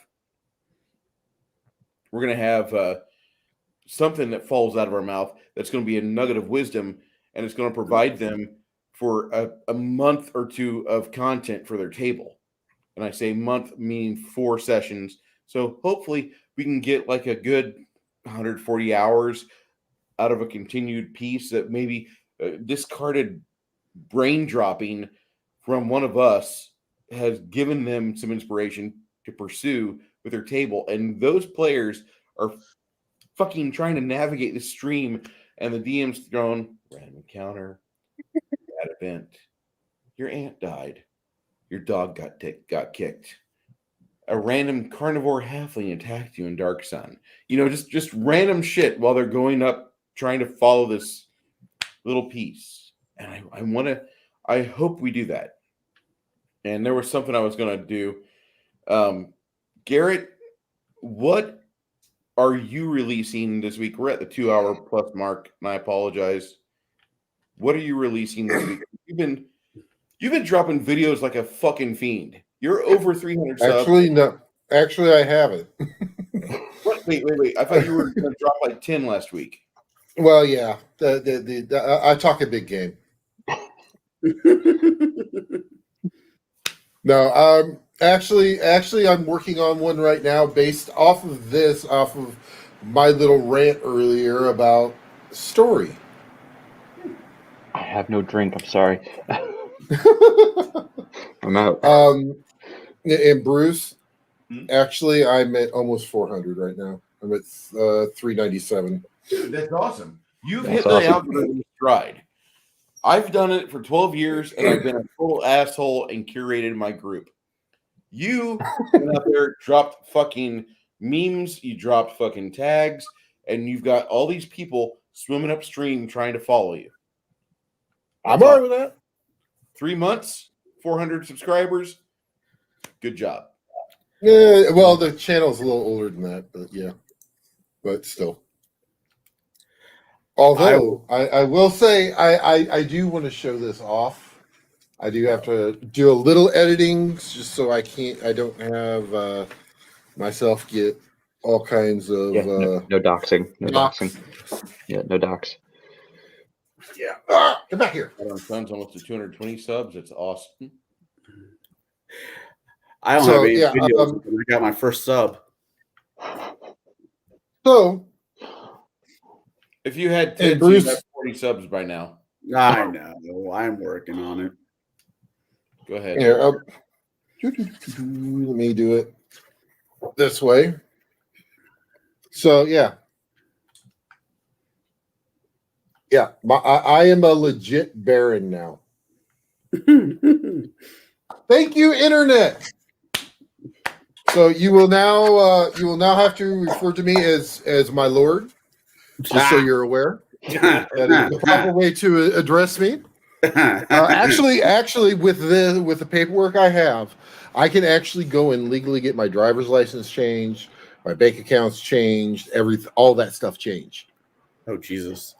something that falls out of our mouth that's going to be a nugget of wisdom, and it's going to provide them for a month or two of content for their table. And I say month meaning 4 sessions. So hopefully we can get like a good 140 hours out of a continued piece that maybe discarded brain dropping from one of us has given them some inspiration to pursue with their table. And those players are fucking trying to navigate the stream, and the DM's thrown random encounter, bad event, your aunt died, your dog got kicked, a random carnivore halfling attacked you in Dark Sun. Just random shit while they're going up trying to follow this little piece. And I hope we do that. And there was something I was going to do. Garrett, what are you releasing this week? We're at the 2-hour plus mark, and I apologize. What are you releasing this week? You've been dropping videos like a fucking fiend. You're over 300 subs. Actually, no. Actually, I haven't. Wait. I thought you were going to drop like 10 last week. Well, yeah. I talk a big game. No, actually, I'm working on one right now based off of my little rant earlier about story. I have no drink. I'm sorry. I'm out. And Bruce, Hmm? actually, I'm at almost 400 right now. I'm at 397. Dude, that's awesome. You've That's hit the awesome. algorithm stride. I've done it for 12 years, and I've been a total asshole and curated my group. You went out there, dropped fucking memes, you dropped fucking tags, and you've got all these people swimming upstream trying to follow you. I'm That's all right awesome. with that. 3 months, 400 subscribers. Good job. Yeah, well, the channel's a little older than that, but yeah, but still. Although I will say I do want to show this off. I do have to do a little editing just so I don't have myself get all kinds of Yeah, no doxing. No docs. doxing. Yeah, no dox. Yeah. Get back here. Got on Sun's almost to 220 subs. It's awesome. I don't So, have any yeah, videos. I got my first sub. So If you had Hey, 10, Bruce. you'd have 40 subs by now. I know. I'm working on it. Go ahead. here, let me do it this way. So yeah. Yeah, I am a legit Baron now. Thank you, Internet. So you will now have to refer to me as my lord, just so you're aware. That is the proper way to address me. Actually, with the paperwork I have, I can actually go and legally get my driver's license changed, my bank accounts changed, all that stuff changed. Oh Jesus!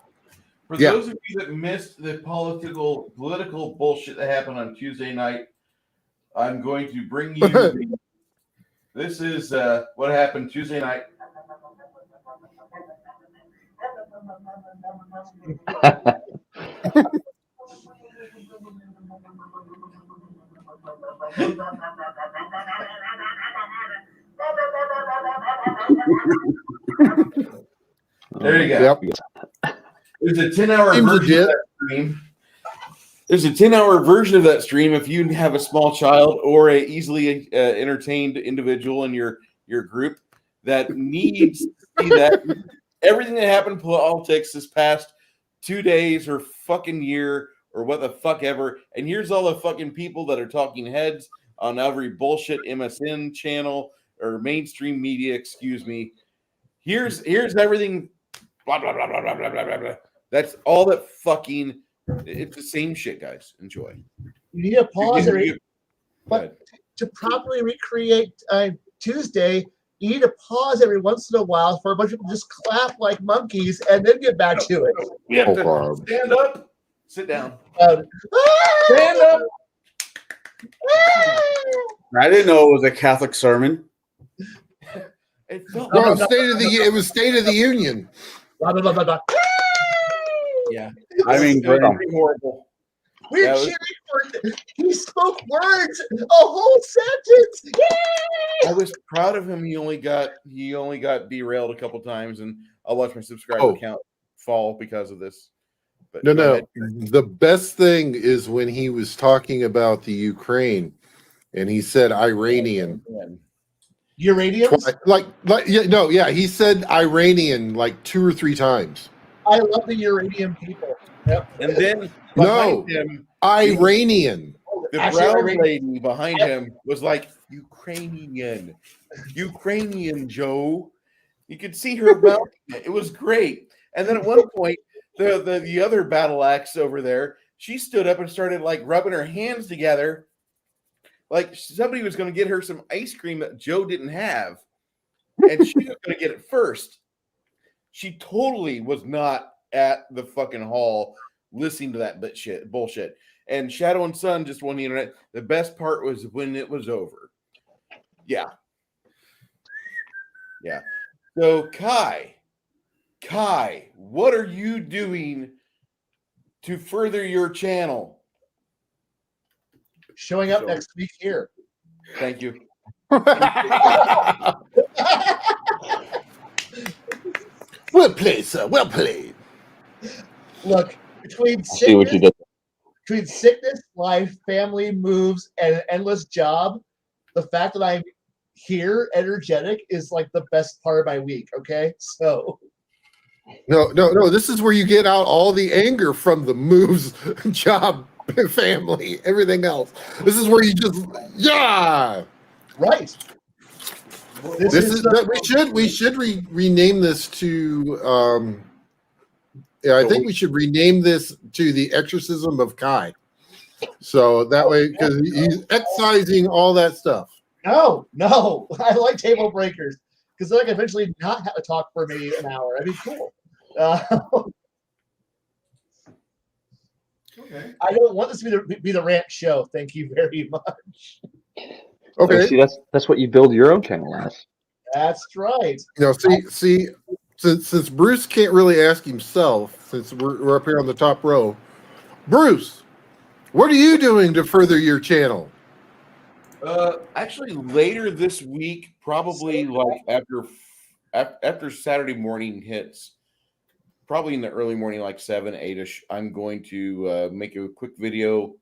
For Yeah. those of you that missed the political bullshit that happened on Tuesday night, I'm going to bring you. This is what happened Tuesday night. There you go. Yep. There's a 10-hour Seems version of legit. that stream. There's a 10-hour version of that stream if you have a small child or a easily entertained individual in your group that needs to see that. Everything that happened in politics this past 2 days or fucking year or what the fuck ever. And here's all the fucking people that are talking heads on every bullshit MSN channel or mainstream media, excuse me. Here's everything. Blah, blah, blah, blah, blah, blah, blah, blah. That's all that fucking. It's the same shit, guys. Enjoy. You need to pause it, Go ahead. to properly recreate Tuesday. You need to pause every once in a while for a bunch of people just clap like monkeys and then get back to it. We have to Oh, stand up, sit down. Stand up. I didn't know it was a Catholic sermon. It felt No, like it was State of the Union. Blah, blah, blah, blah, blah. yeah. I mean, It was pretty horrible. We're Yeah, it was- cheering for he spoke words, a whole sentence. Yay! I was proud of him. He only got derailed a couple times, and I'll watch my subscriber Oh. count fall because of this. But No, go no. ahead. The best thing is when he was talking about the Ukraine, and he said Iranian. Uraniums. He said Iranian like 2 or 3 times. I love the uranium people. Yep. And then No. behind him, Iranian. the Actually, brown Iranian. lady behind him was like Ukrainian, Joe. You could see her mouth. It was great. And then at one point, the other battle axe over there, she stood up and started like rubbing her hands together, like somebody was going to get her some ice cream that Joe didn't have, and she was going to get it first. She totally was not at the fucking hall listening to that bullshit. And Shadow and Sun just won the internet. The best part was when it was over. Yeah. So Kai, Kai, what are you doing to further your channel? Showing up So- next week here. Thank you. Well played, sir. Well played. Look, between I see what you did. sickness, life, family, moves, and an endless job, the fact that I'm here, energetic, is like the best part of my week. Okay, so No. This is where you get out all the anger from the moves, job, family, everything else. This is where you just right. This is we should rename this to I think we should rename this to the exorcism of Kai. So that way, because he's excising all that stuff. No, I like table breakers because then I can eventually not have to talk for maybe an hour. That'd be cool. Okay. I don't want this to be the rant show. Thank you very much. Okay. See, that's what you build your own channel as. That's right. See, since Bruce can't really ask himself, since we're up here on the top row, Bruce, what are you doing to further your channel? Actually, later this week, probably like after Saturday morning hits, probably in the early morning, like 7, 8ish, I'm going to make a quick video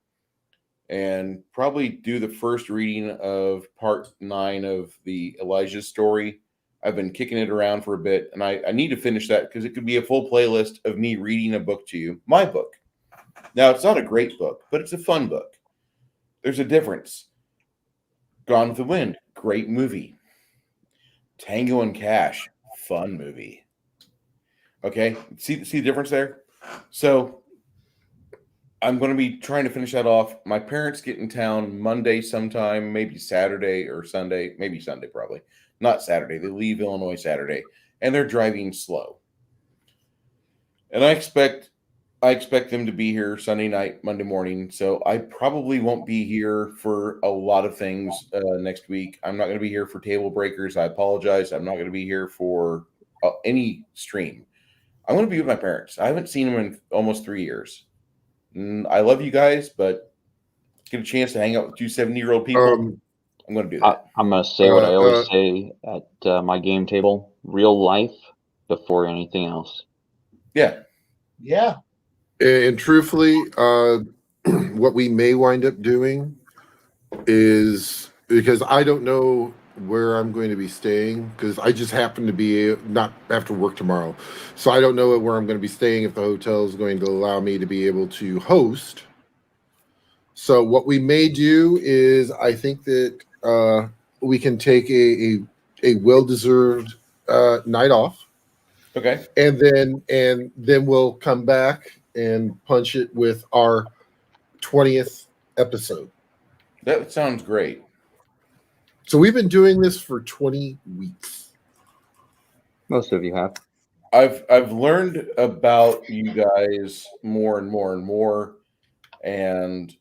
and probably do the first reading of part 9 of the Elijah story. I've been kicking it around for a bit, and I need to finish that because it could be a full playlist of me reading a book to you, my book. Now, it's not a great book, but it's a fun book. There's a difference. Gone with the Wind, great movie. Tango and Cash, fun movie. Okay, see the difference there? So I'm going to be trying to finish that off. My parents get in town Monday sometime, maybe Saturday or Sunday, maybe Sunday probably. Not Saturday. They leave Illinois Saturday, and they're driving slow. And I expect them to be here Sunday night, Monday morning. So I probably won't be here for a lot of things next week. I'm not going to be here for TableBreakers. I apologize. I'm not going to be here for any stream. I'm going to be with my parents. I haven't seen them in almost 3 years. I love you guys, but get a chance to hang out with 2 70-year-old people. I'm going to do that. I'm going to say what I always say at my game table: real life before anything else. Yeah. Yeah. And truthfully, what we may wind up doing is, because I don't know where I'm going to be staying, because I just happen to be not after work tomorrow, so I don't know where I'm going to be staying, if the hotel is going to allow me to be able to host. So what we may do is, I think that we can take a well-deserved night off. Okay. And then we'll come back and punch it with our 20th episode. That sounds great. So we've been doing this for 20 weeks. Most of you have. I've learned about you guys more and more and more, and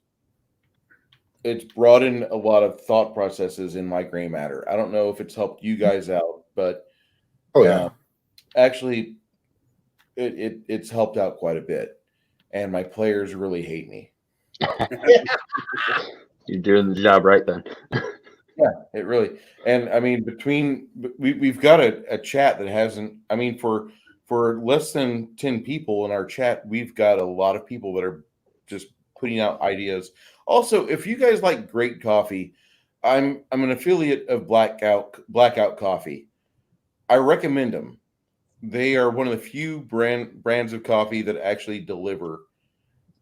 it's brought in a lot of thought processes in my gray matter. I don't know if it's helped you guys out, but actually it's helped out quite a bit, and my players really hate me. You're doing the job right then. Yeah, it really. And I mean, we've got a chat that hasn't. I mean, for less than 10 people in our chat, we've got a lot of people that are just putting out ideas. Also, if you guys like great coffee, I'm an affiliate of Blackout Coffee. I recommend them. They are one of the few brands of coffee that actually deliver.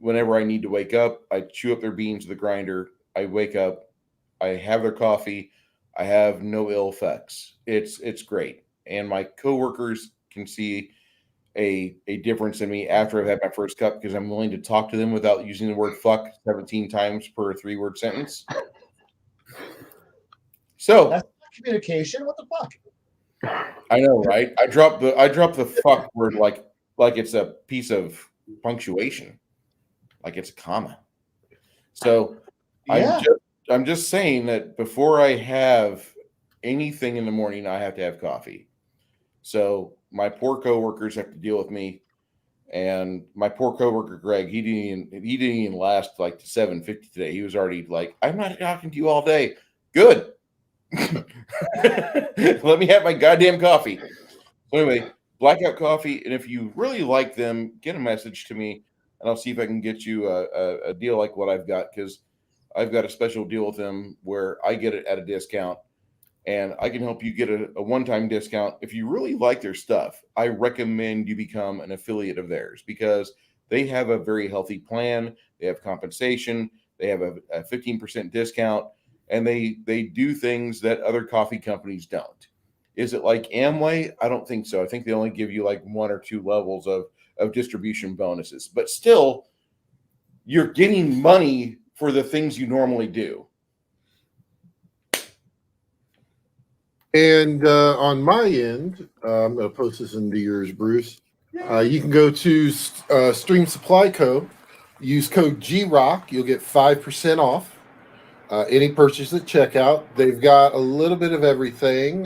Whenever I need to wake up, I chew up their beans with the grinder. I wake up, I have their coffee. I have no ill effects. It's great. And my coworkers can see a difference in me after I've had my first cup, because I'm willing to talk to them without using the word fuck 17 times per 3-word sentence. So That's not communication. What the fuck? I know, right? I drop the fuck word like it's a piece of punctuation, like it's a comma. So Yeah. I'm just saying that before I have anything in the morning, I have to have coffee. So my poor coworkers have to deal with me. And my poor coworker Greg, he didn't even last like to 7:50 today. He was already like, I'm not talking to you all day. Good. Let me have my goddamn coffee. So anyway, Blackout Coffee, and if you really like them, get a message to me, and I'll see if I can get you a deal like what I've got, because I've got a special deal with them where I get it at a discount, and I can help you get a one-time discount. If you really like their stuff, I recommend you become an affiliate of theirs, because they have a very healthy plan. They have compensation. They have a 15% discount, and they do things that other coffee companies don't. Is it like Amway? I don't think so. I think they only give you like 1 or 2 levels of distribution bonuses, but still, you're getting money for the things you normally do. And on my end, I'm going to post this into yours, Bruce. You can go to Stream Supply Co. Use code GROCK. You'll get 5% off any purchase at checkout. They've got a little bit of everything.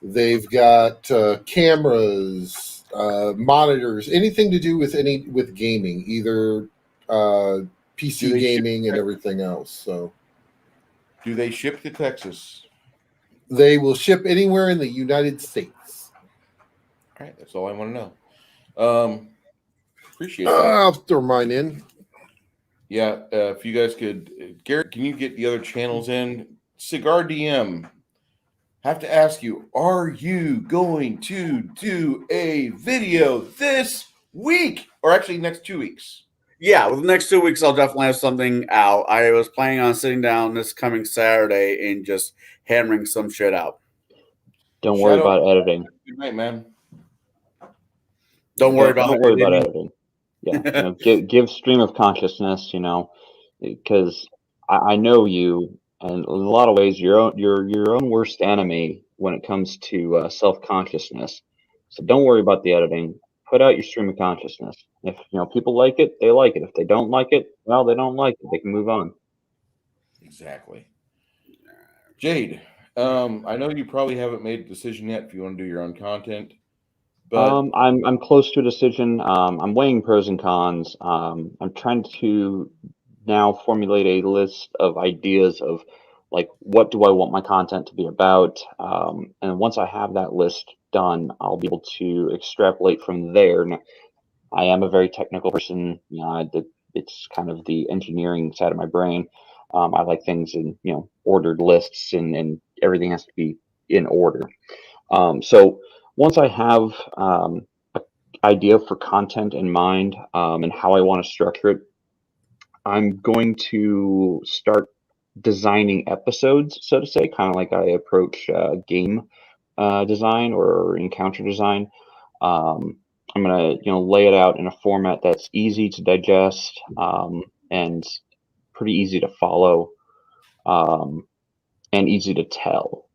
They've got cameras, monitors, anything to do with gaming, either PC gaming and everything else. So, do they ship to Texas? They will ship anywhere in the United States. All right, that's all I want to know. Appreciate that. I'll throw mine in. Yeah, if you guys could, Garrett, can you get the other channels in? Cigar DM. Have to ask you, are you going to do a video this week, or actually next 2 weeks? Yeah, well, the next 2 weeks I'll definitely have something out. I was planning on sitting down this coming Saturday and just hammering some shit out. Don't worry about editing. Good night, man. Don't worry about editing. Yeah, give stream of consciousness. Because I know you, and in a lot of ways, you're your own worst enemy when it comes to self-consciousness. So don't worry about the editing. Put out your stream of consciousness. If people like it, they like it. If they don't like it, well, they don't like it. They can move on. Exactly. Jade, I know you probably haven't made a decision yet if you want to do your own content. But I'm close to a decision. I'm weighing pros and cons. I'm trying to now formulate a list of ideas of like, what do I want my content to be about? And once I have that list done, I'll be able to extrapolate from there. Now, I am a very technical person. It's kind of the engineering side of my brain. I like things in ordered lists, and everything has to be in order. So once I have an idea for content in mind and how I want to structure it, I'm going to start designing episodes, so to say, kind of like I approach game design or encounter design. I'm going to lay it out in a format that's easy to digest and pretty easy to follow and easy to tell.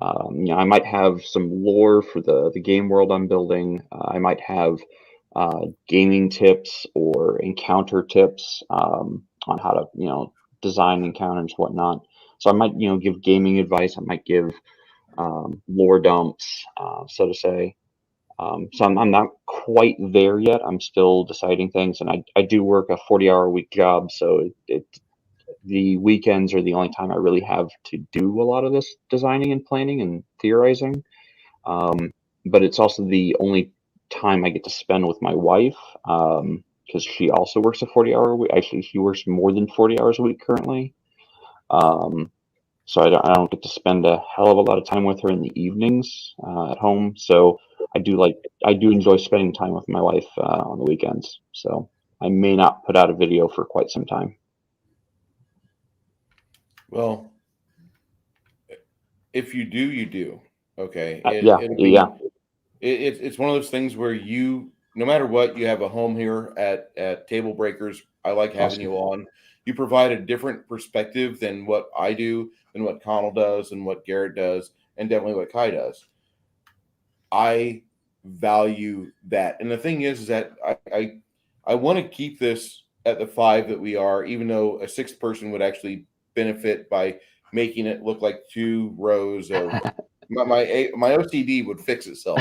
I might have some lore for the game world I'm building. I might have gaming tips or encounter tips on how to design encounters, whatnot. So I might give gaming advice. I might give lore dumps, so to say. So I'm not quite there yet. I'm still deciding things, and I do work a 40-hour-a-week job, so the weekends are the only time I really have to do a lot of this designing and planning and theorizing. But it's also the only time I get to spend with my wife, because she also works a 40-hour week. Actually, she works more than 40 hours a week currently. So I don't get to spend a hell of a lot of time with her in the evenings at home. So I do enjoy spending time with my wife on the weekends. So I may not put out a video for quite some time. Well, if you do, you do. Okay. It's one of those things where no matter what, you have a home here at TableBreakers. I like having you on. You provide a different perspective than what I do, than what Connell does, and what Garrett does, and definitely what Kai does. I value that. And the thing is that I want to keep this at the 5 that we are, even though a 6th person would actually benefit by making it look like 2 rows of my OCD would fix itself.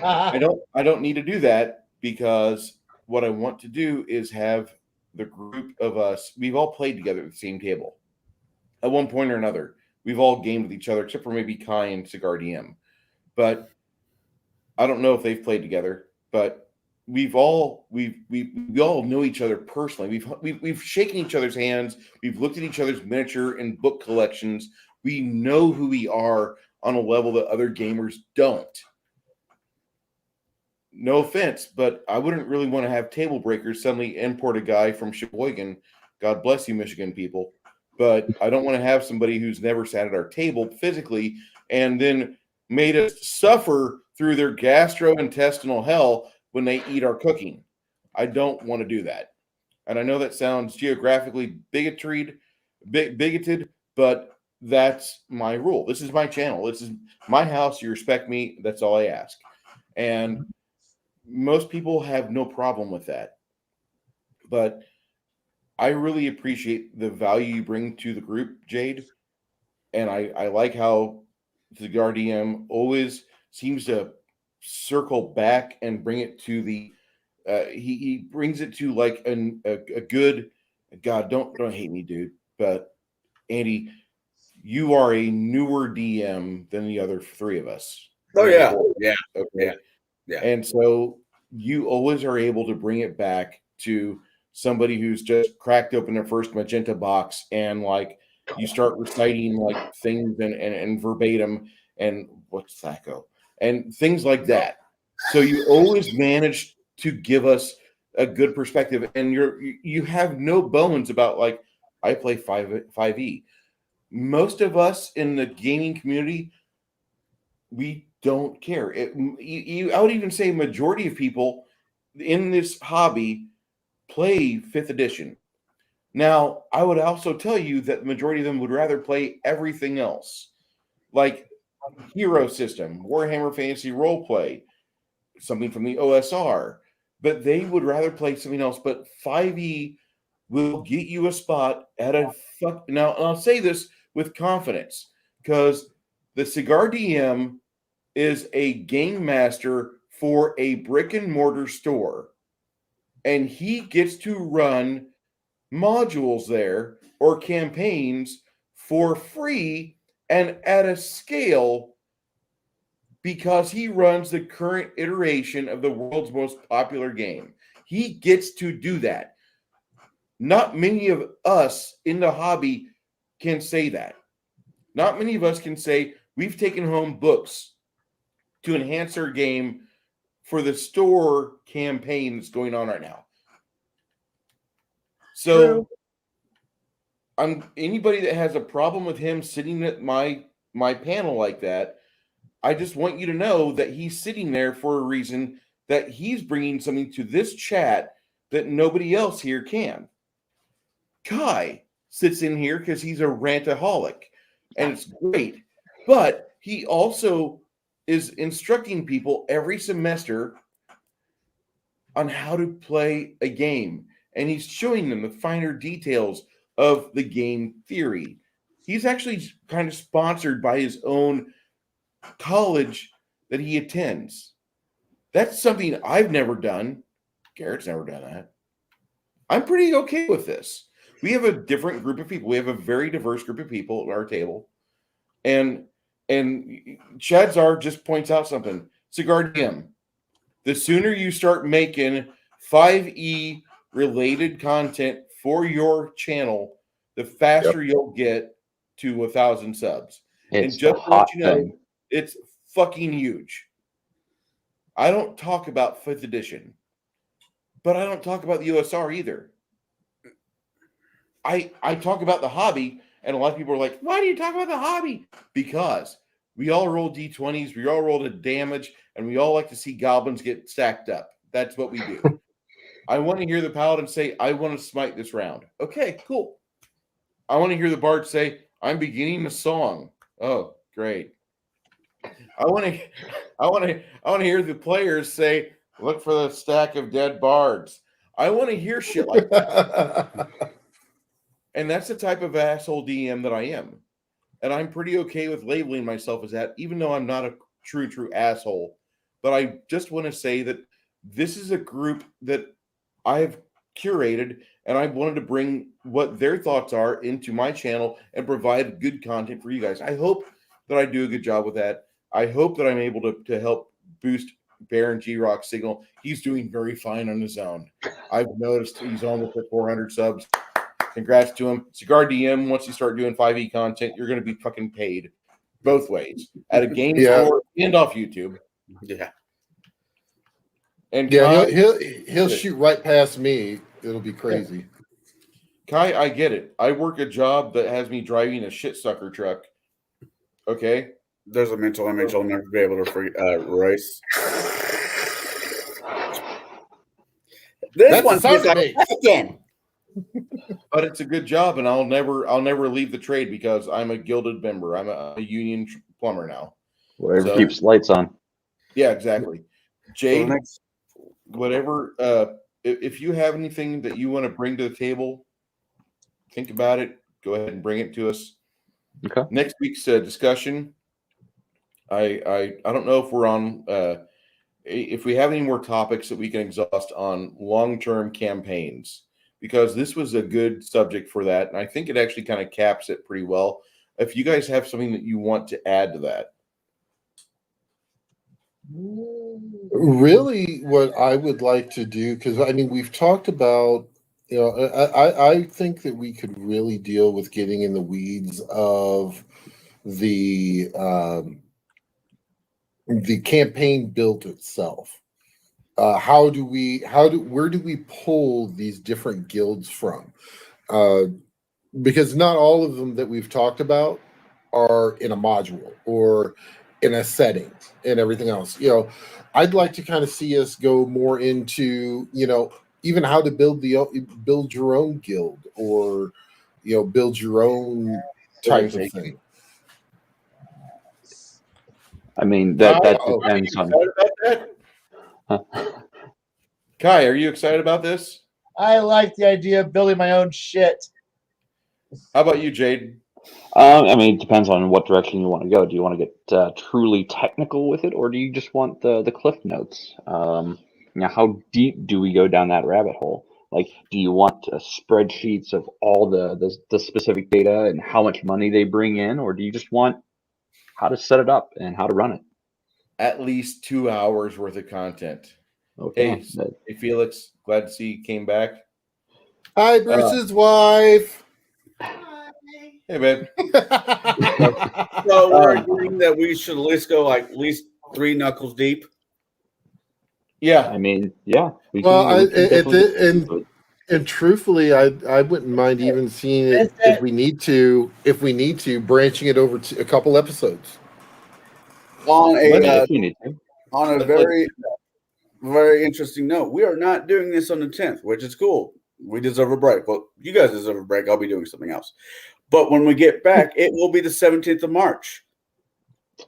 I don't need to do that, because what I want to do is have the group of us. We've all played together at the same table at one point or another. We've all gamed with each other, except for maybe Kai and Cigar DM. But I don't know if they've played together. But we all know each other personally. We've shaken each other's hands. We've looked at each other's miniature and book collections. We know who we are on a level that other gamers don't. No offense, but I wouldn't really want to have TableBreakers suddenly import a guy from Sheboygan. God bless you, Michigan people. But I don't want to have somebody who's never sat at our table physically and then made us suffer through their gastrointestinal hell when they eat our cooking. I don't want to do that. And I know that sounds geographically bigoted, but that's my rule. This is my channel. This is my house. You respect me. That's all I ask. And most people have no problem with that. But I really appreciate the value you bring to the group, Jade. And I like how the Guardian always seems to circle back and bring it to the he brings it to like a good God, don't hate me, dude. But Andy, you are a newer DM than the other three of us. Oh yeah. Okay. Yeah. And so you always are able to bring it back to somebody who's just cracked open their first magenta box, and like you start reciting like things and verbatim and what's that go and things like that. So you always manage to give us a good perspective, and you have no bones about like I play 5e. Most of us in the gaming community, we don't care. I would even say majority of people in this hobby play 5th edition. Now, I would also tell you that the majority of them would rather play everything else, like Hero System, Warhammer Fantasy Roleplay, something from the OSR, but they would rather play something else. But 5e will get you a spot at a fuck. Now, I'll say this with confidence, because the Cigar DM is a game master for a brick and mortar store, and he gets to run modules there or campaigns for free and at a scale, because he runs the current iteration of the world's most popular game. He gets to do that. Not many of us in the hobby can say that. Not many of us can say we've taken home books to enhance our game for the store campaign that's going on right now. So anybody that has a problem with him sitting at my panel like that, I just want you to know that he's sitting there for a reason, that he's bringing something to this chat that nobody else here can. Kai sits in here because he's a rantaholic, and it's great. But he also is instructing people every semester on how to play a game, and he's showing them the finer details of the game theory. He's actually kind of sponsored by his own college that he attends. That's something I've never done. Garrett's never done that. I'm pretty okay with this. We have a different group of people. We have a very diverse group of people at our table. And Chadzar just points out something. Cigar DM, the sooner you start making 5e related content for your channel, the faster you'll get to 1,000 subs. It's and just the to let hot you know, thing. it's fucking huge. I don't talk about 5th edition, but I don't talk about the USR either. I talk about the hobby, and a lot of people are like, why do you talk about the hobby? Because we all roll D20s, we all roll the damage, and we all like to see goblins get stacked up. That's what we do. I want to hear the paladin say, I want to smite this round. Okay, cool. I want to hear the bard say, I'm beginning a song. Oh, great. I want to hear the players say, look for the stack of dead bards. I want to hear shit like that. And that's the type of asshole DM that I am. and I'm pretty okay with labeling myself as that, even though I'm not a true asshole. But I just want to say that this is a group that I've curated, and I wanted to bring what their thoughts are into my channel and provide good content for you guys. I hope that I do a good job with that. I hope that I'm able to help boost Baron G-Rock's signal. He's doing very fine on his own. I've noticed he's almost at 400 subs. Congrats to him. Cigar DM, once you start doing 5e content, you're going to be fucking paid both ways at a game store and off YouTube. Yeah. And Yeah, Kai, he'll shoot right past me. It'll be crazy. Kai, I get it. I work a job that has me driving a shit sucker truck. Okay? There's a mental image I'll never be able to erase. This one feels like again. But it's a good job, and I'll never leave the trade because I'm a gilded member. I'm a union plumber now. Whatever keeps lights on. Yeah, exactly. Jade, whatever. If you have anything that you want to bring to the table, think about it. Go ahead and bring it to us. Okay. Next week's discussion. I don't know if we're on. If we have any more topics that we can exhaust on long-term campaigns, because this was a good subject for that, and I think it actually kind of caps it pretty well. If you guys have something that you want to add to that. Really, what I would like to do, because I mean, we've talked about, I think that we could really deal with getting in the weeds of the campaign build itself. Where do we pull these different guilds from? Because not all of them that we've talked about are in a module or in a setting and everything else. I'd like to kind of see us go more into, even how to build your own guild, or build your own type of thing. I mean, that depends on. Kai, are you excited about this? I like the idea of building my own shit. How about you, Jade? I mean, it depends on what direction you want to go. Do you want to get truly technical with it, or do you just want the cliff notes? How deep do we go down that rabbit hole? Like, do you want spreadsheets of all the specific data and how much money they bring in, or do you just want how to set it up and how to run it? At least 2 hours worth of content. Okay. Hey, Felix, glad to see you came back. Hi, Bruce's wife. Hey, babe. So we're agreeing that we should at least go like at least 3 knuckles deep. Yeah. I mean, yeah. And truthfully, I wouldn't mind even seeing it if we need to, branching it over to a couple episodes. On a very, very interesting note, we are not doing this on the 10th, which is cool. We deserve a break. Well, you guys deserve a break. I'll be doing something else. But when we get back, it will be the 17th of March.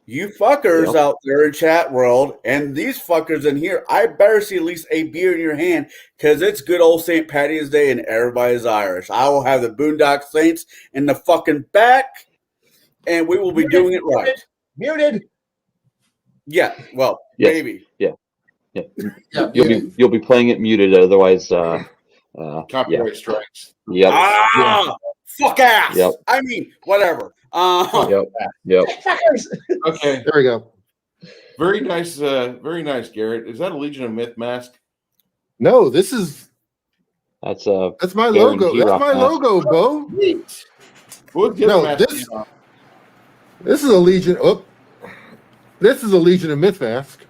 You fuckers out there in chat world, and these fuckers in here, I better see at least a beer in your hand, because it's good old St. Patty's Day and everybody's Irish. I will have the Boondock Saints in the fucking back, and we will be doing it right. Muted. Yeah, well, maybe. Yeah. You'll be playing it muted, otherwise copyright strikes. Yep. Fuck ass. Yep. I mean, whatever. Yep. Okay. There we go. Very nice, Garrett. Is that a Legion of Myth mask? No, that's my logo. That's my logo, Bo. No, this is a Legion. Oh, this is a Legion of Myth mask.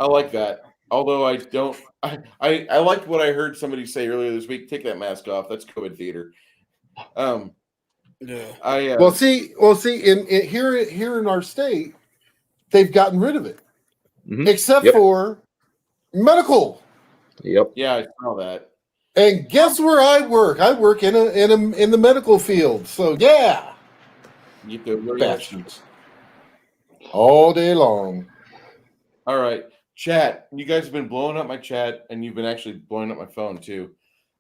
I like that. Although I don't, I liked what I heard somebody say earlier this week. Take that mask off. That's COVID theater. Well, see, in here in our state, they've gotten rid of it, except for medical. Yep. Yeah, I saw that. And guess where I work? I work in the medical field. So yeah, You get the reactions all day long. All right, chat. You guys have been blowing up my chat, and you've been actually blowing up my phone too.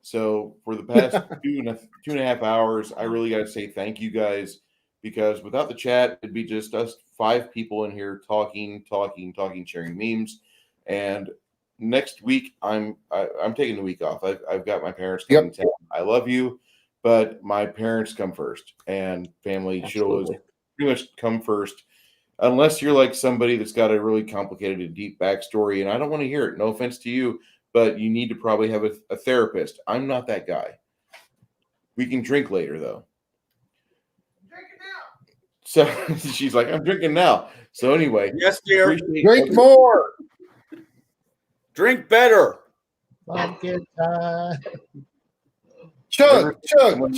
So for the past two and a half hours, I really got to say thank you guys because without the chat, it'd be just us 5 people in here talking, sharing memes. And next week, I'm taking the week off. I've got my parents coming to town. I love you, but my parents come first, and family should always pretty much come first. Unless you're like somebody that's got a really complicated and deep backstory, and I don't want to hear it. No offense to you, but you need to probably have a therapist. I'm not that guy. We can drink later, though. So she's like, I'm drinking now. So anyway, Yes, dear. Drink more. Drink better. Pumpkin time. Chug. I'm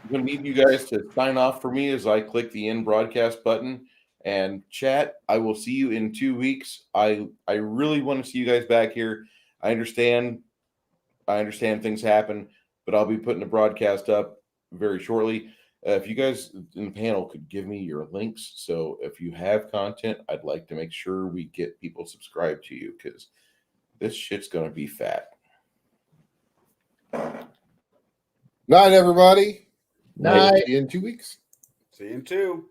going to need you guys to sign off for me as I click the end broadcast button. And chat, I will see you in 2 weeks. I really want to see you guys back here. I understand things happen, but I'll be putting the broadcast up very shortly. If you guys in the panel could give me your links, so if you have content, I'd like to make sure we get people subscribed to you, because this shit's going to be fat. Night, everybody. Night. See you in 2 weeks. See you in 2.